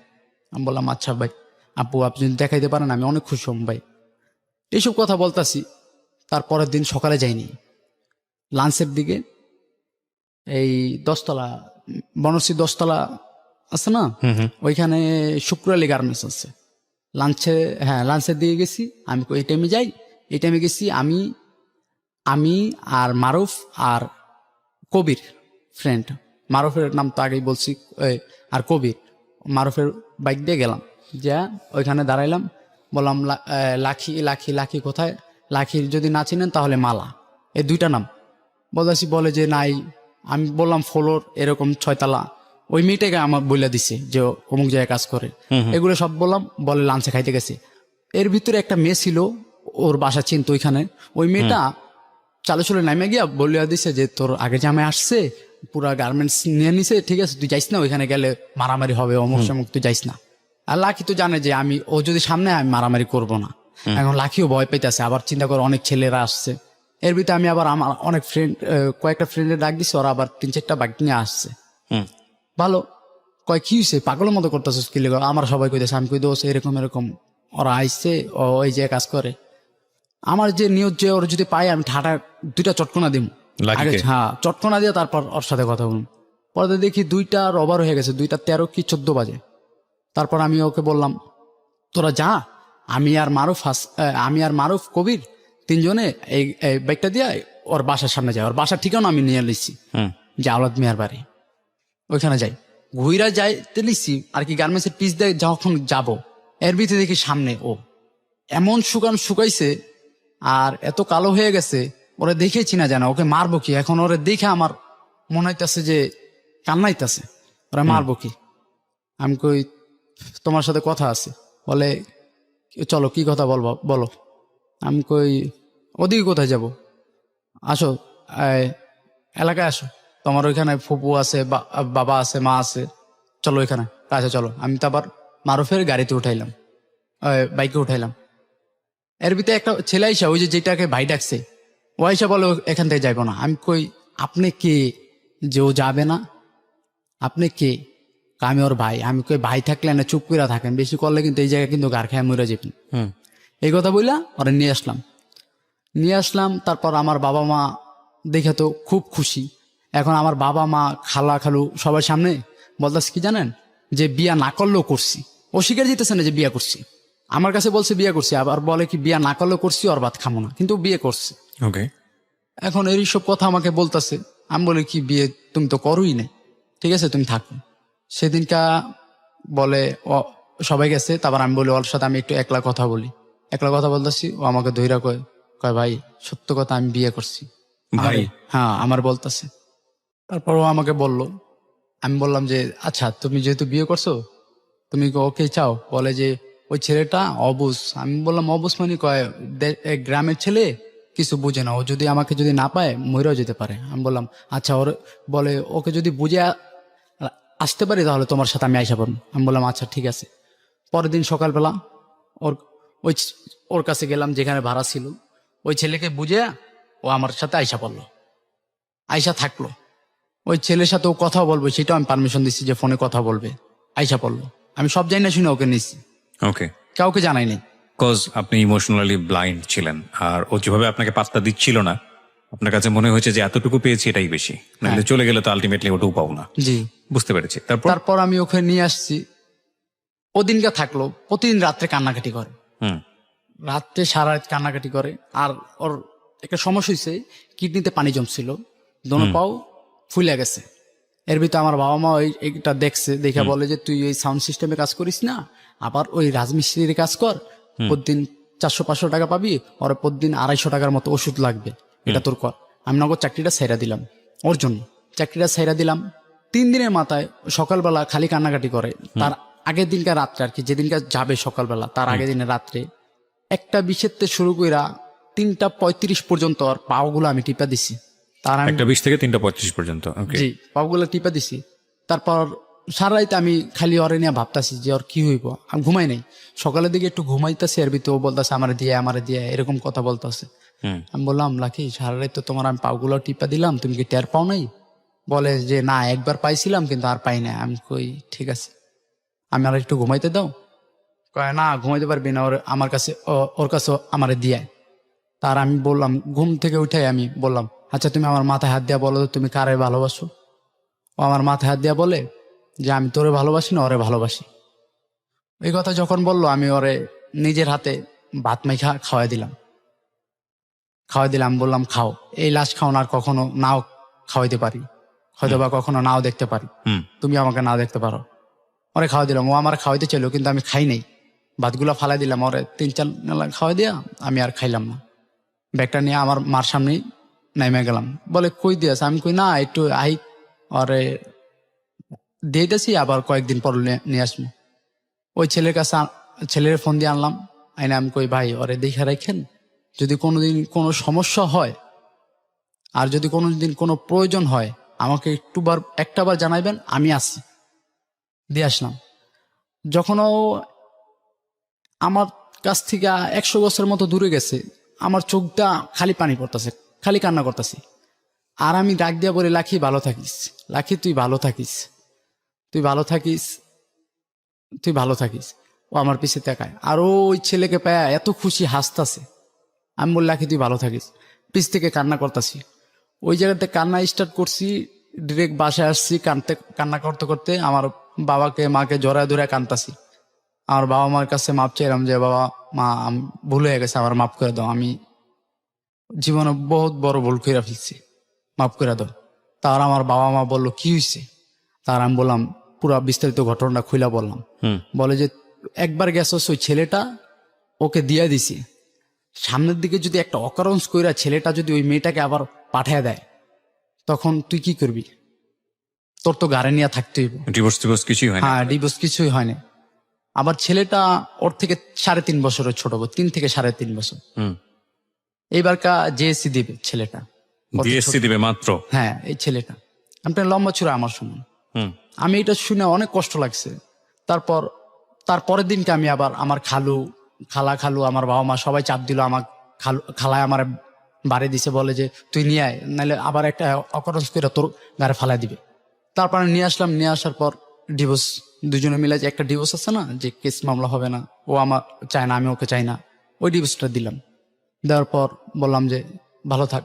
আমি বললাম আচ্ছা ভাই, আপু আপনি যদি দেখাইতে পারেন আমি অনেক খুশি হম ভাই। এইসব কথা বলতাছি। তারপরের দিন সকালে যাইনি, লাঞ্চের দিকে এই 10 তলা বনশ্রী 10 তলা আছে না, ওইখানে শুক্র আলী গার্মেন্টস আছে। লাঞ্চের দিকে গেছি। আমি এই টাইমে যাই, এই টাইমে গেছি আমি আর মারুফ আর কবির ফ্রেন্ড। মারুফের নাম তো আগেই বলছি, আর কবির। মারুফের বাইক দিয়ে গেলাম, যা ওইখানে দাঁড়াইলাম। বললাম লাখি লাখি লাখি কোথায়? লাখির যদি না চিনেন তাহলে মালা, এই 2টা নাম বলতেছি। বলে যে নাই আমি বললাম ফ্লোর এরকম 6 তলা। ওই মেয়েটাকে আমার বইলা দিছে যে অমুক জায়গায় কাজ করে, এগুলো সব বললাম। বলে লাঞ্চে খাইতে গেছে। এর ভিতরে একটা মেয়ে ছিল, ওর বাসা চিনতো ওইখানে। ওই মেয়েটা চালু চলে নামে গিয়া বলিয়া দিছে যে তোর আগে জামাই আসছে, পুরা গার্মেন্টস নিয়ে নিছে, ঠিক আছে তুই যাইস না, ওইখানে গেলে মারামারি হবে, অমুক সমুক, তুই যাইস না। আর লাকি তো জানে যে ও যদি সামনে আমি মারামারি করব না। এখন লাকিও ভয় পাইতেছে, আবার চিন্তা করে অনেক ছেলেরা আসছে। এর ভিতরে আমি আবার আমার অনেক ফ্রেন্ড, কয়েকটা ফ্রেন্ডের ডাক দিছি, ওরা আবার 3-4টা বাইক নিয়ে আসছে। ভালো কয় কি হয়েছে, পাগলের মতো করতেছে কি লেগে, আমার সবাই কইতেছে। আমি কই দোষ এরকম এরকম, ওরা আইসছে, ওই যে কাজ করে। আমার যে নিয়ত যে ওর যদি পাই আমি ঠাটা 2টা চটকনা দিব আগে, হ্যাঁ চটকনা দিয়ে তারপর ওর সাথে কথা বলুন। পরে দেখি 2টা ওভার হয়ে গেছে, 2টা 13 কি 14 বাজে। তারপর আমি ওকে বললাম তোরা যা, আমি আর মারুফ কবির 3জনে এই বাইকটা দিয়ে ওর বাসার সামনে যাই। ওর বাসার ঠিকানা আমি নিয়ে নিচ্ছি যে আওলাদ মিয়ার বাড়ি, ওইখানে যাই। ঘুইরা যাইতে নিচ্ছি আর কি, গার্মেন্টসের পিস দিয়ে যখন যাব, এর ভিতরে দেখি সামনে ও এমন শুকাইছে আর এত কালো হয়ে গেছে, ওরা দেখেছি না জানা, ওকে মারবো কি এখন। ওরে দেখে আমার মনে হইতেছে যে কান্নাইতেছে, ওরা মারবো কি। আমি কই তোমার সাথে কথা আছে। বলে চলো কি কথা বলো। আমি কই ওদিকে কোথায় যাব, আসো এলাকায় আসো, তোমার ওইখানে ফুপু আছে, বাবা আছে, মা আছে, চলো ওইখানে কাছে চলো। আমি তো আবার মারুফের গাড়িতে উঠাইলাম, বাইকে উঠাইলাম। এর ভিতরে একটা ছেলে আইসা, ওই যেটাকে ভাই ডাকছে, ও আইসা বলে এখান থেকে যাইবো না। আমি কই আপনি কে যে ও যাবে না, আপনি কে? আমি ওর ভাই। আমি কই ভাই থাকলে না চুপ করে থাকেন, বেশি করলে কিন্তু এই জায়গায় কিন্তু গার খায় মরে যাবেন। এই কথা বললা ওরা নিয়ে আসলাম। তারপর আমার বাবা মা দেখে তো খুব খুশি। এখন আমার বাবা মা খালা খালু সবার সামনে বলতেছে কি জানেন, যে বিয়া না করলেও করছি। ও স্বীকার দিতেছে না যে বিয়া করছি, আমার কাছে বলছে বিয়ে করছি, আবার বলে কি বিয়া না করলেও করছি, ওর ভাত খামো না, কিন্তু বিয়ে করছে। এখন এই সব কথা আমাকে বলতেছে। আমি বলি কি বিয়ে তুমি তো করোই না, ঠিক আছে তুমি থাকো। সেদিনকা বলে ও সবাই গেছে, তারপর আমি বলি ওর সাথে আমি একটু একলা কথা বলতেছি। ও আমাকে ধৈরা কয় ভাই সত্য কথা আমি বিয়ে করছি ভাই। হ্যাঁ আমার বলতেছে। তারপর ও আমাকে বলল, আমি বললাম যে আচ্ছা তুমি যেহেতু বিয়ে করছো তুমি ওকে চাও। বলে যে ওই ছেলেটা অবুঝ। আমি বললাম অবুঝ মানে কয় গ্রামের ছেলে কিছু বুঝে না, ও যদি আমাকে যদি না পায় মরেও যেতে পারে। আমি বললাম আচ্ছা, বলে ওকে যদি বুঝে আসতে পারি তাহলে তোমার সাথে আমি আইসা পারবো। আমি বললাম আচ্ছা ঠিক আছে। পরের দিন সকালবেলা ওর কাছে গেলাম যেখানে ভাড়া ছিল, ওই ছেলেকে বুঝে ও আমার সাথে আইসা পড়লো, আইসা থাকলো। ওই ছেলের সাথে ও কথা বলবে সেটাও আমি পারমিশন দিচ্ছি যে ফোনে কথা বলবে। আইসা পড়লো, আমি সব জানি না শুনে ওকে নিচ্ছি, কাউকে জানাই নাই। কজ আপনি ইমোশনালি ব্লাইন্ড ছিলেন, আর ও যেভাবে আপনাকে পাত্তা দিচ্ছিল না, আপনার কাছে মনে হয়েছে যে এতটুকু পেয়েছি এটাই বেশি, নাহলে চলে গেলে তো আলটিমেটলি ওটাও পাবো না। জি বুঝতে পেরেছি। তারপর আমি ওকে নিয়ে আসছি, ওদিনকে থাকলো। প্রতিদিন রাত্রে কান্নাকাটি করে, রাত্রে সারা রাত কান্নাকাটি করে। আর ওর একটা সমস্যা হয়েছে, কিডনিতে পানি জমছিল, দোনো পাও ফুলে গেছে। এর ভিতরে আমার বাবা মা এইটা দেখছে, দেখে বলে যে তুই ওই সাউন্ড সিস্টেমে কাজ করিস না, আবার ওই রাজমিস্ত্রির কাজ কর, প্রতিদিন 400-500 টাকা পাবি, ওর প্রতিদিন 250 টাকার মতো ওষুধ লাগবে, এটা তোর কর। আমি নগদ চাকরিটা ছাইরা দিলাম, ওর জন্য চাকরিটা ছাইরা দিলাম। 3 দিনের মাথায় সকালবেলা খালি কান্নাকাটি করে। তার আগের দিনকার রাত্রে আর কি, যেদিনকার যাবে সকালবেলা তার আগের দিনের রাত্রে 1:20 শুরু কইরা 3:35 পর্যন্ত আর পাওগুলো আমি টিপা দিছি। তার 1:20 থেকে 3:35 পর্যন্ত জি পাওগুলো টিপা দিছি। তারপর সারা রাইতে আমি খালি ওরে নিয়ে ভাবতাছি যে ওর কি হইব। আমি ঘুমাই নাই, সকালের দিকে একটু ঘুমাইতেছি, এর ভিতরে ও বলতেছে আমার দিয়ে এরকম কথা বলতেছে। আমি বললাম লাকি সারা রাত তো তোমার আমি পাওগুলো টিপা দিলাম, তুমি কি টের পাও নাই? বলে যে না একবার পাইছিলাম কিন্তু আর পাই না। আমি কই ঠিক আছে, আমি আর একটু ঘুমাইতে দাও। কয় না ঘুমাইতে পারবি না, আমার কাছে ওর কাছে আমারে দিয়ে। তার আমি বললাম, ঘুম থেকে উঠে আমি বললাম আচ্ছা তুমি আমার মাথায় হাত দিয়া বলো তো তুমি কারে ভালোবাসো। ও আমার মাথায় হাত দিয়া বলে যে আমি তোরে ভালোবাসি না, ওরে ভালোবাসি। এই কথা যখন বললো আমি ওরে নিজের হাতে ভাত মাইখা খাওয়াই দিলাম। বললাম খাও, এই লাশ খাও না, আর কখনো নাও খাওয়াইতে পারি, হয়তো বা কখনো নাও দেখতে পারি, তুমি আমাকে নাও দেখতে পারো। ওরে খাওয়া দিলাম, ও আমার খাওয়াইতে চাইলো কিন্তু আমি খাই নাই, ভাতগুলো ফালাই দিলাম। ওরে 3-4 খাওয়াই দিয়া আমি আর খাইলাম না। ব্যাগটা নিয়ে আমার মার সামনে নাইমে গেলাম। বলে কই দিয়েছে? আমি কই না, একটু আই ওরে দিয়ে দিয়েছি, আবার কয়েকদিন পর নিয়ে আসবো। ওই ছেলের কাছে ছেলের ফোন দিয়ে আনলাম, আইনে আমি কই ভাই ওরে দেখে রাখেন, যদি কোনোদিন কোনো সমস্যা হয় আর যদি কোনোদিন কোনো প্রয়োজন হয় আমাকে একটাবার জানাইবেন, আমি আসি। দিয়ে আসলাম। যখন ও আমার কাছ থেকে 100 বছরের মতো দূরে গেছে, আমার চোখটা খালি পানি পড়তেছে, খালি কান্না করতেছে। আর আমি ডাক দিয়া বলি, লাখি ভালো থাকিস, লাখি তুই ভালো থাকিস, তুই ভালো থাকিস, তুই ভালো থাকিস। ও আমার পিছে তাকায়, আর ওই ছেলেকে পায় এত খুশি হাসতাছে। আমি বললাম, লাখি তুই ভালো থাকিস, পিছ থেকে কান্না করতেছি। ওই জায়গাতে কান্না স্টার্ট করছি, ডিরেক্ট বাসায় আসছি, কান্না করতে করতে আমার বাবাকে মাকে জড়ায় ধরে কান্দাছি। আমার বাবা মার কাছে মাপ চাইলাম যে বাবা মা ভুল হয়ে গেছে, আমার মাফ করে দাও, আমি জীবনে বহুত বড় ভুল করে ফেলছি, মাফ করে দাও। তার আমার বাবা মা বললো কি হয়েছে? তার আমি বললাম, পুরা বিস্তারিত ঘটনাটা খুইলা বললাম। বলে যে একবার গেছস, ওই ছেলেটা ওকে দিয়ে দিছি, সামনের দিকে যদি একটা অকারণস কইরা ছেলেটা যদি ওই মেয়েটাকে আবার পাঠায় দেয়, তখন তুই কি করবি? তোর তো গাড়ি নিয়ে থাকতে হইব। ডিভোর্স কিছুই হয় না। হ্যাঁ, ডিভোর্স কিছুই হয়নি। আবার ছেলেটা ওর থেকে 3.5 বছরের ছোট, 3 থেকে 3.5 বছর। এইবারকা জেএসসি দিবে ছেলেটা, ডিএসসি দিবে মাত্র। হ্যাঁ, এই ছেলেটা আপনার লম্বা চূড়া আমার শুনুন। আমি এটা শুনে অনেক কষ্ট লাগছে। তার পরের দিনকে আমি আবার আমার খালু আমার বাবা মা সবাই চাপ দিল, আমার খালায় আমার বাড়ি দিছে, বলে যে তুই নিয়ে আয়, নাহলে আবার একটা অকরণস করে তোর গাড়ি ফালাই দিবে। তারপরে নিয়ে আসলাম, নিয়ে আসার পর ডিভোর্স, দুজনে মিলে যে একটা ডিভোর্স আছে না, যে কেস মামলা হবে না, ও আমার চায় না, আমি ওকে চাই না, ওই ডিভোর্সটা দিলাম। দেওয়ার পর বললাম যে ভালো থাক।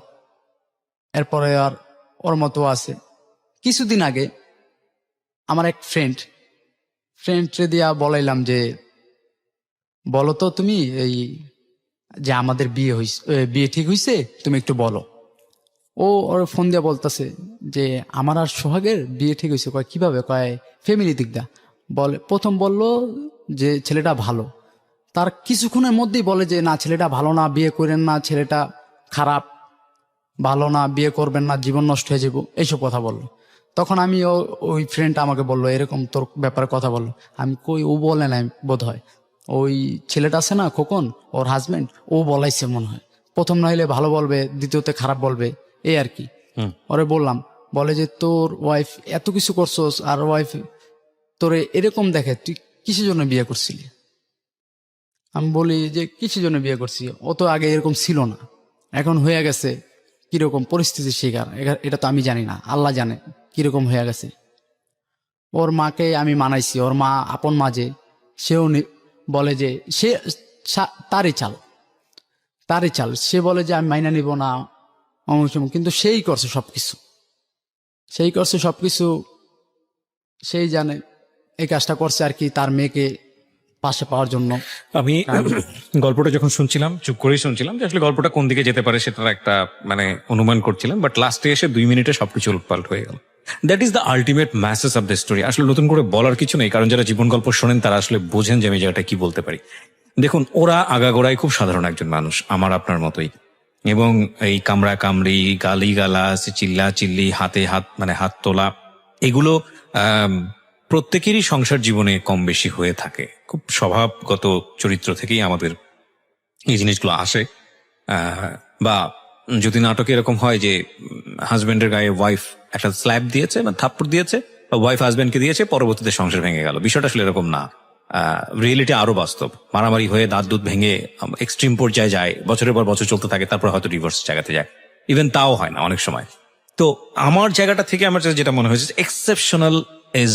এরপরে আর ওর মতো আছে। কিছুদিন আগে আমার এক ফ্রেন্ডে দিয়া বলাইলাম যে বলো তো তুমি, এই যে আমাদের বিয়ে ঠিক হইছে, তুমি একটু বলো। ওর ফোন দিয়ে বলতেছে যে আমার আর সোহাগের বিয়ে ঠিক হয়েছে। কয় কিভাবে? কয় ফ্যামিলি দিক দা। প্রথম বলল যে ছেলেটা ভালো, তার কিছুক্ষণের মধ্যেই বলে যে না, ছেলেটা ভালো না, বিয়ে করেন না, ছেলেটা খারাপ, ভালো না, বিয়ে করবেন না, জীবন নষ্ট হয়ে যাবো, এইসব কথা বললো। তখন আমি ওই ফ্রেন্ড আমাকে বললো এরকম তোর ব্যাপারে কথা বললো। আমি কই, ও বলে নাই বোধ হয়, ওই ছেলেটা আছে না খোকন, ওর হাজবেন্ড, ও বলাইছে মনে হয়। প্রথম না হলে ভালো বলবে, দ্বিতীয়তে খারাপ বলবে, এই আর কি। ওরে বললাম, বলে যে তোর ওয়াইফ এত কিছু করছোস, আর ওয়াইফ তোরে এরকম দেখে, তুই কিসের জন্য বিয়ে করছিলি? আমি বলি যে কিসের জন্য বিয়ে করছি, ও তো আগে এরকম ছিল না, এখন হয়ে গেছে, কিরকম পরিস্থিতির শিকার এটা তো আমি জানি না, আল্লাহ জানে কিরকম হয়ে গেছে। ওর মাকে আমি মানাইছি, ওর মা আপন মা যে, সেও বলে যে সে তারই চাল, সে বলে যে আমি মাইনা নিব না, কিন্তু সেই করছে সবকিছু, সেই জানে এই কাজটা করছে আর কি, তার মেয়েকে পাশে পাওয়ার জন্য। আমি গল্পটা যখন শুনছিলাম, চুপ করেই শুনছিলাম যে আসলে গল্পটা কোন দিকে যেতে পারে সেটার একটা মানে অনুমান করছিলাম, বাট লাস্টে এসে 2 মিনিটে সবকিছু উলটপালট হয়ে গেল। That is the ultimate message of the story. আসলে নতুন করে বলার কিছু নেই, কারণ যারা জীবন গল্প শোনেন তারা আসলে বোঝেন যে আমি জায়গাটা কি বলতে পারি। দেখুন, ওরা আগাগোড়াই খুব সাধারণ একজন মানুষ, আমার আপনার মতোই, এবং এই কামড়া কামড়ি, গালি গালাস, চিল্লা চিল্লি, হাতে হাত মানে হাত তোলা, এগুলো প্রত্যেকেরই সংসার জীবনে কম বেশি হয়ে থাকে। খুব স্বভাবগত চরিত্র থেকেই আমাদের এই জিনিসগুলো আসে। বা যদি নাটকে এরকম হয় যে হাজবেন্ডের গায়ে ওয়াইফ একটা স্ল্যাপ দিয়েছে বা থাপ্পড় দিয়েছে, বা ওয়াইফ হাজবেন্ডকে দিয়েছে, পরবর্তীতে সংসার ভেঙে গেল, বিষয়টা আসলে এরকম না। রিয়েলিটি আরো বাস্তব। মারামারি হয়ে দাঁত দুধ ভেঙে এক্সট্রিম পর্যায়ে যায়, বছরের পর বছর চলতে থাকে, তারপর হয়তো ডিভোর্স জায়গাতে যায়, ইভেন তাও হয় না অনেক সময়। তো আমার জায়গাটা থেকে আমার যেটা মনে হয়েছে, exceptional is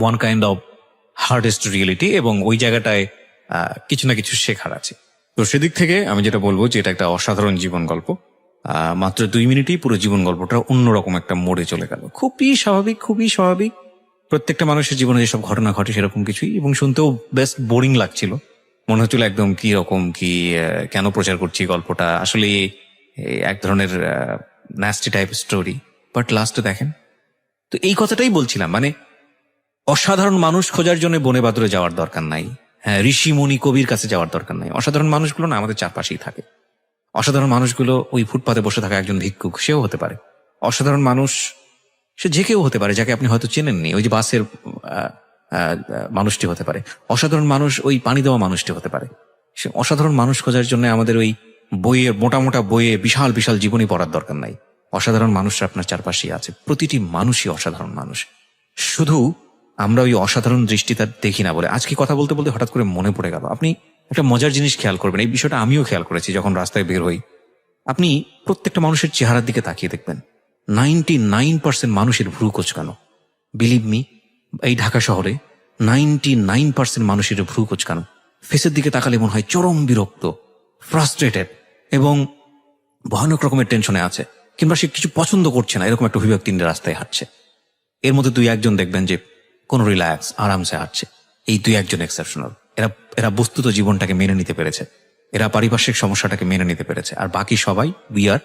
one kind of hardest reality, এবং ওই জায়গাটায় কিছু না কিছু শেখার আছে। তো সেদিক থেকে আমি যেটা বলবো যে এটা একটা অসাধারণ জীবন গল্প। মাত্র 2 মিনিটেই পুরো জীবন গল্পটা অন্যরকম একটা মোড়ে চলে গেল। খুবই স্বাভাবিক। প্রত্যেকটা মানুষের জীবনে যেসব ঘটনা ঘটে সেরকম কিছুই, এবং শুনতেও বেশ বোরিং লাগছিল। মনে হচ্ছিল একদম কি রকম কি কেন প্রচার করছি গল্পটা, আসলে এক ধরনের ন্যাস্টি টাইপ স্টোরি। বাট লাস্টে দেখেন, তো এই কথাটাই বলছিলাম, মানে অসাধারণ মানুষ খোঁজার জন্য বনে বাদুরে যাওয়ার দরকার নাই, হ্যাঁ ঋষি মুনি কবির কাছে যাওয়ার দরকার নাই। অসাধারণ মানুষগুলো না আমাদের চারপাশেই থাকে। অসাধারণ মানুষগুলো ওই ফুটপাতে বসে থাকা একজন ভিক্ষুক, সেও হতে পারে। অসাধারণ মানুষ সে যে কেউ হতে পারে, যাকে আপনি হয়তো চেনেননি, ওই যে বাসের মানুষটি হতে পারে। অসাধারণ মানুষ ওই পানি দেওয়া মানুষটি হতে পারে। সে অসাধারণ মানুষ খোঁজার জন্য আমাদের ওই বইয়ের মোটা মোটা বইয়ে বিশাল বিশাল জীবনী পড়ার দরকার নাই। অসাধারণ মানুষরা আপনার চারপাশেই আছে, প্রতিটি মানুষই অসাধারণ মানুষ। শুধু আমরা ওই অসাধারণ দৃষ্টিটা দেখি না বলে। আজকে কথা বলতে বলতে হঠাৎ করে মনে পড়ে গেল, আপনি একটা মজার জিনিস খেয়াল করবেন, এই বিষয়টা আমিও খেয়াল করেছি যখন রাস্তায় বের হই। আপনি প্রত্যেকটা মানুষের চেহারার দিকে তাকিয়ে দেখবেন, 99% মানুষের ভ্রু কোঁচকানো। বিলিভ মি, এই ঢাকা শহরে 99% মানুষের ভ্রু কোঁচকানো। ফেসের দিকে তাকালে মনে হয় চরম বিরক্ত, ফ্রাস্ট্রেটেড এবং ভয়ানক রকমের টেনশনে আছে, কিংবা সে কিছু পছন্দ করছে না, এরকম একটা অভিব্যক্তি নিয়ে রাস্তায় হাঁটছে। এর মধ্যে 2-1 দেখবেন যে কোন রিল্যাক্স আরামসে হাঁটছে। এই 2-1 এক্সেপশনাল। এরা এরা বস্তুত জীবনটাকে মেনে নিতে পেরেছে, এরা পারিপার্শ্বিক সমস্যাটাকে মেনে নিতে পেরেছে। আর বাকি সবাই we are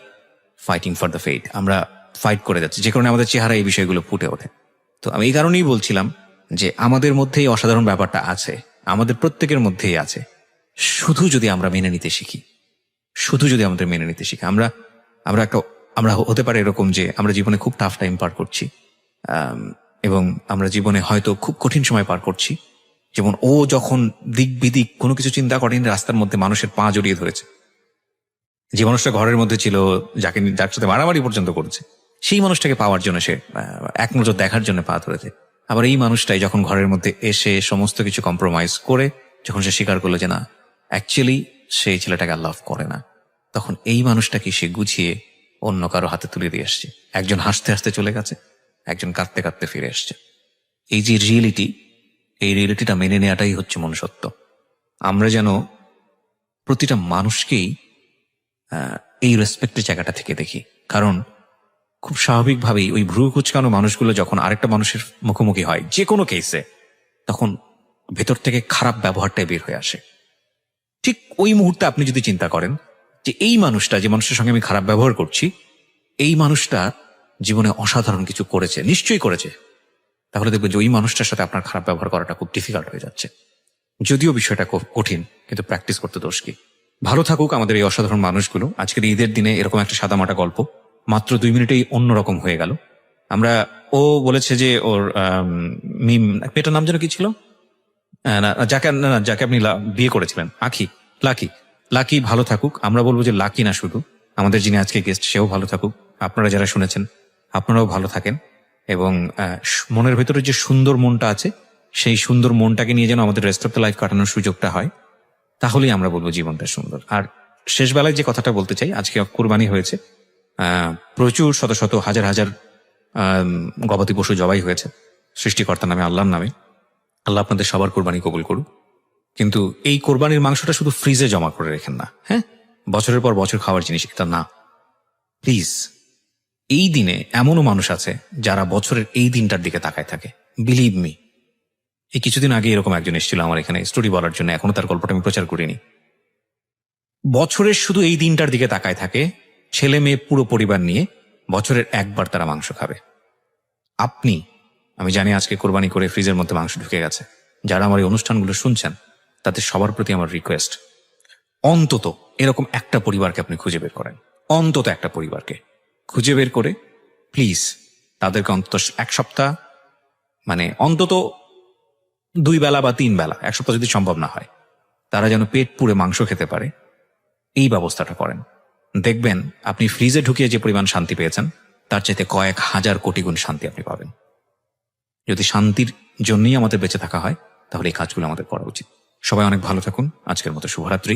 fighting for the fate. আমরা ফাইট করে যাচ্ছি, যে কারণে আমাদের চেহারা এই বিষয়গুলো ফুটে ওঠে। তো আমি এই কারণেই বলছিলাম যে আমাদের মধ্যেই অসাধারণ ব্যাপারটা আছে, আমাদের প্রত্যেকের মধ্যেই আছে। শুধু যদি আমরা মেনে নিতে শিখি, শুধু যদি আমাদের মেনে নিতে শিখি, আমরা হতে পারে এরকম যে আমরা জীবনে খুব টাফ টাইম পার করছি, এবং আমরা জীবনে হয়তো খুব কঠিন সময় পার করছি। যেমন ও যখন দিক বিদিক কোনো কিছু চিন্তা করেনি, রাস্তার মধ্যে মানুষের পা জড়িয়ে ধরেছে। যে মানুষটা ঘরের মধ্যে ছিল, যার সাথে মারামারি পর্যন্ত করেছে, সেই মানুষটাকে পাওয়ার জন্য সে এক নজর দেখার জন্য পা ধরেছে। আবার এই মানুষটাই যখন ঘরের মধ্যে এসে সমস্ত কিছু কম্প্রোমাইজ করে যখন সে স্বীকার করলো যে না, অ্যাকচুয়ালি সেই ছেলেটাকে লাভ করে না, তখন এই মানুষটাকে সে গুছিয়ে অন্য কারো হাতে তুলে দিয়ে আসছে। একজন হাসতে হাসতে চলে গেছে, একজন কাঁদতে কাঁদতে ফিরে আসছে। এই যে রিয়েলিটি, এই রিয়েলিটিটা মেনে নেওয়াটাই হচ্ছে মনুষ্যত্ব। আমরা যেন প্রতিটা মানুষকেই এই রেসপেক্টের জায়গাটা থেকে দেখি। কারণ খুব স্বাভাবিকভাবেই ওই ভ্রু কুচকানো মানুষগুলো যখন আরেকটা মানুষের মুখোমুখি হয় যে কোনো কেসে, তখন ভেতর থেকে খারাপ ব্যবহারটাই বের হয়ে আসে। ঠিক ওই মুহূর্তে আপনি যদি চিন্তা করেন যে এই মানুষটা, যে মানুষের সঙ্গে আমি খারাপ ব্যবহার করছি, এই মানুষটা জীবনে অসাধারণ কিছু করেছে, নিশ্চয়ই করেছে, তাহলে দেখবেন যে ওই মানুষটার সাথে আপনার খারাপ ব্যবহার করাটা খুব ডিফিকাল্ট হয়ে যাচ্ছে। যদিও বিষয়টা কঠিন, কিন্তু প্র্যাকটিস করতে দোষ কি। ভালো থাকুক আমাদের এই অসাধারণ মানুষগুলো। আজকের ঈদের দিনে এরকম একটা সাদামাটা গল্প মাত্র 2 মিনিটেই অন্যরকম হয়ে গেল। আমরা, ও বলেছে যে ওর মিম, মেয়েটার নাম যেন কি ছিল, যাকে আপনি বিয়ে করেছিলেন, লাকি ভালো থাকুক। আমরা বলবো যে লাকি না, শুধু আমাদের যিনি আজকে গেস্ট সেও ভালো থাকুক। আপনারা যারা শুনেছেন আপনারাও ভালো থাকেন, এবং মনের ভেতরে যে সুন্দর মনটা আছে, সেই সুন্দর মনটাকে নিয়ে যেন আমাদের রেস্ট অফ দ্য লাইফ কাটানোর সুযোগটা হয়, তাহলেই আমরা বলবো জীবনটা সুন্দর। আর শেষ বেলায় যে কথাটা বলতে চাই, আজকে কুরবানি হয়েছে, প্রচুর শত শত হাজার হাজার গবাদি পশু জবাই হয়েছে সৃষ্টিকর্তার নামে, আল্লাহর নামে। আল্লাহ আপনাদের সবার কোরবানি কবুল করুক। কিন্তু এই কোরবানির মাংসটা শুধু ফ্রিজে জমা করে রেখেন না, হ্যাঁ, বছরের পর বছর খাওয়ার জিনিস এটা না, প্লিজ। এই দিনে এমনও মানুষ আছে যারা বছরের এই দিনটার দিকে তাকায় থাকে। বিলিভ মি, এই কিছুদিন আগে এরকম একজন এসেছিল আমার এখানে স্টোরি বলার জন্য, এখনো তার গল্পটা আমি প্রচার করিনি। বছরের শুধু এই দিনটার দিকে তাকায় থাকে, ছেলে মেয়ে পুরো পরিবার নিয়ে বছরের একবার তারা মাংস খাবে। আপনি, আমি জানি আজকে কোরবানি করে ফ্রিজের মধ্যে মাংস ঢুকে গেছে, যারা আমার এই অনুষ্ঠানগুলো শুনছেন তাদের সবার প্রতি আমার রিকোয়েস্ট, অন্তত এরকম একটা পরিবারকে আপনি খুঁজে বের করেন, অন্তত একটা পরিবারকে খুঁজে বের করে প্লিজ তাদেরকে অন্তত 1 সপ্তাহ, মানে অন্তত 2 বেলা বা 3 বেলা, 1 সপ্তাহ যদি সম্ভব না হয়, তারা যেন পেট পুড়ে মাংস খেতে পারে, এই ব্যবস্থাটা করেন। দেখবেন আপনি ফ্রিজে ঢুকিয়ে যে পরিমাণ শান্তি পেয়েছেন, তার চাইতে কয়েক হাজার কোটি গুণ শান্তি আপনি পাবেন। যদি শান্তির জন্যই আমাদের বেঁচে থাকা হয়, তাহলে এই কাজগুলো আমাদের করা উচিত। সবাই অনেক ভালো থাকুন। আজকের মতো শুভরাত্রি।